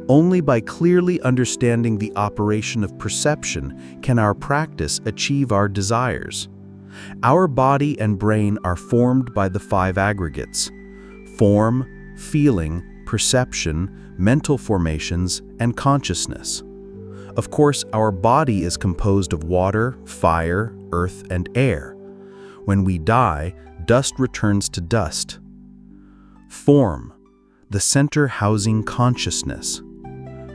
Only by clearly understanding the operation of perception can our practice achieve our desires. Our body and brain are formed by the 5 aggregates: form, feeling, perception, mental formations, and consciousness. Of course, our body is composed of water, fire, earth, and air. When we die, dust returns to dust. Form, the center housing consciousness.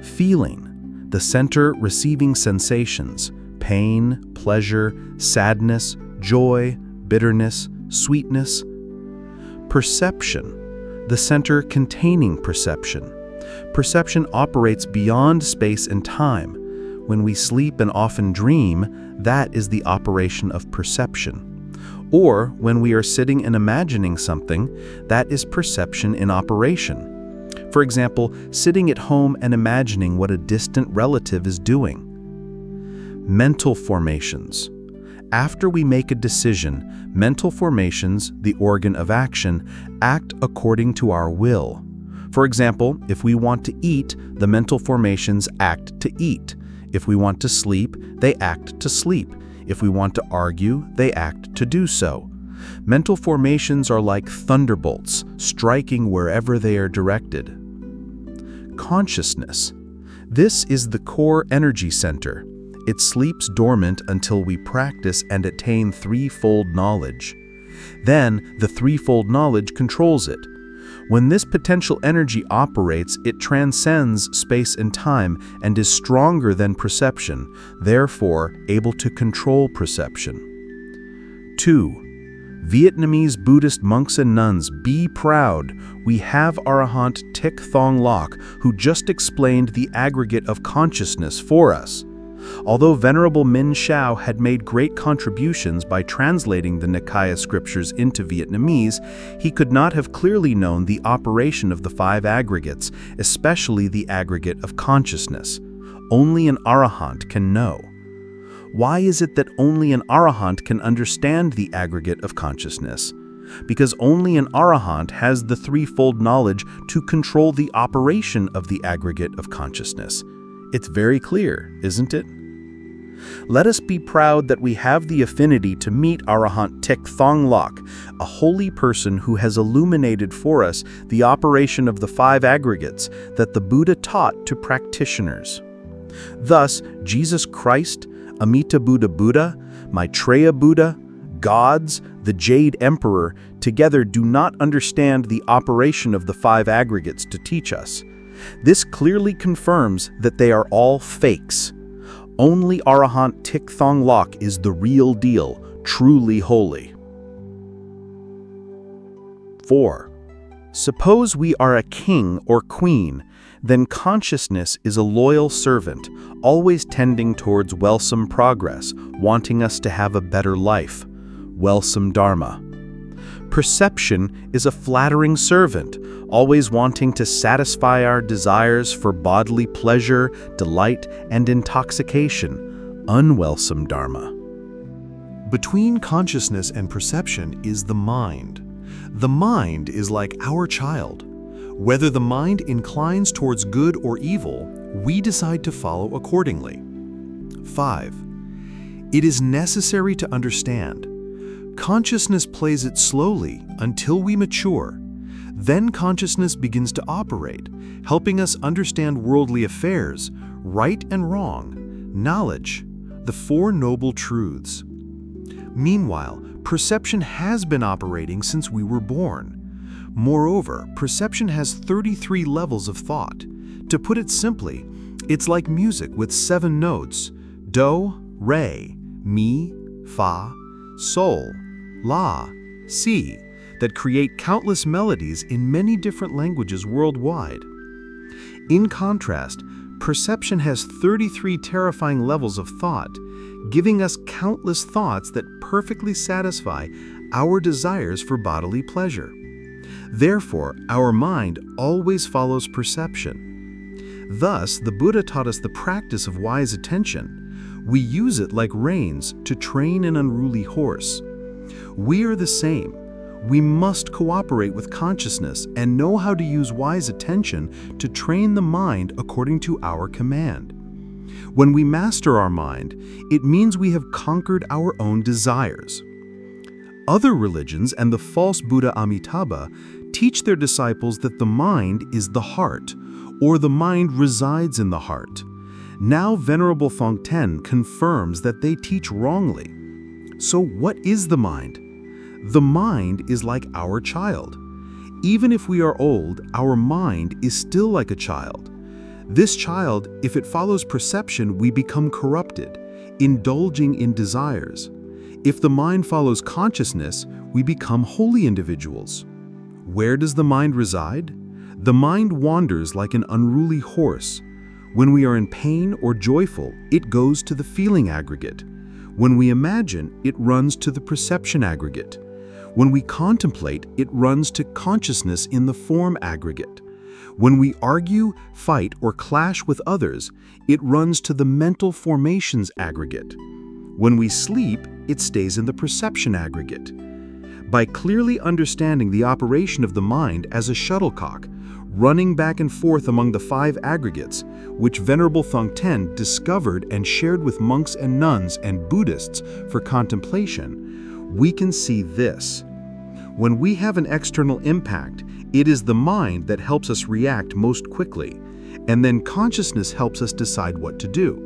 Feeling, the center receiving sensations: pain, pleasure, sadness, joy, bitterness, sweetness. Perception, the center containing perception. Perception operates beyond space and time. When we sleep and often dream, that is the operation of perception. Or when we are sitting and imagining something, that is perception in operation. For example, sitting at home and imagining what a distant relative is doing. Mental formations. After we make a decision, mental formations, the organ of action, act according to our will. For example, if we want to eat, the mental formations act to eat. If we want to sleep, they act to sleep. If we want to argue, they act to do so. Mental formations are like thunderbolts, striking wherever they are directed. Consciousness. This is the core energy center. It sleeps dormant until we practice and attain threefold knowledge. Then, the threefold knowledge controls it. When this potential energy operates, it transcends space and time and is stronger than perception, therefore able to control perception. 2. Vietnamese Buddhist monks and nuns, be proud. We have Arahant Thich Thanh Lok, who just explained the aggregate of consciousness for us. Although Venerable Minh Shao had made great contributions by translating the Nikaya scriptures into Vietnamese, he could not have clearly known the operation of the 5 aggregates, especially the aggregate of consciousness. Only an Arahant can know. Why is it that only an Arahant can understand the aggregate of consciousness? Because only an Arahant has the threefold knowledge to control the operation of the aggregate of consciousness. It's very clear, isn't it? Let us be proud that we have the affinity to meet Arahant Thich Thanh Lok, a holy person who has illuminated for us the operation of the 5 aggregates that the Buddha taught to practitioners. Thus, Jesus Christ, Amita Buddha, Maitreya Buddha, gods, the Jade Emperor, together do not understand the operation of the 5 aggregates to teach us. This clearly confirms that they are all fakes. Only Arahant Thich Thanh Lok is the real deal, truly holy. 4. Suppose we are a king or queen, then consciousness is a loyal servant, always tending towards wholesome progress, wanting us to have a better life. Wholesome Dharma. Perception is a flattering servant, always wanting to satisfy our desires for bodily pleasure, delight, and intoxication. Unwholesome Dharma. Between consciousness and perception is the mind. The mind is like our child. Whether the mind inclines towards good or evil, we decide to follow accordingly. 5. It is necessary to understand. Consciousness plays it slowly until we mature. Then consciousness begins to operate, helping us understand worldly affairs, right and wrong, knowledge, the 4 noble truths. Meanwhile, perception has been operating since we were born. Moreover, perception has 33 levels of thought. To put it simply, it's like music with 7 notes: do, re, mi, fa, sol, la, si, that create countless melodies in many different languages worldwide. In contrast, perception has 33 terrifying levels of thought, giving us countless thoughts that perfectly satisfy our desires for bodily pleasure. Therefore, our mind always follows perception. Thus, the Buddha taught us the practice of wise attention. We use it like reins to train an unruly horse. We are the same. We must cooperate with consciousness and know how to use wise attention to train the mind according to our command. When we master our mind, it means we have conquered our own desires. Other religions and the false Buddha Amitabha teach their disciples that the mind is the heart, or the mind resides in the heart. Now Venerable Thong Ten confirms that they teach wrongly. So what is the mind? The mind is like our child. Even if we are old, our mind is still like a child. This child, if it follows perception, we become corrupted, indulging in desires. If the mind follows consciousness, we become holy individuals. Where does the mind reside? The mind wanders like an unruly horse. When we are in pain or joyful, it goes to the feeling aggregate. When we imagine, it runs to the perception aggregate. When we contemplate, it runs to consciousness in the form aggregate. When we argue, fight, or clash with others, it runs to the mental formations aggregate. When we sleep, it stays in the perception aggregate. By clearly understanding the operation of the mind as a shuttlecock, running back and forth among the 5 aggregates, which Venerable Thong Ten discovered and shared with monks and nuns and Buddhists for contemplation, we can see this. When we have an external impact, it is the mind that helps us react most quickly, and then consciousness helps us decide what to do.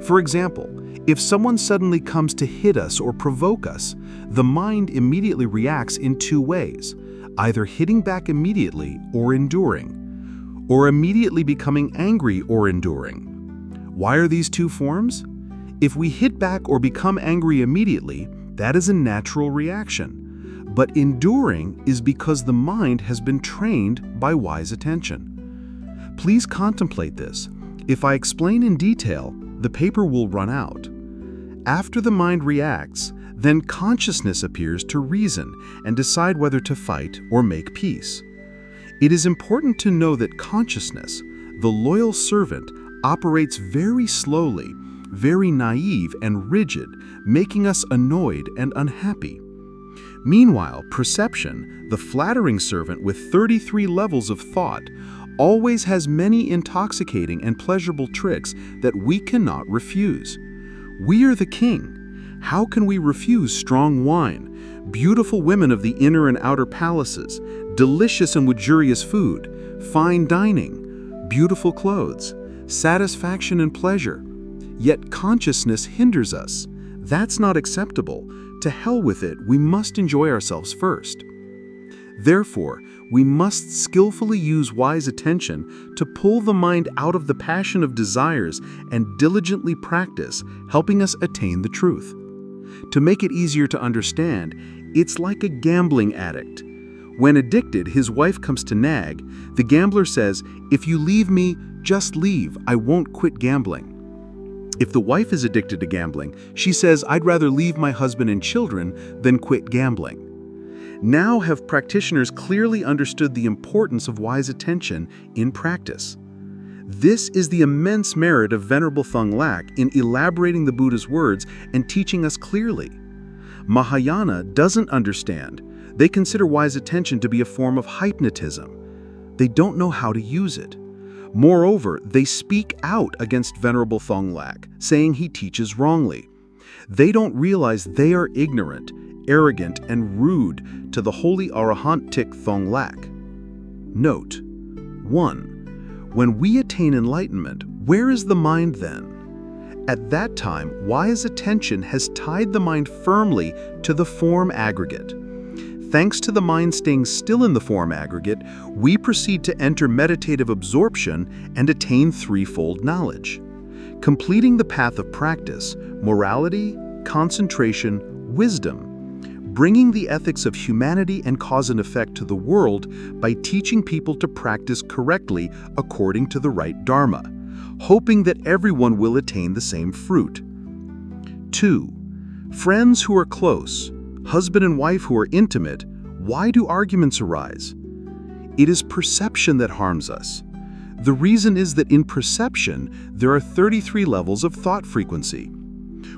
For example, if someone suddenly comes to hit us or provoke us, the mind immediately reacts in two ways, either hitting back immediately or enduring, or immediately becoming angry or enduring. Why are these two forms? If we hit back or become angry immediately, that is a natural reaction. But enduring is because the mind has been trained by wise attention. Please contemplate this. If I explain in detail, the paper will run out. After the mind reacts, then consciousness appears to reason and decide whether to fight or make peace. It is important to know that consciousness, the loyal servant, operates very slowly, very naive and rigid, making us annoyed and unhappy. Meanwhile, perception, the flattering servant with 33 levels of thought, always has many intoxicating and pleasurable tricks that we cannot refuse. We are the king. How can we refuse strong wine, beautiful women of the inner and outer palaces, delicious and luxurious food, fine dining, beautiful clothes, satisfaction and pleasure? Yet consciousness hinders us. That's not acceptable. To hell with it, we must enjoy ourselves first. Therefore, we must skillfully use wise attention to pull the mind out of the passion of desires and diligently practice, helping us attain the truth. To make it easier to understand, it's like a gambling addict. When addicted, his wife comes to nag. The gambler says, "If you leave me, just leave. I won't quit gambling." If the wife is addicted to gambling, she says, "I'd rather leave my husband and children than quit gambling." Now have practitioners clearly understood the importance of wise attention in practice. This is the immense merit of Venerable Thong Lak in elaborating the Buddha's words and teaching us clearly. Mahayana doesn't understand. They consider wise attention to be a form of hypnotism. They don't know how to use it. Moreover, they speak out against Venerable Thong Lak, saying he teaches wrongly. They don't realize they are ignorant, arrogant, and rude to the holy Arahant Thich Thong Lak. Note: 1. When we attain enlightenment, where is the mind then? At that time, wise attention has tied the mind firmly to the form aggregate. Thanks to the mind staying still in the form aggregate, we proceed to enter meditative absorption and attain threefold knowledge. Completing the path of practice, morality, concentration, wisdom, bringing the ethics of humanity and cause and effect to the world by teaching people to practice correctly according to the right Dharma, hoping that everyone will attain the same fruit. 2. Friends who are close, husband and wife who are intimate, why do arguments arise? It is perception that harms us. The reason is that in perception, there are 33 levels of thought frequency.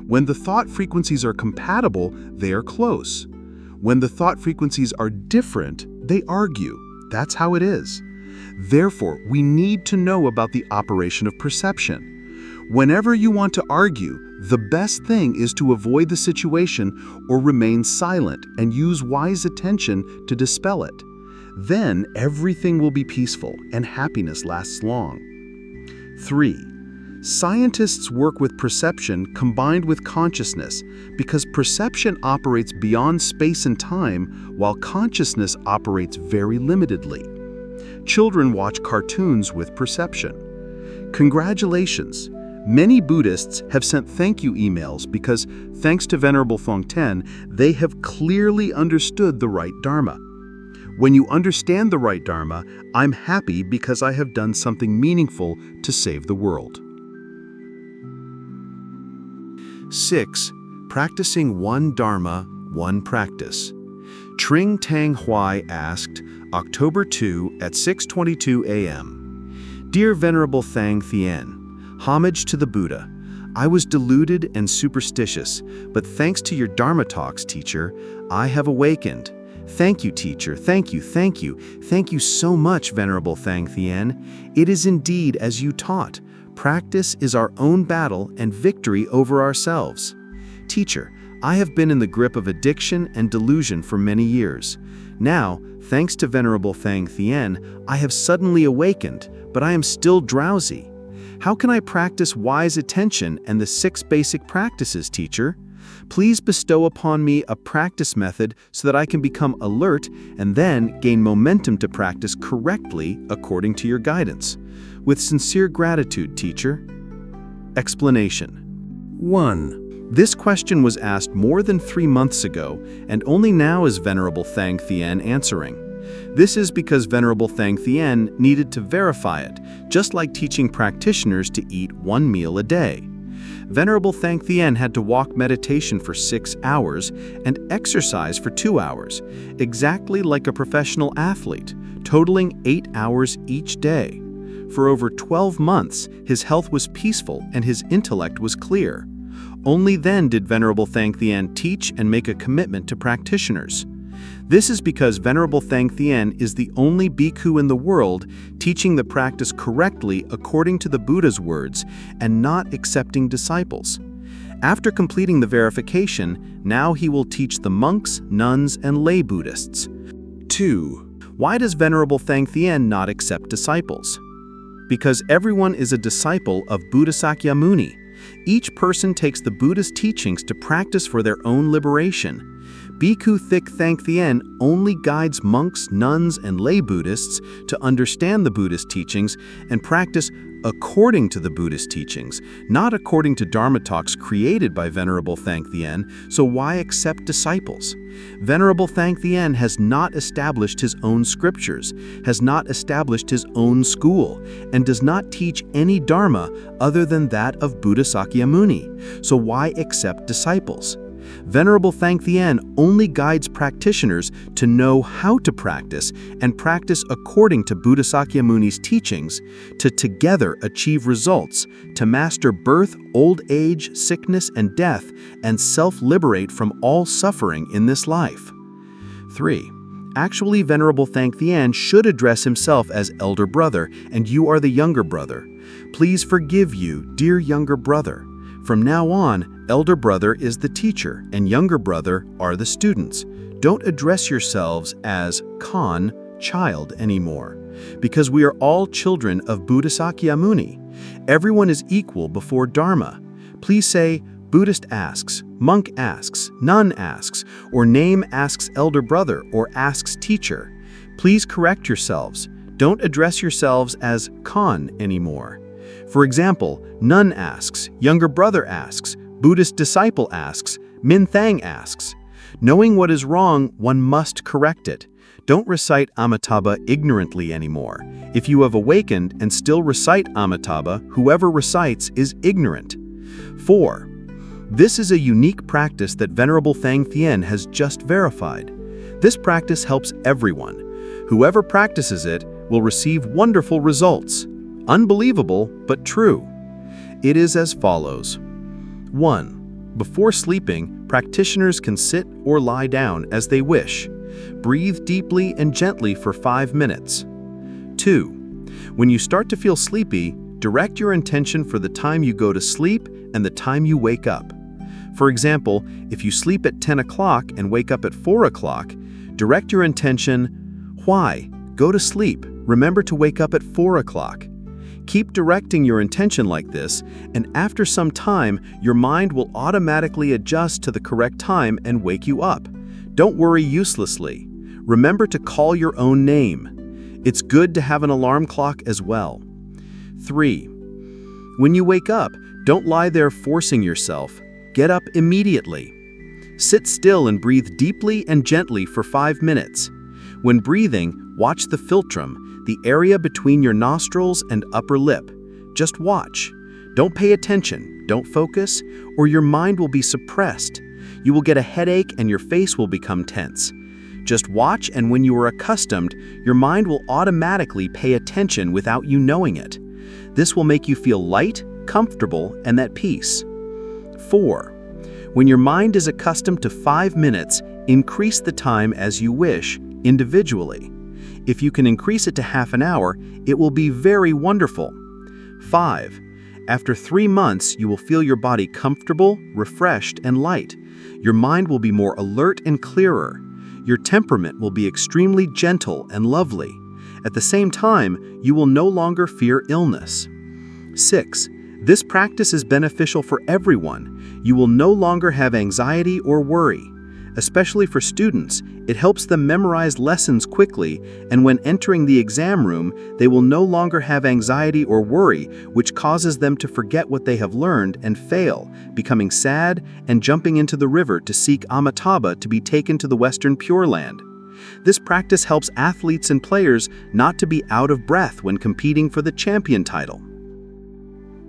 When the thought frequencies are compatible, they are close. When the thought frequencies are different, they argue. That's how it is. Therefore, we need to know about the operation of perception. Whenever you want to argue, the best thing is to avoid the situation or remain silent and use wise attention to dispel it. Then everything will be peaceful and happiness lasts long. 3. Scientists work with perception combined with consciousness because perception operates beyond space and time while consciousness operates very limitedly. Children watch cartoons with perception. Congratulations! Many Buddhists have sent thank you emails because, thanks to Venerable Thong Ten, they have clearly understood the right Dharma. When you understand the right Dharma, I'm happy because I have done something meaningful to save the world. 6. Practicing one Dharma, one practice. Tring Tang Huai asked, October 2 at 6:22 a.m. Dear Venerable Thang Thien, homage to the Buddha. I was deluded and superstitious, but thanks to your Dharma talks, teacher, I have awakened. Thank you, teacher. Thank you, thank you. Thank you so much, Venerable Thang Thien. It is indeed as you taught. Practice is our own battle and victory over ourselves. Teacher, I have been in the grip of addiction and delusion for many years. Now, thanks to Venerable Thich Thanh Thien, I have suddenly awakened, but I am still drowsy. How can I practice wise attention and the 6 basic practices, teacher? Please bestow upon me a practice method so that I can become alert and then gain momentum to practice correctly according to your guidance. With sincere gratitude, teacher. Explanation. 1. This question was asked more than 3 months ago, and only now is Venerable Thich Thanh Thien answering. This is because Venerable Thich Thanh Thien needed to verify it, just like teaching practitioners to eat 1 meal a day. Venerable Thich Thanh Thien had to walk meditation for 6 hours and exercise for 2 hours, exactly like a professional athlete, totaling 8 hours each day. For over 12 months, his health was peaceful and his intellect was clear. Only then did Venerable Thich Thanh Thien teach and make a commitment to practitioners. This is because Venerable Thich Thanh Thien is the only bhikkhu in the world teaching the practice correctly according to the Buddha's words and not accepting disciples. After completing the verification, now he will teach the monks, nuns, and lay Buddhists. 2. Why does Venerable Thich Thanh Thien not accept disciples? Because everyone is a disciple of Buddha Sakyamuni. Each person takes the Buddha's teachings to practice for their own liberation. Bhikkhu Thich Thanh Thien only guides monks, nuns, and lay Buddhists to understand the Buddhist teachings and practice according to the Buddhist teachings, not according to Dharma talks created by Venerable Thich Thanh Thien, so why accept disciples? Venerable Thich Thanh Thien has not established his own scriptures, has not established his own school, and does not teach any Dharma other than that of Buddha Sakyamuni, so why accept disciples? Venerable Thich Thien only guides practitioners to know how to practice and practice according to Buddha Sakyamuni's teachings to together achieve results, to master birth, old age, sickness, and death, and self-liberate from all suffering in this life. 3. Actually, Venerable Thich Thien should address himself as elder brother, and you are the younger brother. Please forgive you, dear younger brother. From now on, elder brother is the teacher and younger brother are the students. Don't address yourselves as Khan, child, anymore, because we are all children of Buddha Sakyamuni. Everyone is equal before Dharma. Please say, Buddhist asks, monk asks, nun asks, or name asks elder brother or asks teacher. Please correct yourselves. Don't address yourselves as Khan anymore. For example, nun asks, younger brother asks, Buddhist disciple asks, Min Thang asks. Knowing what is wrong, one must correct it. Don't recite Amitabha ignorantly anymore. If you have awakened and still recite Amitabha, whoever recites is ignorant. 4. This is a unique practice that Venerable Thich Thanh Thien has just verified. This practice helps everyone. Whoever practices it will receive wonderful results. Unbelievable, but true. It is as follows. 1. Before sleeping, practitioners can sit or lie down as they wish. Breathe deeply and gently for 5 minutes. 2. When you start to feel sleepy, direct your intention for the time you go to sleep and the time you wake up. For example, if you sleep at 10 o'clock and wake up at 4 o'clock, direct your intention, why? Go to sleep. Remember to wake up at 4 o'clock. Keep directing your intention like this, and after some time, your mind will automatically adjust to the correct time and wake you up. Don't worry uselessly. Remember to call your own name. It's good to have an alarm clock as well. 3. When you wake up, don't lie there forcing yourself. Get up immediately. Sit still and breathe deeply and gently for 5 minutes. When breathing, watch the philtrum, the area between your nostrils and upper lip. Just watch. Don't pay attention, don't focus, or your mind will be suppressed. You will get a headache and your face will become tense. Just watch, and when you are accustomed, your mind will automatically pay attention without you knowing it. This will make you feel light, comfortable, and at peace. 4. When your mind is accustomed to 5 minutes, increase the time as you wish, individually. If you can increase it to half an hour, it will be very wonderful. 5. After 3 months, you will feel your body comfortable, refreshed, and light. Your mind will be more alert and clearer. Your temperament will be extremely gentle and lovely. At the same time, you will no longer fear illness. 6. This practice is beneficial for everyone. You will no longer have anxiety or worry. Especially for students, it helps them memorize lessons quickly, and when entering the exam room, they will no longer have anxiety or worry, which causes them to forget what they have learned and fail, becoming sad and jumping into the river to seek Amitabha to be taken to the Western Pure Land. This practice helps athletes and players not to be out of breath when competing for the champion title.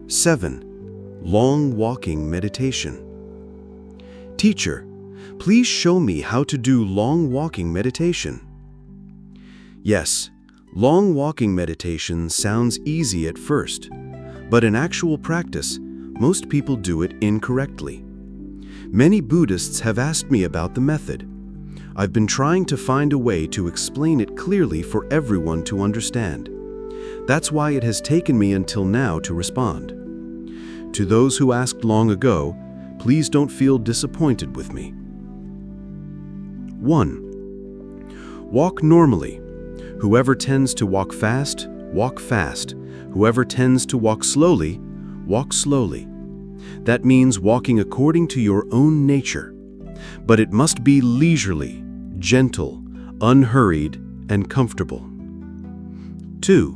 7. Long walking meditation. Teacher, please show me how to do long walking meditation. Yes, long walking meditation sounds easy at first, but in actual practice, most people do it incorrectly. Many Buddhists have asked me about the method. I've been trying to find a way to explain it clearly for everyone to understand. That's why it has taken me until now to respond. To those who asked long ago, please don't feel disappointed with me. 1. Walk normally. Whoever tends to walk fast, walk fast. Whoever tends to walk slowly, walk slowly. That means walking according to your own nature. But it must be leisurely, gentle, unhurried, and comfortable. 2.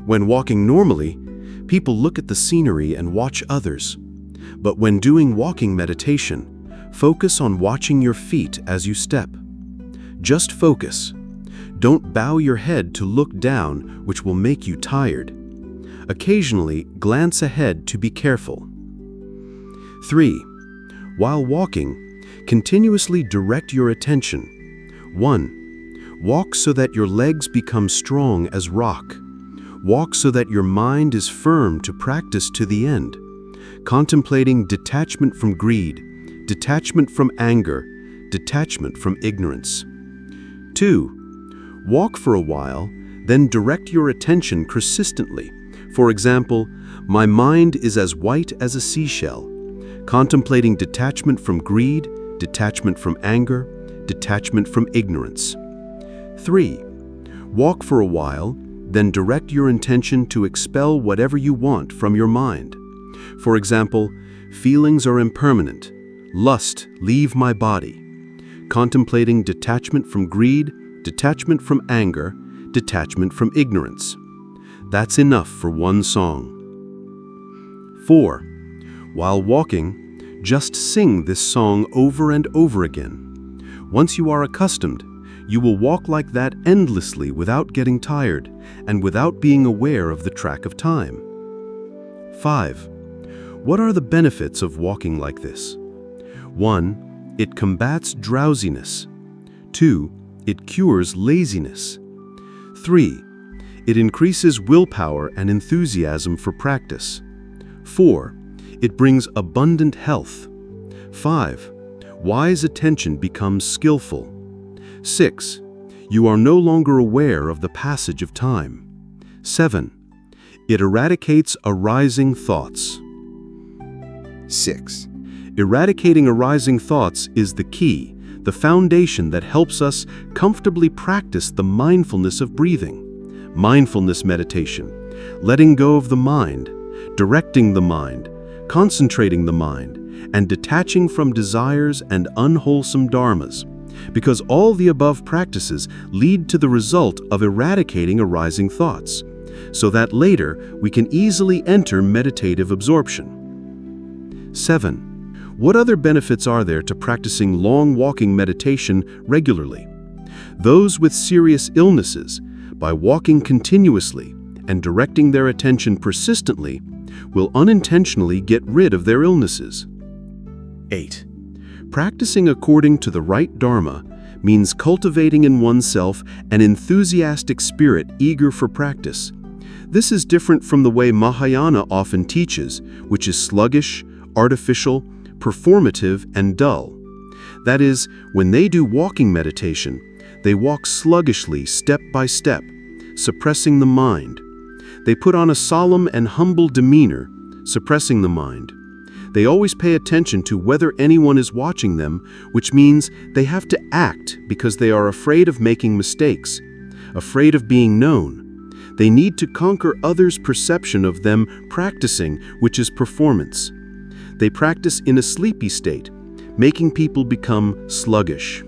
When walking normally, people look at the scenery and watch others. But when doing walking meditation, focus on watching your feet as you step. Just focus. Don't bow your head to look down, which will make you tired. Occasionally, glance ahead to be careful. 3. While walking, continuously direct your attention. 1. Walk so that your legs become strong as rock. Walk so that your mind is firm to practice to the end, contemplating detachment from greed, detachment from anger, detachment from ignorance. 2. Walk for a while, then direct your attention consistently. For example, my mind is as white as a seashell, contemplating detachment from greed, detachment from anger, detachment from ignorance. 3. Walk for a while, then direct your intention to expel whatever you want from your mind. For example, feelings are impermanent. Lust, leave my body. Contemplating detachment from greed, detachment from anger, detachment from ignorance. That's enough for one song. 4. While walking, just sing this song over and over again. Once you are accustomed, you will walk like that endlessly without getting tired and without being aware of the track of time. 5. What are the benefits of walking like this? 1. It combats drowsiness. 2. It cures laziness. 3. It increases willpower and enthusiasm for practice. 4. It brings abundant health. 5. Wise attention becomes skillful. 6. You are no longer aware of the passage of time. 7. It eradicates arising thoughts. 6. Eradicating arising thoughts is the key, the foundation that helps us comfortably practice the mindfulness of breathing. Mindfulness meditation, letting go of the mind, directing the mind, concentrating the mind, and detaching from desires and unwholesome dharmas. Because all the above practices lead to the result of eradicating arising thoughts, so that later we can easily enter meditative absorption. 7. What other benefits are there to practicing long walking meditation regularly? Those with serious illnesses, by walking continuously and directing their attention persistently, will unintentionally get rid of their illnesses. 8. Practicing according to the right dharma means cultivating in oneself an enthusiastic spirit eager for practice. This is different from the way Mahayana often teaches, which is sluggish, artificial, performative, and dull. That is, when they do walking meditation, they walk sluggishly step by step, suppressing the mind. They put on a solemn and humble demeanor, suppressing the mind. They always pay attention to whether anyone is watching them, which means they have to act because they are afraid of making mistakes, afraid of being known. They need to conquer others' perception of them practicing, which is performance. They practice in a sleepy state, making people become sluggish.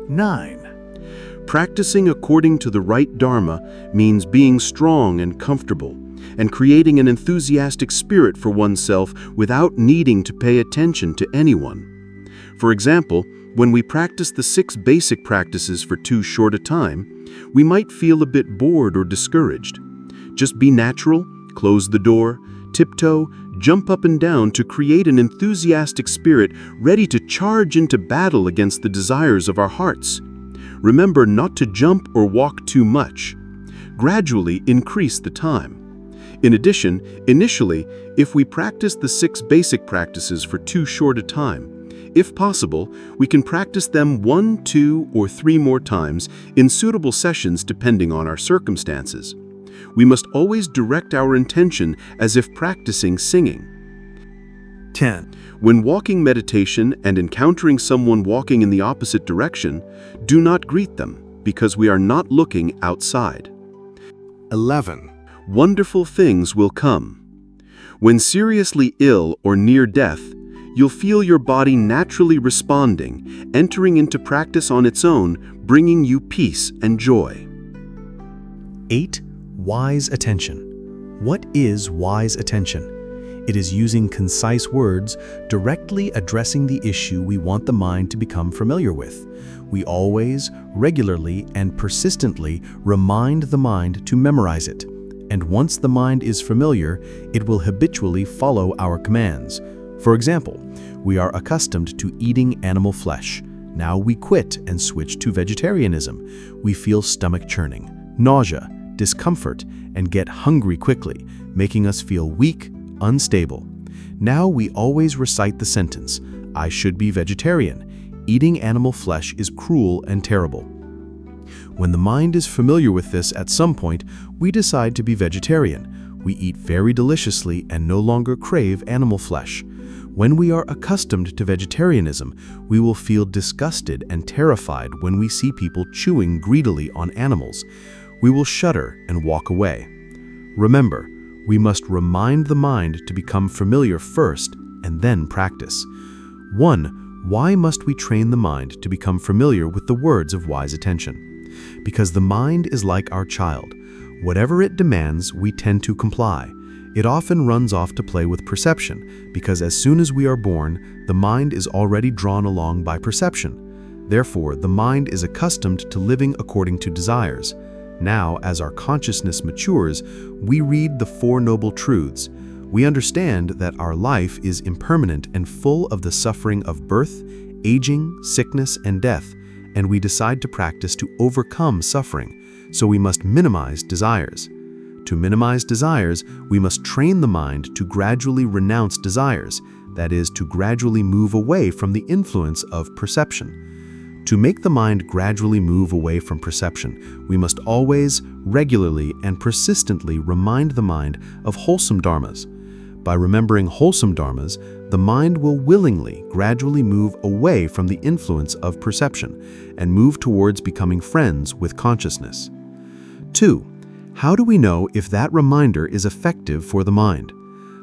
9. Practicing according to the right Dharma means being strong and comfortable, and creating an enthusiastic spirit for oneself without needing to pay attention to anyone. For example, when we practice the 6 basic practices for too short a time, we might feel a bit bored or discouraged. Just be natural, close the door, tiptoe, jump up and down to create an enthusiastic spirit ready to charge into battle against the desires of our hearts. Remember not to jump or walk too much. Gradually increase the time. In addition, initially, if we practice the 6 basic practices for too short a time, if possible, we can practice them 1, 2, or 3 more times in suitable sessions depending on our circumstances. We must always direct our intention as if practicing singing. 10. When walking meditation and encountering someone walking in the opposite direction, do not greet them because we are not looking outside. 11. Wonderful things will come. When seriously ill or near death, you'll feel your body naturally responding, entering into practice on its own, bringing you peace and joy. 8. Wise attention. What is wise attention? It is using concise words, directly addressing the issue we want the mind to become familiar with. We always, regularly, and persistently remind the mind to memorize it. And once the mind is familiar, it will habitually follow our commands. For example, we are accustomed to eating animal flesh. Now we quit and switch to vegetarianism. We feel stomach churning, nausea, discomfort, and get hungry quickly, making us feel weak, unstable. Now we always recite the sentence, "I should be vegetarian. Eating animal flesh is cruel and terrible." When the mind is familiar with this at some point, we decide to be vegetarian. We eat very deliciously and no longer crave animal flesh. When we are accustomed to vegetarianism, we will feel disgusted and terrified when we see people chewing greedily on animals. We will shudder and walk away. Remember, we must remind the mind to become familiar first and then practice. 1. Why must we train the mind to become familiar with the words of wise attention? Because the mind is like our child. Whatever it demands, we tend to comply. It often runs off to play with perception, because as soon as we are born, the mind is already drawn along by perception. Therefore, the mind is accustomed to living according to desires. Now, as our consciousness matures, we read the 4 Noble Truths. We understand that our life is impermanent and full of the suffering of birth, aging, sickness, and death, and we decide to practice to overcome suffering, so we must minimize desires. To minimize desires, we must train the mind to gradually renounce desires, that is, to gradually move away from the influence of perception. To make the mind gradually move away from perception, we must always, regularly, and persistently remind the mind of wholesome dharmas. By remembering wholesome dharmas, the mind will willingly gradually move away from the influence of perception and move towards becoming friends with consciousness. 2. How do we know if that reminder is effective for the mind?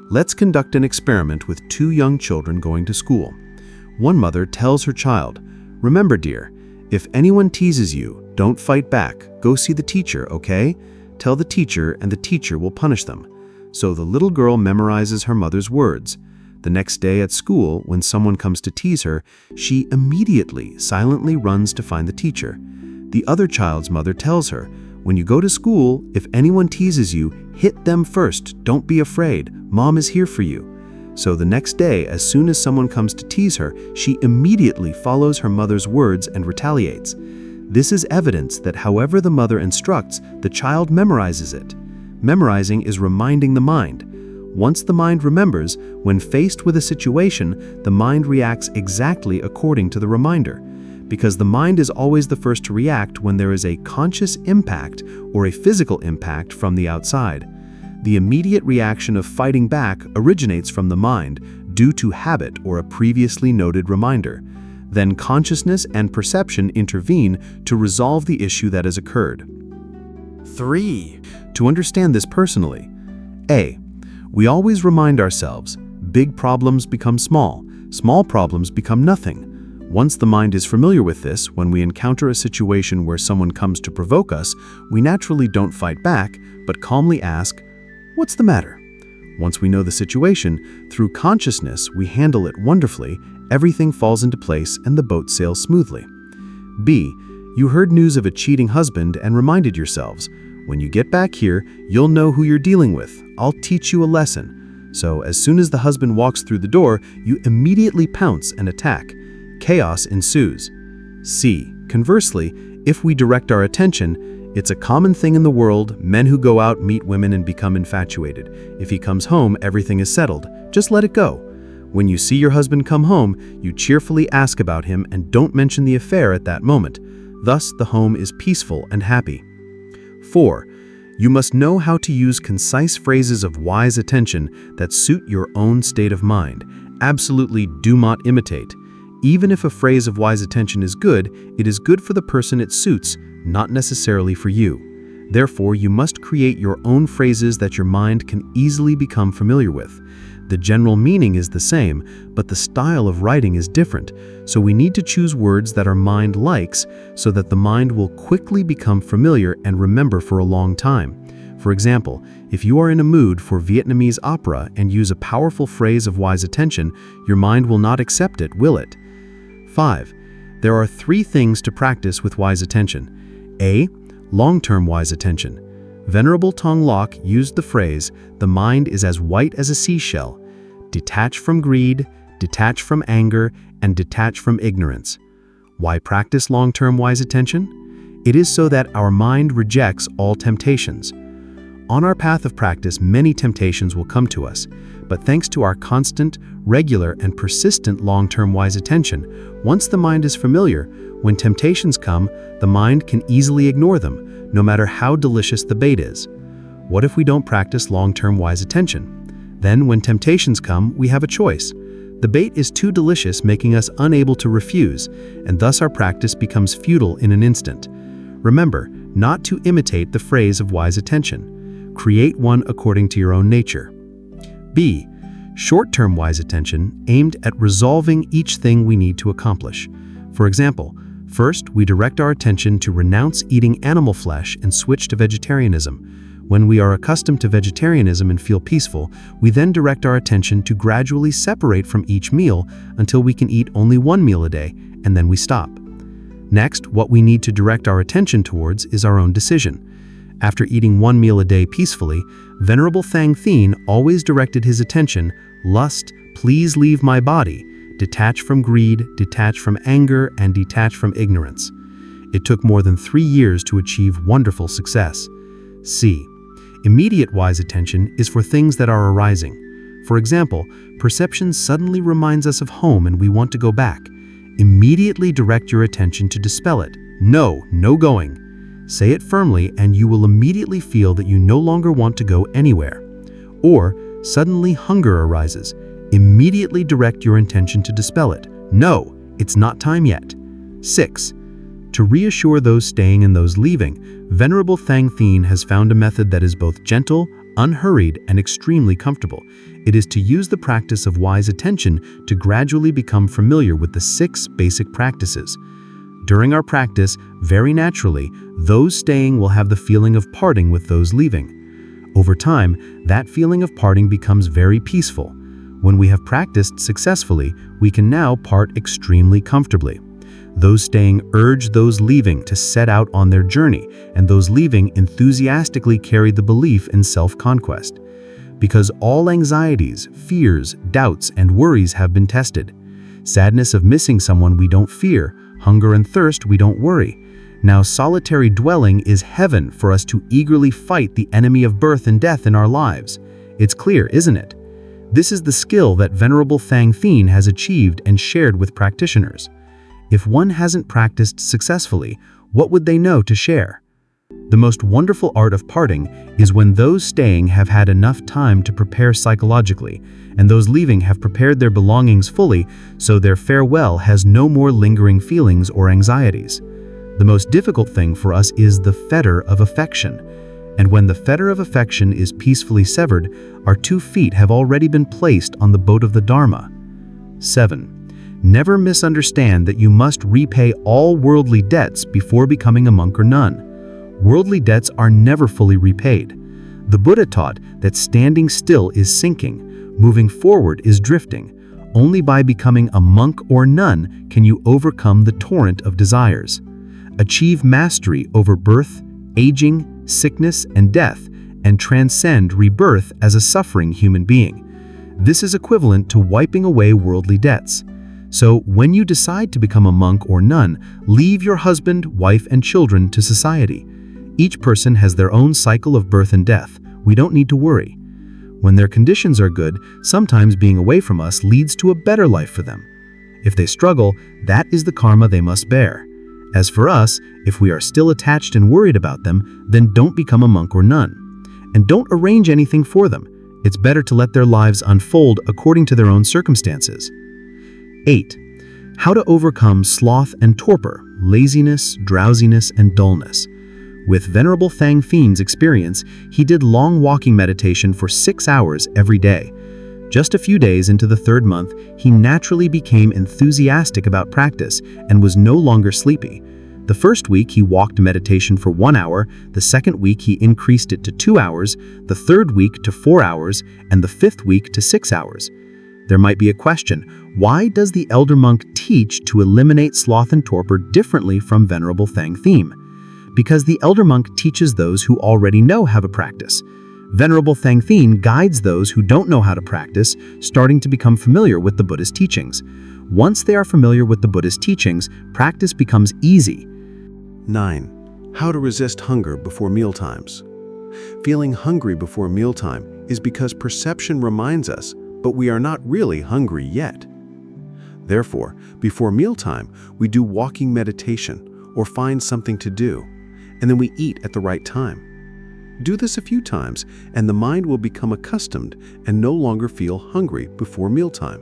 Let's conduct an experiment with 2 young children going to school. One mother tells her child, "Remember, dear, if anyone teases you, don't fight back. Go see the teacher, okay? Tell the teacher and the teacher will punish them." So the little girl memorizes her mother's words. The next day at school, when someone comes to tease her, she immediately silently runs to find the teacher. The other child's mother tells her, "When you go to school, if anyone teases you, hit them first. Don't be afraid. Mom is here for you." So the next day, as soon as someone comes to tease her, she immediately follows her mother's words and retaliates. This is evidence that however the mother instructs, the child memorizes it. Memorizing is reminding the mind. Once the mind remembers, when faced with a situation, the mind reacts exactly according to the reminder, because the mind is always the first to react when there is a conscious impact or a physical impact from the outside. The immediate reaction of fighting back originates from the mind due to habit or a previously noted reminder. Then consciousness and perception intervene to resolve the issue that has occurred. 3. To understand this personally, A. We always remind ourselves, big problems become small, small problems become nothing. Once the mind is familiar with this, when we encounter a situation where someone comes to provoke us, we naturally don't fight back, but calmly ask, "What's the matter?" Once we know the situation, through consciousness we handle it wonderfully, everything falls into place and the boat sails smoothly. B. You heard news of a cheating husband and reminded yourselves, "When you get back here, you'll know who you're dealing with. I'll teach you a lesson." So as soon as the husband walks through the door, you immediately pounce and attack. Chaos ensues. C. Conversely, if we direct our attention, it's a common thing in the world, men who go out meet women and become infatuated. If he comes home, everything is settled. Just let it go. When you see your husband come home, you cheerfully ask about him and don't mention the affair at that moment. Thus, the home is peaceful and happy. 4. You must know how to use concise phrases of wise attention that suit your own state of mind. Absolutely do not imitate. Even if a phrase of wise attention is good, it is good for the person it suits, not necessarily for you. Therefore, you must create your own phrases that your mind can easily become familiar with. The general meaning is the same, but the style of writing is different, so we need to choose words that our mind likes so that the mind will quickly become familiar and remember for a long time. For example, if you are in a mood for Vietnamese opera and use a powerful phrase of wise attention, your mind will not accept it, will it? 5. There are 3 things to practice with wise attention. A. Long-term wise attention. Venerable Tong Lok used the phrase, "The mind is as white as a seashell." Detach from greed, detach from anger, and detach from ignorance. Why practice long-term wise attention? It is so that our mind rejects all temptations. On our path of practice, many temptations will come to us, but thanks to our constant, regular, and persistent long-term wise attention, once the mind is familiar, when temptations come, the mind can easily ignore them, no matter how delicious the bait is. What if we don't practice long-term wise attention? Then, when temptations come, we have a choice. The bait is too delicious, making us unable to refuse, and thus our practice becomes futile in an instant. Remember, not to imitate the phrase of wise attention. Create one according to your own nature. B. Short-term wise attention aimed at resolving each thing we need to accomplish. For example, first, we direct our attention to renounce eating animal flesh and switch to vegetarianism. When we are accustomed to vegetarianism and feel peaceful, we then direct our attention to gradually separate from each meal until we can eat only 1 meal a day, and then we stop. Next, what we need to direct our attention towards is our own decision. After eating 1 meal a day peacefully, Venerable Thich Thien always directed his attention, "Lust, please leave my body. Detach from greed, detach from anger, and detach from ignorance." It took more than 3 years to achieve wonderful success. C. Immediate wise attention is for things that are arising. For example, perception suddenly reminds us of home and we want to go back. Immediately direct your attention to dispel it. No, no going. Say it firmly and you will immediately feel that you no longer want to go anywhere. Or, suddenly hunger arises. Immediately direct your intention to dispel it. No, it's not time yet. 6. To reassure those staying and those leaving, Venerable Thich Thien has found a method that is both gentle, unhurried, and extremely comfortable. It is to use the practice of wise attention to gradually become familiar with the 6 basic practices. During our practice, very naturally, those staying will have the feeling of parting with those leaving. Over time, that feeling of parting becomes very peaceful. When we have practiced successfully, we can now part extremely comfortably. Those staying urge those leaving to set out on their journey, and those leaving enthusiastically carry the belief in self-conquest. Because all anxieties, fears, doubts, and worries have been tested. Sadness of missing someone we don't fear, hunger and thirst we don't worry. Now solitary dwelling is heaven for us to eagerly fight the enemy of birth and death in our lives. It's clear, isn't it? This is the skill that Venerable Thich Thien has achieved and shared with practitioners. If one hasn't practiced successfully, what would they know to share? The most wonderful art of parting is when those staying have had enough time to prepare psychologically, and those leaving have prepared their belongings fully, so their farewell has no more lingering feelings or anxieties. The most difficult thing for us is the fetter of affection. And when the fetter of affection is peacefully severed, our 2 feet have already been placed on the boat of the Dharma. 7. Never misunderstand that you must repay all worldly debts before becoming a monk or nun. Worldly debts are never fully repaid. The Buddha taught that standing still is sinking, moving forward is drifting. Only by becoming a monk or nun can you overcome the torrent of desires. Achieve mastery over birth, aging, sickness, and death, and transcend rebirth as a suffering human being. This is equivalent to wiping away worldly debts. So when you decide to become a monk or nun, leave your husband, wife, and children to society. Each person has their own cycle of birth and death. We don't need to worry. When their conditions are good, sometimes being away from us leads to a better life for them. If they struggle, that is the karma they must bear. As for us, if we are still attached and worried about them, then don't become a monk or nun. And don't arrange anything for them. It's better to let their lives unfold according to their own circumstances. 8. How to overcome sloth and torpor, laziness, drowsiness, and dullness. With Venerable Thich Thanh Thien's experience, he did long walking meditation for 6 hours every day. Just a few days into the 3rd month, he naturally became enthusiastic about practice and was no longer sleepy. The first week he walked meditation for 1 hour, the second week he increased it to 2 hours, the third week to 4 hours, and the 5th week to 6 hours. There might be a question, why does the elder monk teach to eliminate sloth and torpor differently from Venerable Thich Thanh Thien? Because the elder monk teaches those who already know how to practice. Venerable Thich Thanh Thien guides those who don't know how to practice, starting to become familiar with the Buddha's teachings. Once they are familiar with the Buddha's teachings, practice becomes easy. 9. How to resist hunger before mealtimes. Feeling hungry before mealtime is because perception reminds us, but we are not really hungry yet. Therefore, before mealtime, we do walking meditation or find something to do, and then we eat at the right time. Do this a few times, and the mind will become accustomed and no longer feel hungry before mealtime.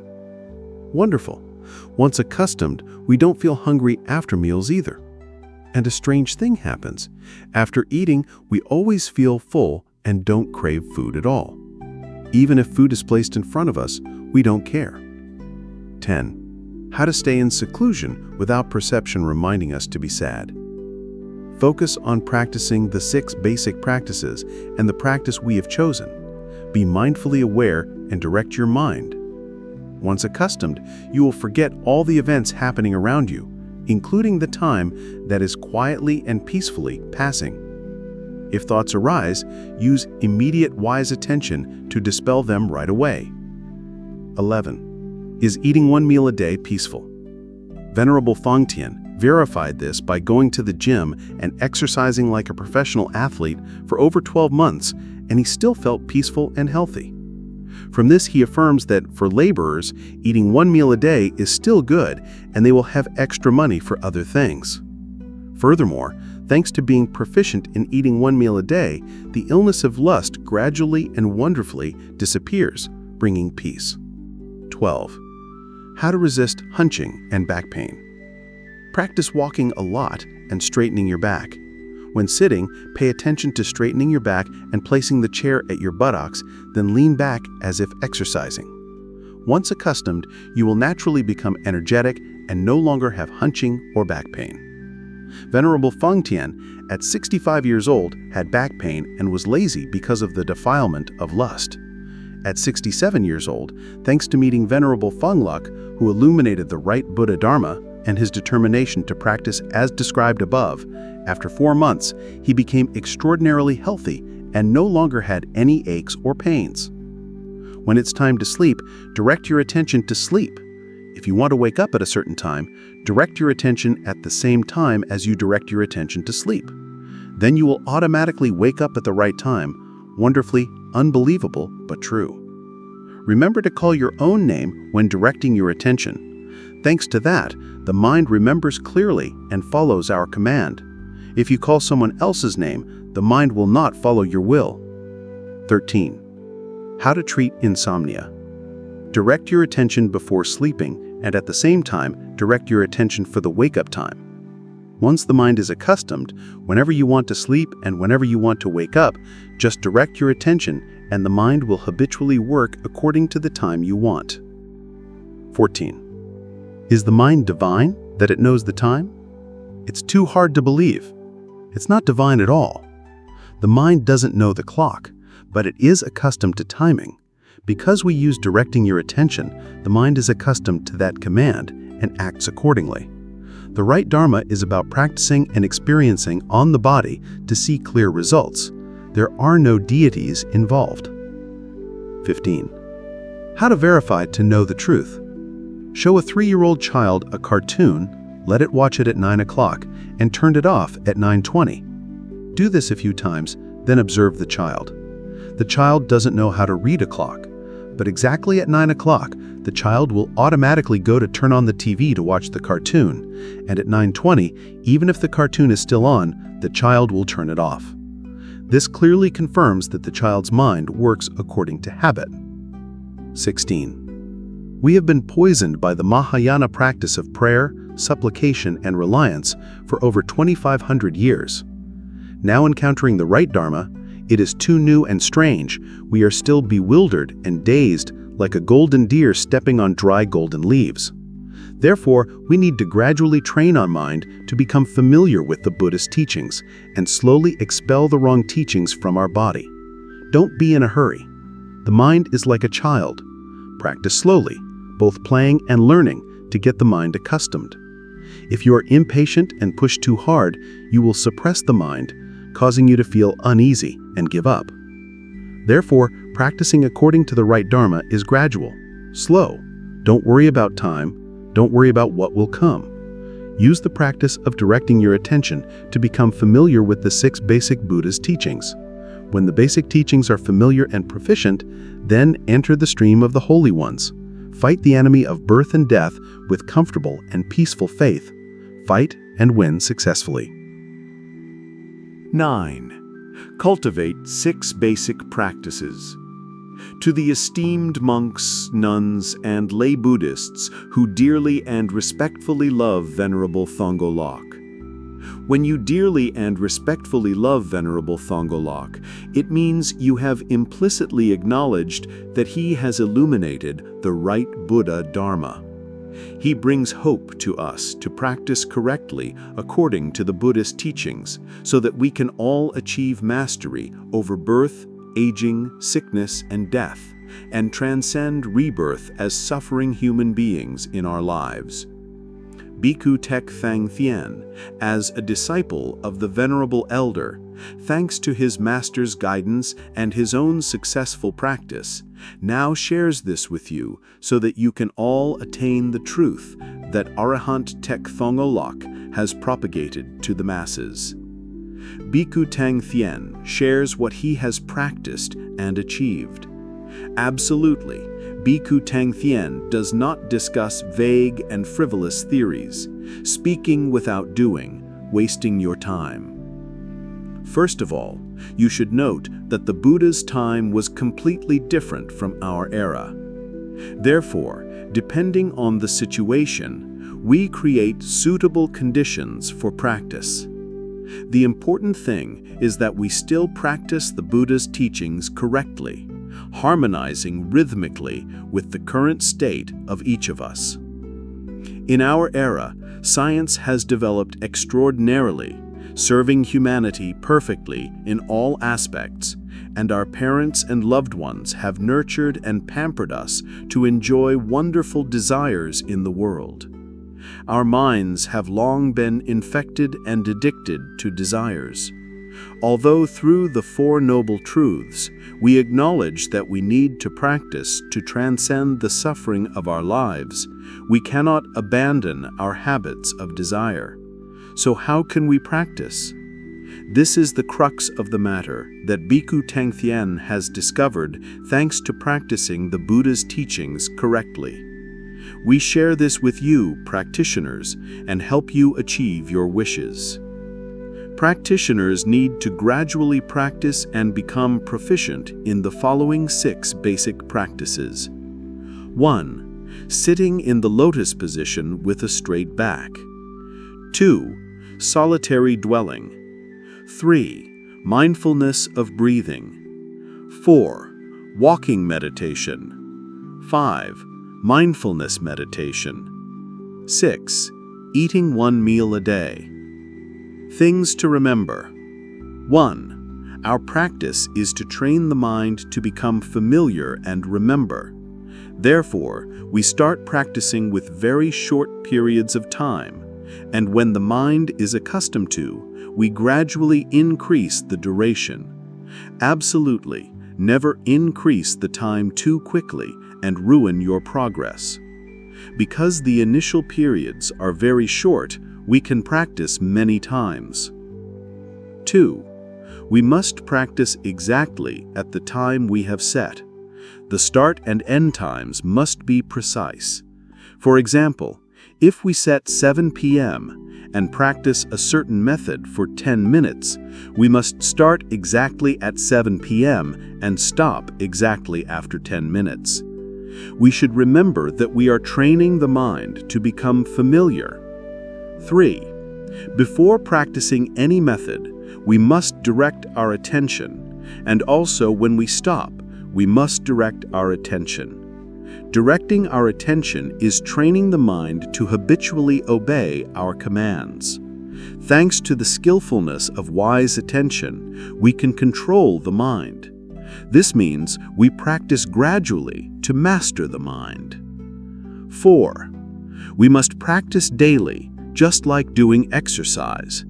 Wonderful. Once accustomed, we don't feel hungry after meals either. And a strange thing happens. After eating, we always feel full and don't crave food at all. Even if food is placed in front of us, we don't care. 10. How to stay in seclusion without perception reminding us to be sad. Focus on practicing the 6 basic practices and the practice we have chosen. Be mindfully aware and direct your mind. Once accustomed, you will forget all the events happening around you, including the time that is quietly and peacefully passing. If thoughts arise, use immediate wise attention to dispel them right away. 11. Is eating 1 meal a day peaceful? Venerable Thich Thien verified this by going to the gym and exercising like a professional athlete for over 12 months, and he still felt peaceful and healthy. From this, he affirms that for laborers, eating 1 meal a day is still good, and they will have extra money for other things. Furthermore, thanks to being proficient in eating 1 meal a day, the illness of lust gradually and wonderfully disappears, bringing peace. 12. How to resist hunching and back pain. Practice walking a lot and straightening your back. When sitting, pay attention to straightening your back and placing the chair at your buttocks, then lean back as if exercising. Once accustomed, you will naturally become energetic and no longer have hunching or back pain. Venerable Thich Thien, at 65 years old, had back pain and was lazy because of the defilement of lust. At 67 years old, thanks to meeting Venerable Phung Luk, who illuminated the right Buddha Dharma, and his determination to practice as described above, after 4 months, he became extraordinarily healthy and no longer had any aches or pains. When it's time to sleep, direct your attention to sleep. If you want to wake up at a certain time, direct your attention at the same time as you direct your attention to sleep. Then you will automatically wake up at the right time, wonderfully unbelievable but true. Remember to call your own name when directing your attention. Thanks to that, the mind remembers clearly and follows our command. If you call someone else's name, the mind will not follow your will. 13. How to treat insomnia. Direct your attention before sleeping, and at the same time, direct your attention for the wake-up time. Once the mind is accustomed, whenever you want to sleep and whenever you want to wake up, just direct your attention and the mind will habitually work according to the time you want. 14. Is the mind divine, that it knows the time? It's too hard to believe. It's not divine at all. The mind doesn't know the clock, but it is accustomed to timing. Because we use directing your attention, the mind is accustomed to that command and acts accordingly. The right Dharma is about practicing and experiencing on the body to see clear results. There are no deities involved. 15. How to verify to know the truth. Show a 3-year-old child a cartoon, let it watch it at 9 o'clock, and turn it off at 9:20. Do this a few times, then observe the child. The child doesn't know how to read a clock, but exactly at 9 o'clock, the child will automatically go to turn on the TV to watch the cartoon, and at 9:20, even if the cartoon is still on, the child will turn it off. This clearly confirms that the child's mind works according to habit. 16. We have been poisoned by the Mahayana practice of prayer, supplication, and reliance for over 2,500 years. Now encountering the right Dharma, it is too new and strange. We are still bewildered and dazed, like a golden deer stepping on dry golden leaves. Therefore, we need to gradually train our mind to become familiar with the Buddhist teachings and slowly expel the wrong teachings from our body. Don't be in a hurry. The mind is like a child. Practice slowly, both playing and learning, to get the mind accustomed. If you are impatient and push too hard, you will suppress the mind, causing you to feel uneasy and give up. Therefore, practicing according to the right Dharma is gradual, slow. Don't worry about time. Don't worry about what will come. Use the practice of directing your attention to become familiar with the 6 basic Buddha's teachings. When the basic teachings are familiar and proficient, then enter the stream of the holy ones. Fight the enemy of birth and death with comfortable and peaceful faith. Fight and win successfully. 9. Cultivate 6 basic practices. To the esteemed monks, nuns, and lay Buddhists who dearly and respectfully love Venerable Thongo Lok. When you dearly and respectfully love Venerable Thongo Lok, it means you have implicitly acknowledged that he has illuminated the right Buddha Dharma. He brings hope to us to practice correctly according to the Buddhist teachings so that we can all achieve mastery over birth, aging, sickness, and death, and transcend rebirth as suffering human beings in our lives. Bhikkhu Thich Thanh, as a disciple of the Venerable Elder, thanks to his master's guidance and his own successful practice, now shares this with you so that you can all attain the truth that Arahant Thich Thongo Lok has propagated to the masses. Bhikkhu Thich Thanh shares what he has practiced and achieved. Absolutely, Bhikkhu Thich Thanh does not discuss vague and frivolous theories, speaking without doing, wasting your time. First of all, you should note that the Buddha's time was completely different from our era. Therefore, depending on the situation, we create suitable conditions for practice. The important thing is that we still practice the Buddha's teachings correctly, harmonizing rhythmically with the current state of each of us. In our era, science has developed extraordinarily, serving humanity perfectly in all aspects, and our parents and loved ones have nurtured and pampered us to enjoy wonderful desires in the world. Our minds have long been infected and addicted to desires. Although through the 4 Noble Truths, we acknowledge that we need to practice to transcend the suffering of our lives, we cannot abandon our habits of desire. So how can we practice? This is the crux of the matter that Bhikkhu Thich Thanh has discovered thanks to practicing the Buddha's teachings correctly. We share this with you, practitioners, and help you achieve your wishes. Practitioners need to gradually practice and become proficient in the following 6 basic practices. 1. Sitting in the lotus position with a straight back. 2. Solitary dwelling. 3. Mindfulness of breathing. 4. Walking meditation. 5. Mindfulness meditation. 6. Eating 1 meal a day. Things to remember. 1. Our practice is to train the mind to become familiar and remember. Therefore, we start practicing with very short periods of time, and when the mind is accustomed to, we gradually increase the duration. Absolutely, never increase the time too quickly and ruin your progress. Because the initial periods are very short, we can practice many times. 2. We must practice exactly at the time we have set. The start and end times must be precise. For example, if we set 7 p.m. and practice a certain method for 10 minutes, we must start exactly at 7 p.m. and stop exactly after 10 minutes. We should remember that we are training the mind to become familiar. 3. Before practicing any method, we must direct our attention, and also when we stop, we must direct our attention. Directing our attention is training the mind to habitually obey our commands. Thanks to the skillfulness of wise attention, we can control the mind. This means we practice gradually to master the mind. 4. We must practice daily, just like doing exercise.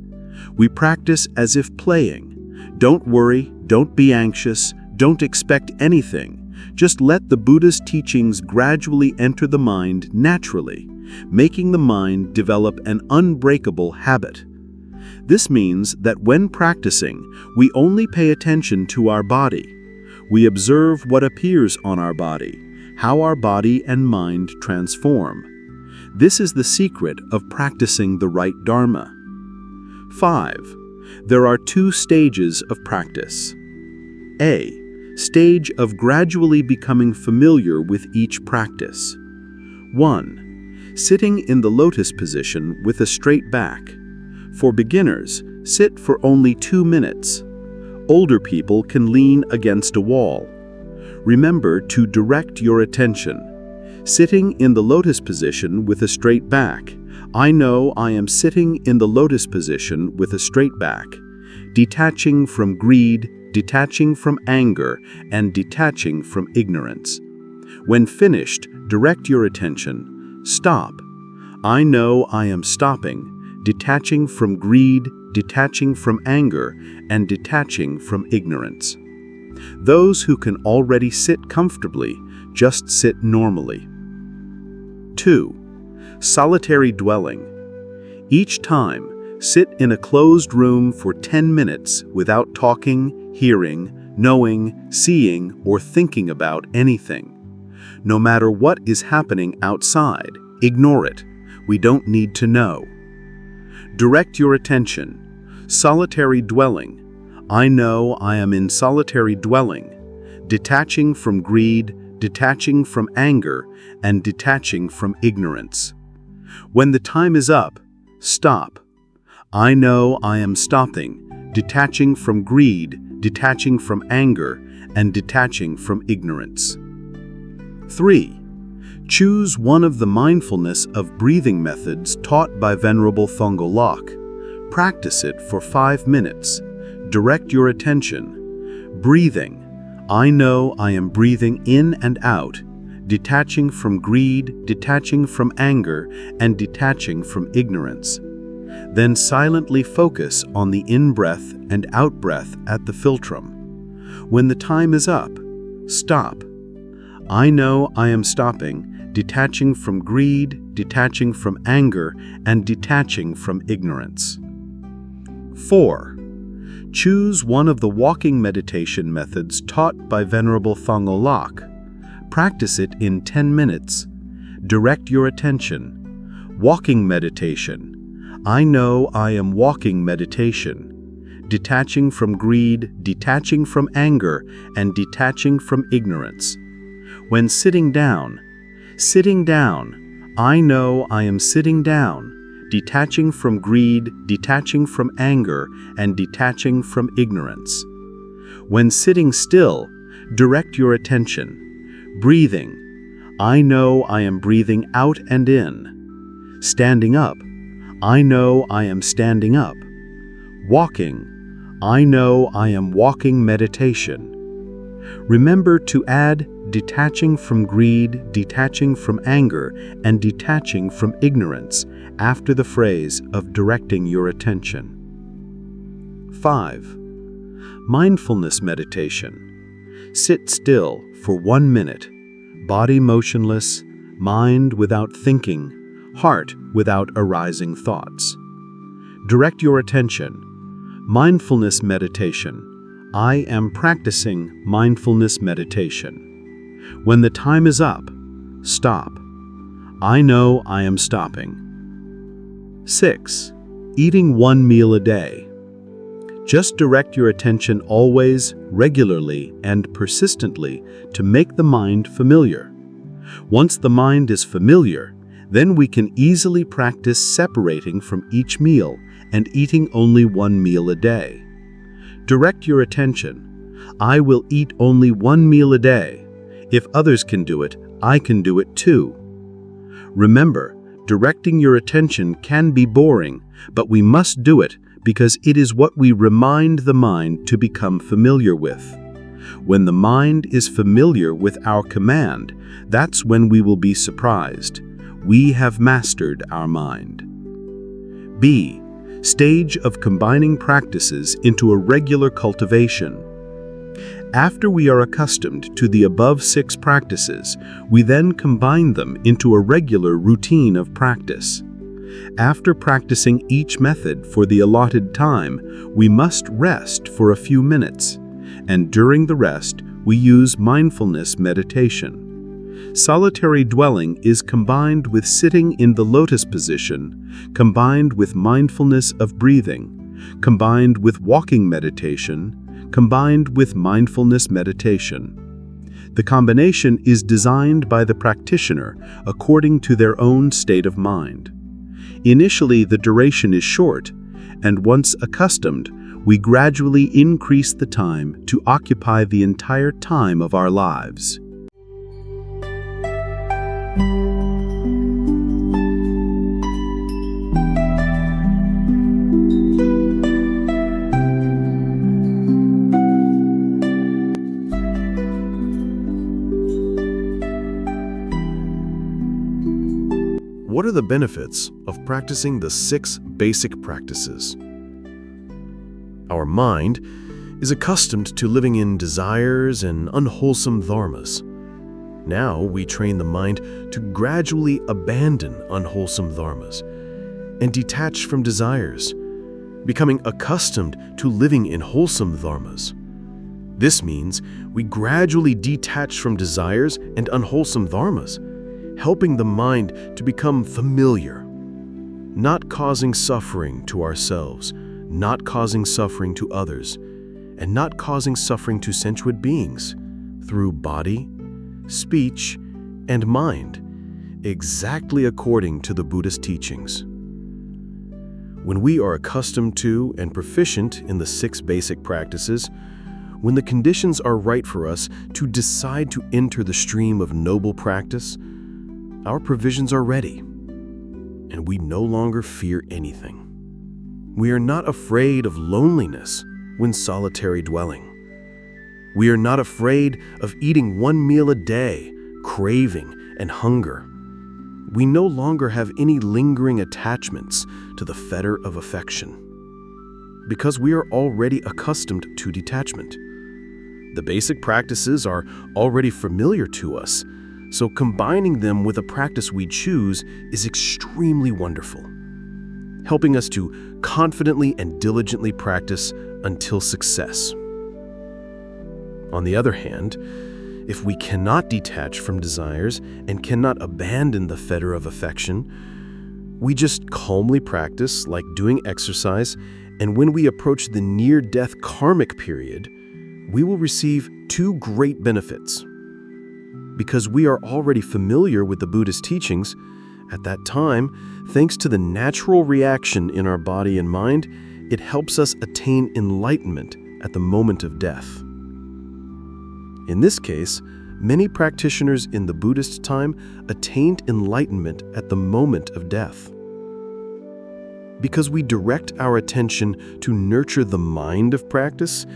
We practice as if playing. Don't worry, don't be anxious, don't expect anything. Just let the Buddha's teachings gradually enter the mind naturally, making the mind develop an unbreakable habit. This means that when practicing, we only pay attention to our body. We observe what appears on our body, how our body and mind transform. This is the secret of practicing the right Dharma. 5. There are 2 stages of practice. A. Stage of gradually becoming familiar with each practice. 1. Sitting in the lotus position with a straight back. For beginners, sit for only 2 minutes. Older people can lean against a wall. Remember to direct your attention. Sitting in the lotus position with a straight back. I know I am sitting in the lotus position with a straight back. Detaching from greed, detaching from anger, and detaching from ignorance. When finished, direct your attention. Stop. I know I am stopping, detaching from greed, detaching from anger, and detaching from ignorance. Those who can already sit comfortably just sit normally. 2. Solitary dwelling. Each time, sit in a closed room for 10 minutes without talking, hearing, knowing, seeing, or thinking about anything. No matter what is happening outside, ignore it. We don't need to know. Direct your attention. Solitary dwelling. I know I am in solitary dwelling, detaching from greed, detaching from anger, and detaching from ignorance. When the time is up, stop. I know I am stopping, detaching from greed, detaching from anger, and detaching from ignorance. 3. Choose one of the mindfulness of breathing methods taught by Venerable Thongo Lok. Practice it for 5 minutes. Direct your attention. Breathing. I know I am breathing in and out, detaching from greed, detaching from anger, and detaching from ignorance. Then silently focus on the in-breath and out-breath at the philtrum. When the time is up, stop. I know I am stopping, detaching from greed, detaching from anger, and detaching from ignorance. 4. Choose one of the walking meditation methods taught by Venerable Thongo Lok. Practice it in 10 minutes. Direct your attention. Walking meditation. I know I am walking meditation. detaching from greed, detaching from anger, and detaching from ignorance. When sitting down, I know I am sitting down, detaching from greed, detaching from anger, and detaching from ignorance. When sitting still, direct your attention. Breathing, I know I am breathing out and in. Standing up, I know I am standing up. Walking, I know I am walking meditation. Remember to add detaching from greed, detaching from anger, and detaching from ignorance after the phrase of directing your attention. 5. Mindfulness meditation. Sit still for 1 minute. Body motionless, mind without thinking, heart without arising thoughts. Direct your attention. Mindfulness meditation. I am practicing mindfulness meditation. When the time is up, stop. I know I am stopping. 6. Eating 1 meal a day. Just direct your attention always, regularly, and persistently to make the mind familiar. Once the mind is familiar, then we can easily practice separating from each meal and eating only 1 meal a day. Direct your attention. I will eat only 1 meal a day. If others can do it, I can do it too. Remember, directing your attention can be boring, but we must do it because it is what we remind the mind to become familiar with. When the mind is familiar with our command, that's when we will be surprised. We have mastered our mind. B. Stage of combining practices into a regular cultivation. After we are accustomed to the above 6 practices, we then combine them into a regular routine of practice. After practicing each method for the allotted time, we must rest for a few minutes, and during the rest, we use mindfulness meditation. Solitary dwelling is combined with sitting in the lotus position, combined with mindfulness of breathing, combined with walking meditation, combined with mindfulness meditation. The combination is designed by the practitioner according to their own state of mind. Initially, the duration is short, and once accustomed, we gradually increase the time to occupy the entire time of our lives. What are the benefits of practicing the 6 basic practices? Our mind is accustomed to living in desires and unwholesome dharmas. Now we train the mind to gradually abandon unwholesome dharmas and detach from desires, becoming accustomed to living in wholesome dharmas. This means we gradually detach from desires and unwholesome dharmas, helping the mind to become familiar, not causing suffering to ourselves, not causing suffering to others, and not causing suffering to sentient beings through body, speech, and mind, exactly according to the Buddhist teachings. When we are accustomed to and proficient in the 6 basic practices, when the conditions are right for us to decide to enter the stream of noble practice, our provisions are ready, and we no longer fear anything. We are not afraid of loneliness when solitary dwelling. We are not afraid of eating 1 meal a day, craving and hunger. We no longer have any lingering attachments to the fetter of affection, because we are already accustomed to detachment. The basic practices are already familiar to us, so combining them with a practice we choose is extremely wonderful, helping us to confidently and diligently practice until success. On the other hand, if we cannot detach from desires and cannot abandon the fetter of affection, we just calmly practice like doing exercise And when we approach the near-death karmic period, we will receive two great benefits. Because we are already familiar with the Buddhist teachings, at that time, thanks to the natural reaction in our body and mind, it helps us attain enlightenment at the moment of death. In this case, many practitioners in the Buddhist time attained enlightenment at the moment of death. Because we direct our attention to nurture the mind of practice,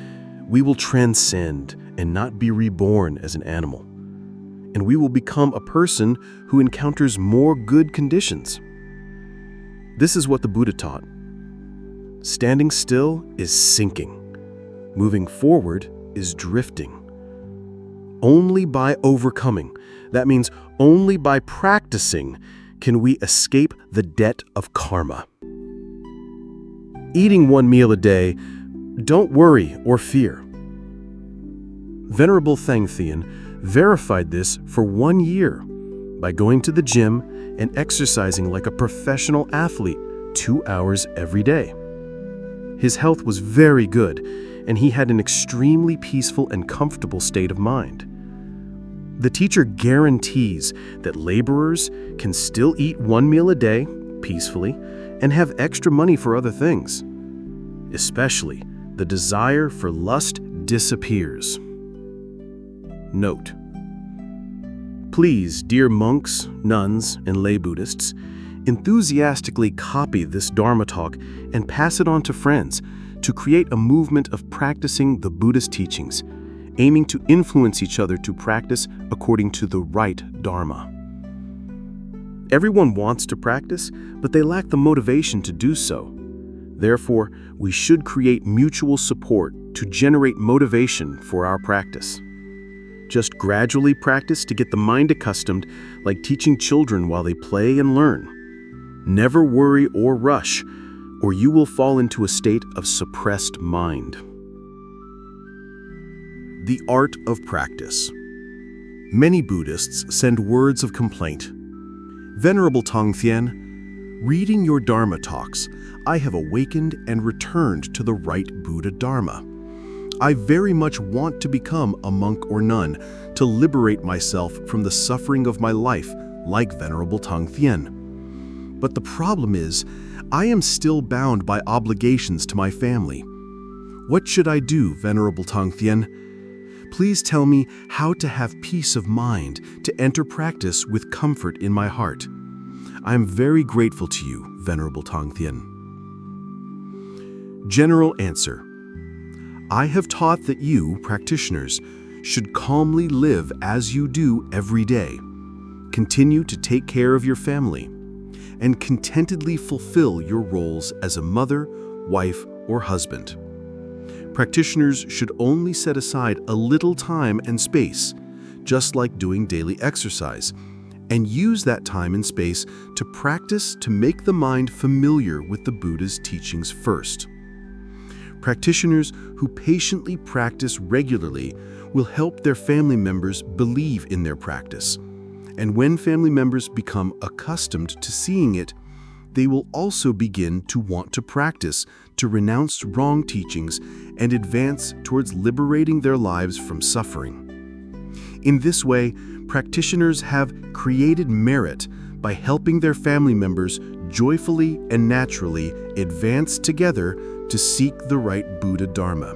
we will transcend and not be reborn as an animal. And we will become a person who encounters more good conditions. This is what the Buddha taught. Standing still is sinking. Moving forward is drifting. Only by overcoming, that means only by practicing, can we escape the debt of karma. Eating one meal a day, don't worry or fear. Venerable Thich Thanh Thien verified this for 1 year by going to the gym and exercising like a professional athlete 2 hours every day. His health was very good, and he had an extremely peaceful and comfortable state of mind. The teacher guarantees that laborers can still eat 1 meal a day peacefully and have extra money for other things. Especially, the desire for lust disappears. Note: please, dear monks, nuns, and lay Buddhists, enthusiastically copy this Dharma talk and pass it on to friends to create a movement of practicing the Buddhist teachings, aiming to influence each other to practice according to the right Dharma. Everyone wants to practice, but they lack the motivation to do so. Therefore, we should create mutual support to generate motivation for our practice. Just gradually practice to get the mind accustomed, like teaching children while they play and learn. Never worry or rush, or you will fall into a state of suppressed mind. The art of practice. Many Buddhists send words of complaint. Venerable Thich Thien, reading your Dharma talks, I have awakened and returned to the right Buddha Dharma. I very much want to become a monk or nun to liberate myself from the suffering of my life, like Venerable Thich Thien. But the problem is, I am still bound by obligations to my family. What should I do, Venerable Thich Thien? Please tell me how to have peace of mind to enter practice with comfort in my heart. I am very grateful to you, Venerable Thich Thien. General answer. I have taught that you, practitioners, should calmly live as you do every day, continue to take care of your family, and contentedly fulfill your roles as a mother, wife, or husband. Practitioners should only set aside a little time and space, just like doing daily exercise, and use that time and space to practice to make the mind familiar with the Buddha's teachings first. Practitioners who patiently practice regularly will help their family members believe in their practice. And when family members become accustomed to seeing it, they will also begin to want to practice to renounce wrong teachings and advance towards liberating their lives from suffering. In this way, practitioners have created merit by helping their family members joyfully and naturally advance together to seek the right Buddha Dharma,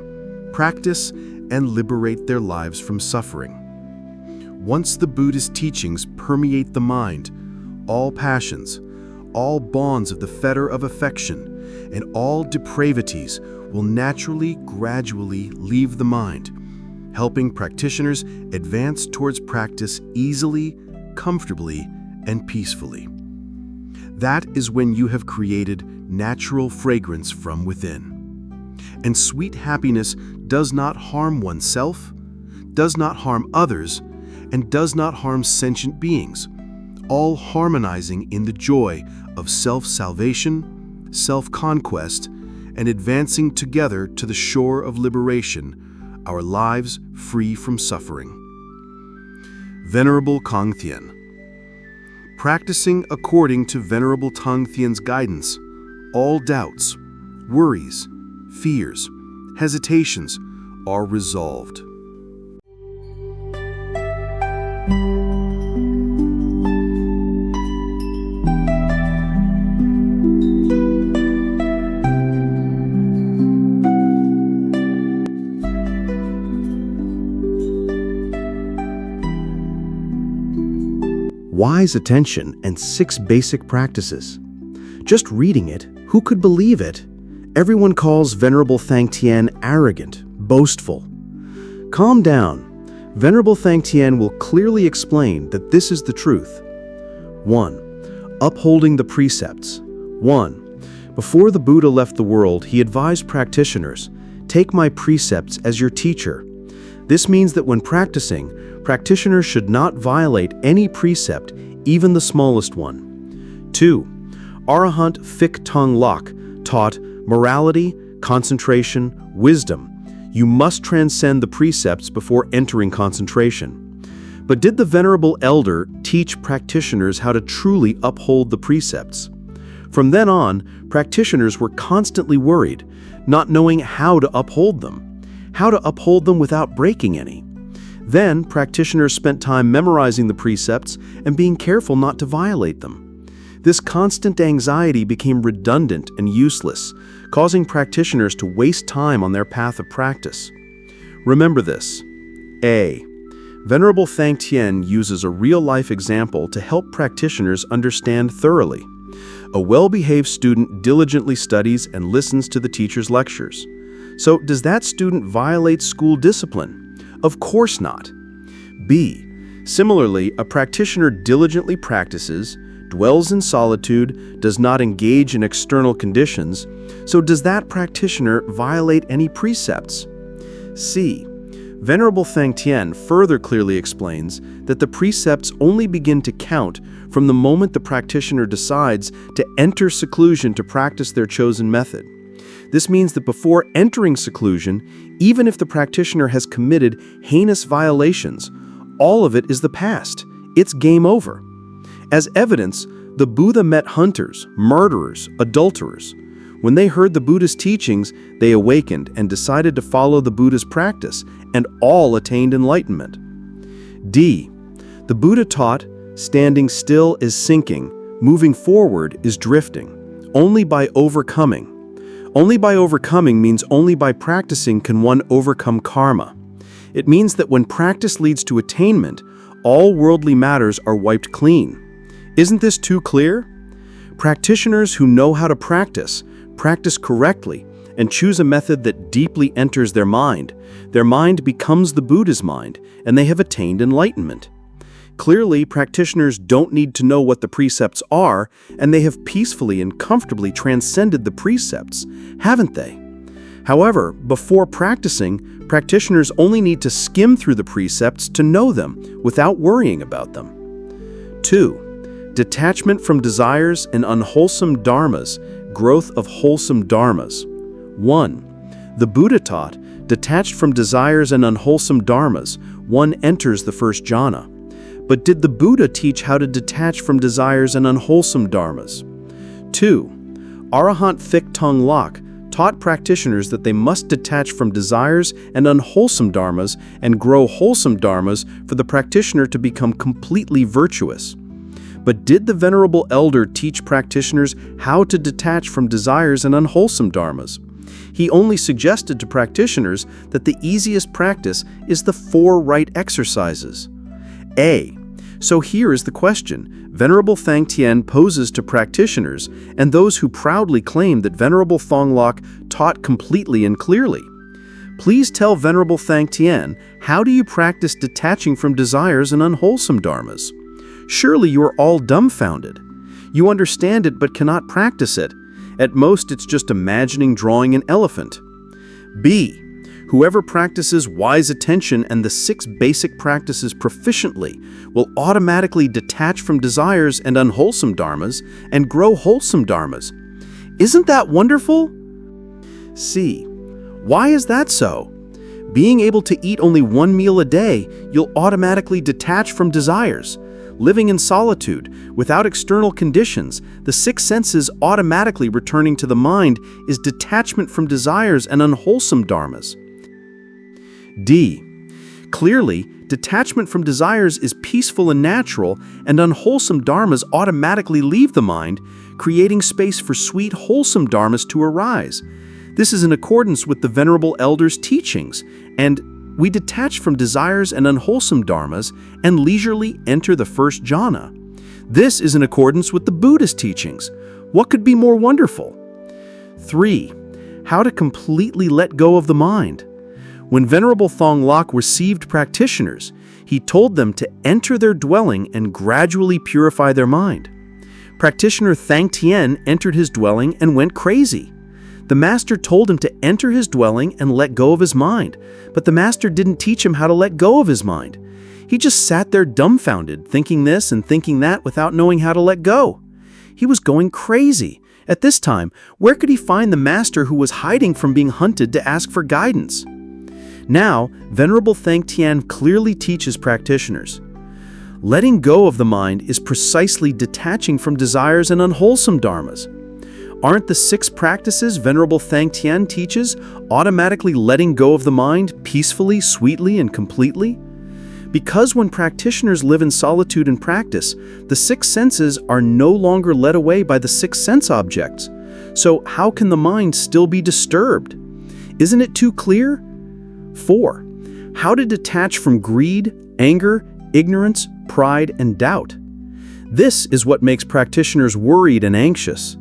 practice, and liberate their lives from suffering. Once the Buddhist teachings permeate the mind, all passions, all bonds of the fetter of affection, and all depravities will naturally, gradually leave the mind, helping practitioners advance towards practice easily, comfortably, and peacefully. That is when you have created natural fragrance from within. And sweet happiness does not harm oneself, does not harm others, and does not harm sentient beings, all harmonizing in the joy of self-salvation, self-conquest, and advancing together to the shore of liberation, our lives free from suffering. Venerable Thich Thien. Practicing according to Venerable Thich Thien's guidance, all doubts, worries, fears, hesitations are resolved. Wise attention and 6 basic practices. Just reading it, who could believe it? Everyone calls Venerable Thich Thanh arrogant, boastful. Calm down. Venerable Thich Thanh will clearly explain that this is the truth. 1. Upholding the precepts. 1. Before the Buddha left the world, he advised practitioners, "Take my precepts as your teacher." This means that when practicing, practitioners should not violate any precept, even the smallest one. 2. Arahant Thich Thanh Lok taught morality, concentration, wisdom. You must transcend the precepts before entering concentration. But did the Venerable Elder teach practitioners how to truly uphold the precepts? From then on, practitioners were constantly worried, not knowing how to uphold them without breaking any. Then, practitioners spent time memorizing the precepts and being careful not to violate them. This constant anxiety became redundant and useless, causing practitioners to waste time on their path of practice. Remember this. A. Venerable Thich Thanh uses a real-life example to help practitioners understand thoroughly. A well-behaved student diligently studies and listens to the teacher's lectures. So, does that student violate school discipline? Of course not. B. Similarly, a practitioner diligently practices, dwells in solitude, does not engage in external conditions, so does that practitioner violate any precepts? C. Venerable Thich Thanh further clearly explains that the precepts only begin to count from the moment the practitioner decides to enter seclusion to practice their chosen method. This means that before entering seclusion, even if the practitioner has committed heinous violations, all of it is the past. It's game over. As evidence, the Buddha met hunters, murderers, adulterers. When they heard the Buddha's teachings, they awakened and decided to follow the Buddha's practice, and all attained enlightenment. D. The Buddha taught, standing still is sinking, moving forward is drifting. Only by overcoming. Only by overcoming means only by practicing can one overcome karma. It means that when practice leads to attainment, all worldly matters are wiped clean. Isn't this too clear? Practitioners who know how to practice correctly, and choose a method that deeply enters their mind becomes the Buddha's mind, and they have attained enlightenment. Clearly, practitioners don't need to know what the precepts are, and they have peacefully and comfortably transcended the precepts, haven't they? However, before practicing, practitioners only need to skim through the precepts to know them without worrying about them. 2. Detachment from desires and unwholesome dharmas, growth of wholesome dharmas. 1. The Buddha taught, detached from desires and unwholesome dharmas, one enters the first jhana. But did the Buddha teach how to detach from desires and unwholesome dharmas? 2. Arahant Thich Thanh Lok taught practitioners that they must detach from desires and unwholesome dharmas and grow wholesome dharmas for the practitioner to become completely virtuous. But did the Venerable Elder teach practitioners how to detach from desires and unwholesome dharmas? He only suggested to practitioners that the easiest practice is the 4 right exercises. A. So here is the question Venerable Thich Thanh poses to practitioners and those who proudly claim that Venerable Thong Lok taught completely and clearly. Please tell Venerable Thich Thanh, how do you practice detaching from desires and unwholesome dharmas? Surely you are all dumbfounded. You understand it but cannot practice it. At most, it's just imagining drawing an elephant. B. Whoever practices wise attention and the 6 basic practices proficiently will automatically detach from desires and unwholesome dharmas and grow wholesome dharmas. Isn't that wonderful? C. Why is that so? Being able to eat only 1 meal a day, you'll automatically detach from desires. living in solitude, without external conditions, the six senses automatically returning to the mind is detachment from desires and unwholesome dharmas. D. Clearly, detachment from desires is peaceful and natural, and unwholesome dharmas automatically leave the mind, creating space for sweet, wholesome dharmas to arise. This is in accordance with the Venerable Elder's teachings, and we detach from desires and unwholesome dharmas and leisurely enter the first jhana. This is in accordance with the Buddhist teachings. What could be more wonderful? 3. How to completely let go of the mind. When Venerable Thong Lok received practitioners, he told them to enter their dwelling and gradually purify their mind. Practitioner Thang Tien entered his dwelling and went crazy. The master told him to enter his dwelling and let go of his mind, but the master didn't teach him how to let go of his mind. He just sat there dumbfounded, thinking this and thinking that without knowing how to let go. He was going crazy. At this time, where could he find the master who was hiding from being hunted to ask for guidance? Now, Venerable Thang Tien clearly teaches practitioners. Letting go of the mind is precisely detaching from desires and unwholesome dharmas. Aren't the 6 practices Venerable Thang Tien teaches automatically letting go of the mind peacefully, sweetly, and completely? Because when practitioners live in solitude and practice, the 6 senses are no longer led away by the 6 sense objects. So how can the mind still be disturbed? Isn't it too clear? 4. How to detach from greed, anger, ignorance, pride, and doubt. This is what makes practitioners worried and anxious.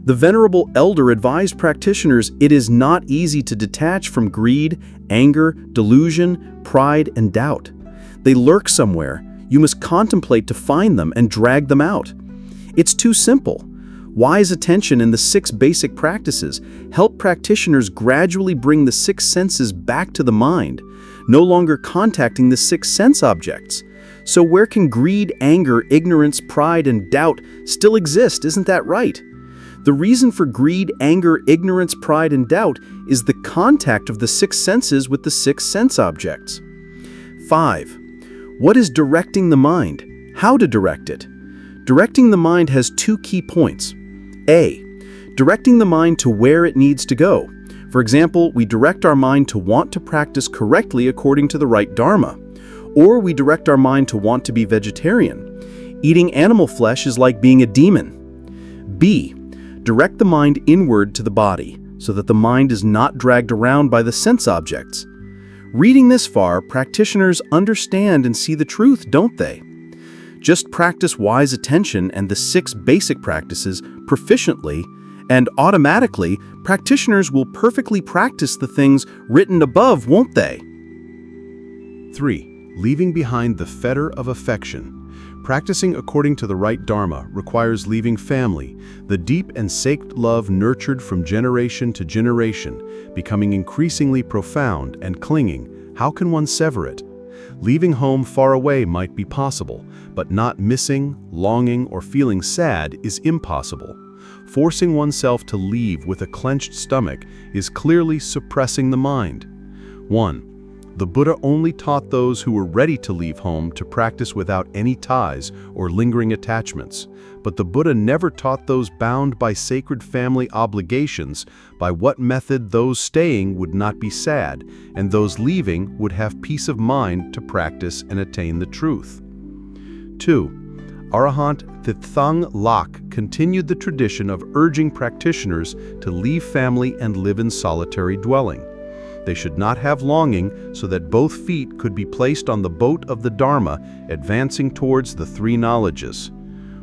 The Venerable Elder advised practitioners it is not easy to detach from greed, anger, delusion, pride, and doubt. They lurk somewhere. You must contemplate to find them and drag them out. It's too simple. Wise attention and the 6 basic practices help practitioners gradually bring the 6 senses back to the mind, no longer contacting the 6 sense objects. So where can greed, anger, ignorance, pride, and doubt still exist? Isn't that right? The reason for greed, anger, ignorance, pride, and doubt is the contact of the 6 senses with the 6 sense objects. 5. What is directing the mind? How to direct it? Directing the mind has 2 key points. A. Directing the mind to where it needs to go. For example, we direct our mind to want to practice correctly according to the right dharma. Or we direct our mind to want to be vegetarian. Eating animal flesh is like being a demon. B. Direct the mind inward to the body, so that the mind is not dragged around by the sense objects. Reading this far, practitioners understand and see the truth, don't they? Just practice wise attention and the 6 basic practices proficiently, and automatically, practitioners will perfectly practice the things written above, won't they? 3. Leaving behind the fetter of affection. Practicing according to the right dharma requires leaving family, the deep and sacred love nurtured from generation to generation, becoming increasingly profound and clinging. How can one sever it? Leaving home far away might be possible, but not missing, longing, or feeling sad is impossible. Forcing oneself to leave with a clenched stomach is clearly suppressing the mind. 1. The Buddha only taught those who were ready to leave home to practice without any ties or lingering attachments, but the Buddha never taught those bound by sacred family obligations by what method those staying would not be sad, and those leaving would have peace of mind to practice and attain the truth. 2. Arahant Thich Thanh Lok continued the tradition of urging practitioners to leave family and live in solitary dwelling. They should not have longing, so that both feet could be placed on the boat of the Dharma, advancing towards the 3 knowledges.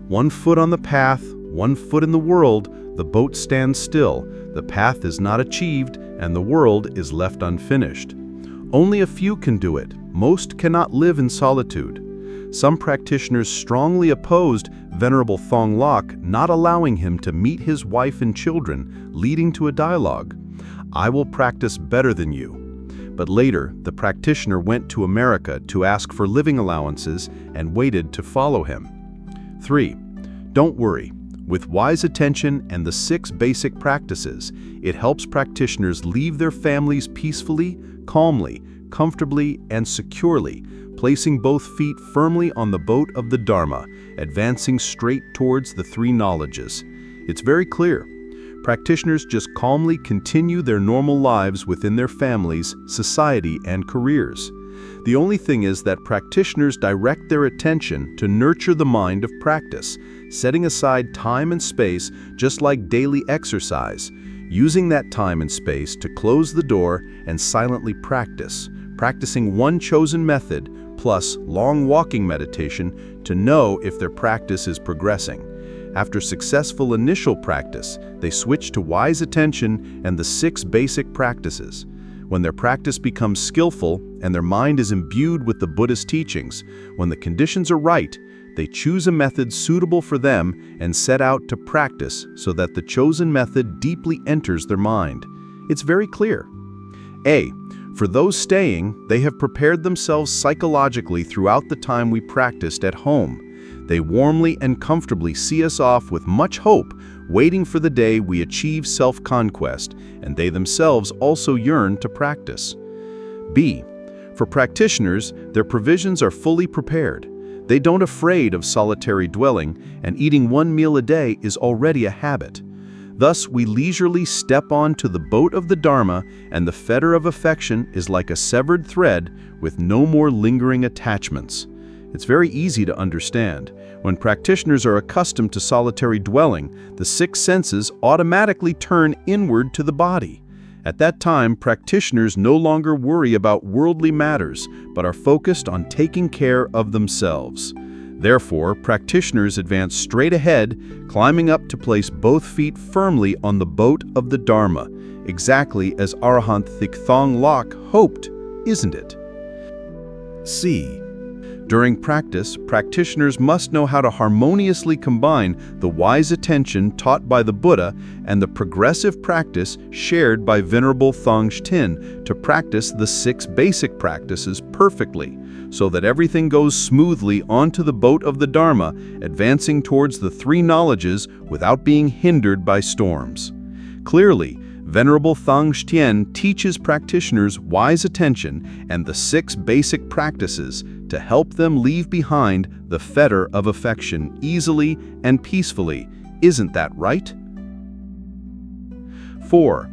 1 foot on the path, 1 foot in the world, the boat stands still, the path is not achieved, and the world is left unfinished. Only a few can do it. Most cannot live in solitude. Some practitioners strongly opposed Venerable Thong Lok, not allowing him to meet his wife and children, leading to a dialogue. "I will practice better than you." But later, the practitioner went to America to ask for living allowances and waited to follow him. 3. Don't worry. With wise attention and the 6 basic practices, it helps practitioners leave their families peacefully, calmly, comfortably, and securely, placing both feet firmly on the boat of the Dharma, advancing straight towards the three knowledges. It's very clear. Practitioners just calmly continue their normal lives within their families, society, and careers. The only thing is that practitioners direct their attention to nurture the mind of practice, setting aside time and space just like daily exercise, using that time and space to close the door and silently practice, practicing one chosen method plus long walking meditation to know if their practice is progressing. After successful initial practice, they switch to wise attention and the 6 basic practices. When their practice becomes skillful and their mind is imbued with the Buddhist teachings, when the conditions are right, they choose a method suitable for them and set out to practice so that the chosen method deeply enters their mind. It's very clear. A. For those staying, they have prepared themselves psychologically throughout the time we practiced at home. They warmly and comfortably see us off with much hope, waiting for the day we achieve self-conquest, and they themselves also yearn to practice. B. For practitioners, their provisions are fully prepared. They don't afraid of solitary dwelling, and eating one meal a day is already a habit. Thus, we leisurely step on to the boat of the Dharma, and the fetter of affection is like a severed thread with no more lingering attachments. It's very easy to understand. When practitioners are accustomed to solitary dwelling, the 6 senses automatically turn inward to the body. At that time, practitioners no longer worry about worldly matters, but are focused on taking care of themselves. Therefore, practitioners advance straight ahead, climbing up to place both feet firmly on the boat of the Dharma, exactly as Arahant Thich Thanh Lok hoped, isn't it? C. During practice, practitioners must know how to harmoniously combine the wise attention taught by the Buddha and the progressive practice shared by Venerable Thich Thanh to practice the 6 basic practices perfectly, so that everything goes smoothly onto the boat of the Dharma, advancing towards the 3 knowledges without being hindered by storms. Clearly, Venerable Thich Thanh teaches practitioners wise attention and the 6 basic practices to help them leave behind the fetter of affection easily and peacefully. Isn't that right? 4.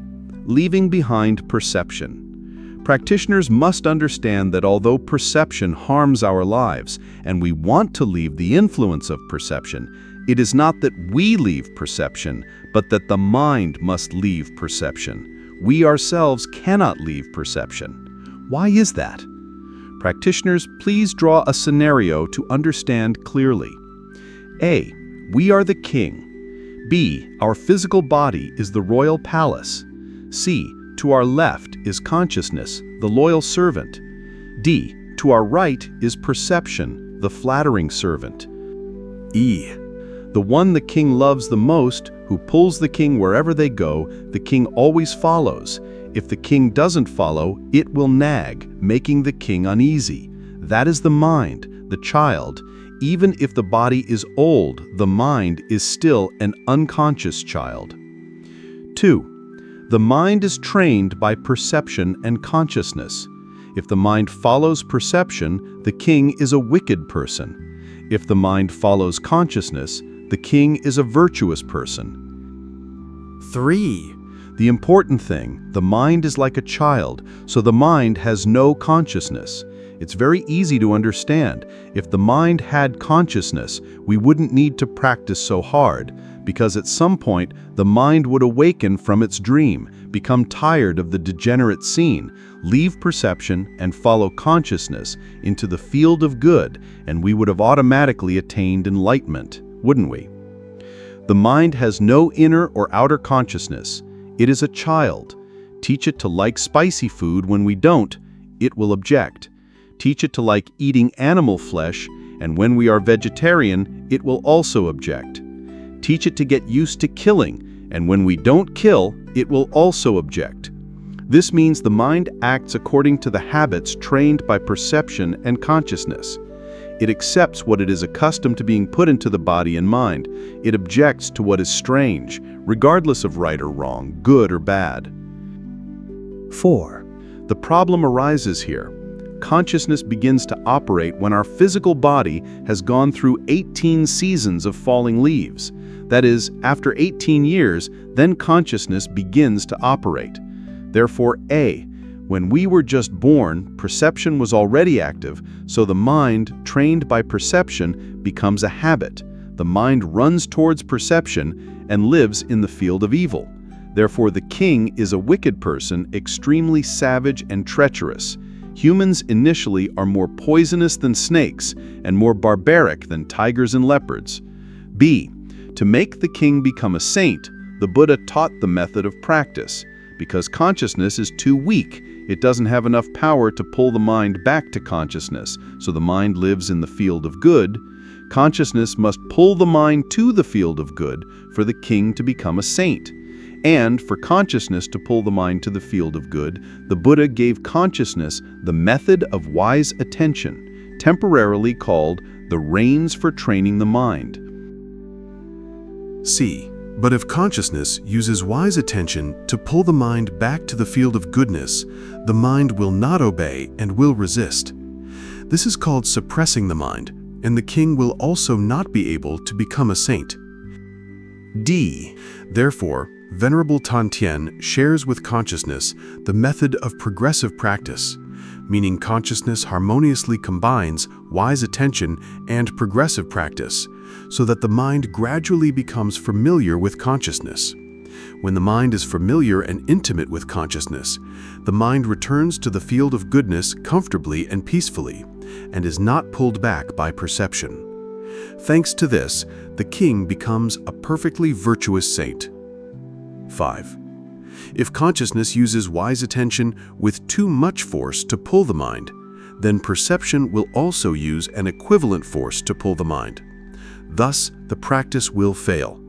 Leaving behind perception. Practitioners must understand that although perception harms our lives and we want to leave the influence of perception, it is not that we leave perception, but that the mind must leave perception. We ourselves cannot leave perception. Why is that? Practitioners, please draw a scenario to understand clearly. A. We are the king. B. Our physical body is the royal palace. C. To our left is consciousness, the loyal servant. D. To our right is perception, the flattering servant. E. The one the king loves the most, who pulls the king wherever they go, the king always follows. If the king doesn't follow, it will nag, making the king uneasy. That is the mind, the child. Even if the body is old, the mind is still an unconscious child. 2. The mind is trained by perception and consciousness. If the mind follows perception, the king is a wicked person. If the mind follows consciousness, the king is a virtuous person. 3. The important thing, the mind is like a child, so the mind has no consciousness. It's very easy to understand. If the mind had consciousness, we wouldn't need to practice so hard, because at some point the mind would awaken from its dream, become tired of the degenerate scene, leave perception and follow consciousness into the field of good, and we would have automatically attained enlightenment, wouldn't we? The mind has no inner or outer consciousness. It is a child. Teach it to like spicy food when we don't, it will object. Teach it to like eating animal flesh, and when we are vegetarian, it will also object. Teach it to get used to killing, and when we don't kill, it will also object. This means the mind acts according to the habits trained by perception and consciousness. It accepts what it is accustomed to being put into the body and mind. It objects to what is strange, regardless of right or wrong, good or bad. 4. The problem arises here. consciousness begins to operate when our physical body has gone through 18 seasons of falling leaves. That is, after 18 years, then consciousness begins to operate. Therefore, A, when we were just born, perception was already active, so the mind, trained by perception, becomes a habit. The mind runs towards perception and lives in the field of evil. Therefore, the king is a wicked person, extremely savage and treacherous. Humans initially are more poisonous than snakes and more barbaric than tigers and leopards. B, to make the king become a saint, the Buddha taught the method of practice. Because consciousness is too weak, it doesn't have enough power to pull the mind back to consciousness, so the mind lives in the field of good. Consciousness must pull the mind to the field of good for the king to become a saint. And for consciousness to pull the mind to the field of good, the Buddha gave consciousness the method of wise attention, temporarily called the reins for training the mind. C. But if consciousness uses wise attention to pull the mind back to the field of goodness, the mind will not obey and will resist. This is called suppressing the mind, and the king will also not be able to become a saint. D. Therefore, Venerable Thich Thanh Thien shares with consciousness the method of progressive practice, meaning consciousness harmoniously combines wise attention and progressive practice, so that the mind gradually becomes familiar with consciousness. When the mind is familiar and intimate with consciousness, the mind returns to the field of goodness comfortably and peacefully, and is not pulled back by perception. Thanks to this, the king becomes a perfectly virtuous saint. 5. If consciousness uses wise attention with too much force to pull the mind, then perception will also use an equivalent force to pull the mind. Thus, the practice will fail.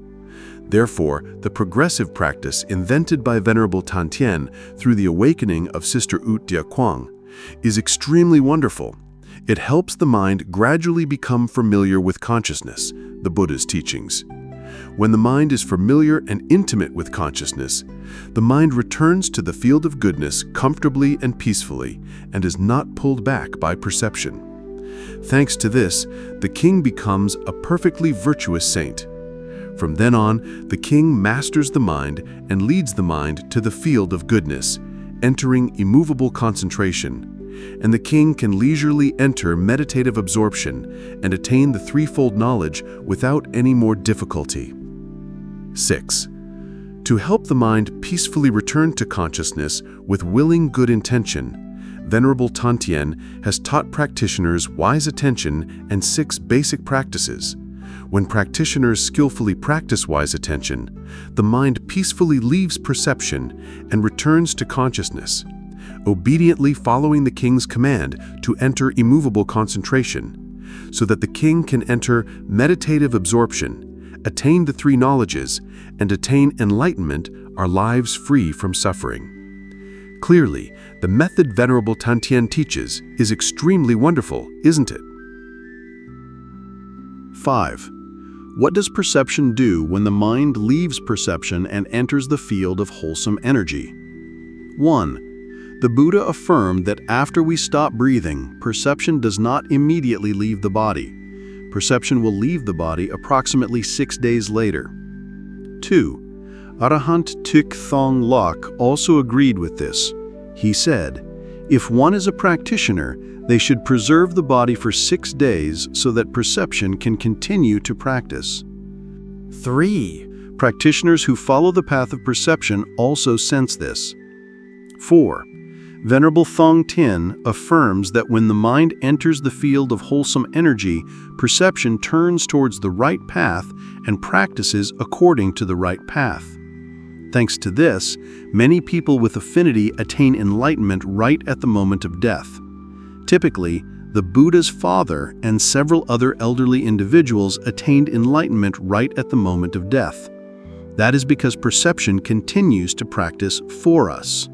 Therefore, the progressive practice invented by Venerable Thich Thanh Thien through the awakening of Sister U Dia Kwang is extremely wonderful. It helps the mind gradually become familiar with consciousness, the Buddha's teachings. When the mind is familiar and intimate with consciousness, the mind returns to the field of goodness comfortably and peacefully and is not pulled back by perception. Thanks to this, the king becomes a perfectly virtuous saint. From then on, the king masters the mind and leads the mind to the field of goodness, entering immovable concentration, and the king can leisurely enter meditative absorption and attain the threefold knowledge without any more difficulty. 6. To help the mind peacefully return to consciousness with willing good intention, Venerable Thich Thanh Thien has taught practitioners wise attention and 6 basic practices. When practitioners skillfully practice wise attention, the mind peacefully leaves perception and returns to consciousness, obediently following the king's command to enter immovable concentration, so that the king can enter meditative absorption, attain the 3 knowledges, and attain enlightenment, our lives free from suffering. Clearly, the method Venerable Thich Thanh Thien teaches is extremely wonderful, isn't it? 5. What does perception do when the mind leaves perception and enters the field of wholesome energy? 1. The Buddha affirmed that after we stop breathing, perception does not immediately leave the body. Perception will leave the body approximately 6 days later. 2. Arahant Thich Thong Lok also agreed with this. He said, if one is a practitioner, they should preserve the body for 6 days so that perception can continue to practice. 3. Practitioners who follow the path of perception also sense this. 4. Venerable Thong Tin affirms that when the mind enters the field of wholesome energy, perception turns towards the right path and practices according to the right path. Thanks to this, many people with affinity attain enlightenment right at the moment of death. Typically, the Buddha's father and several other elderly individuals attained enlightenment right at the moment of death. That is because perception continues to practice for us.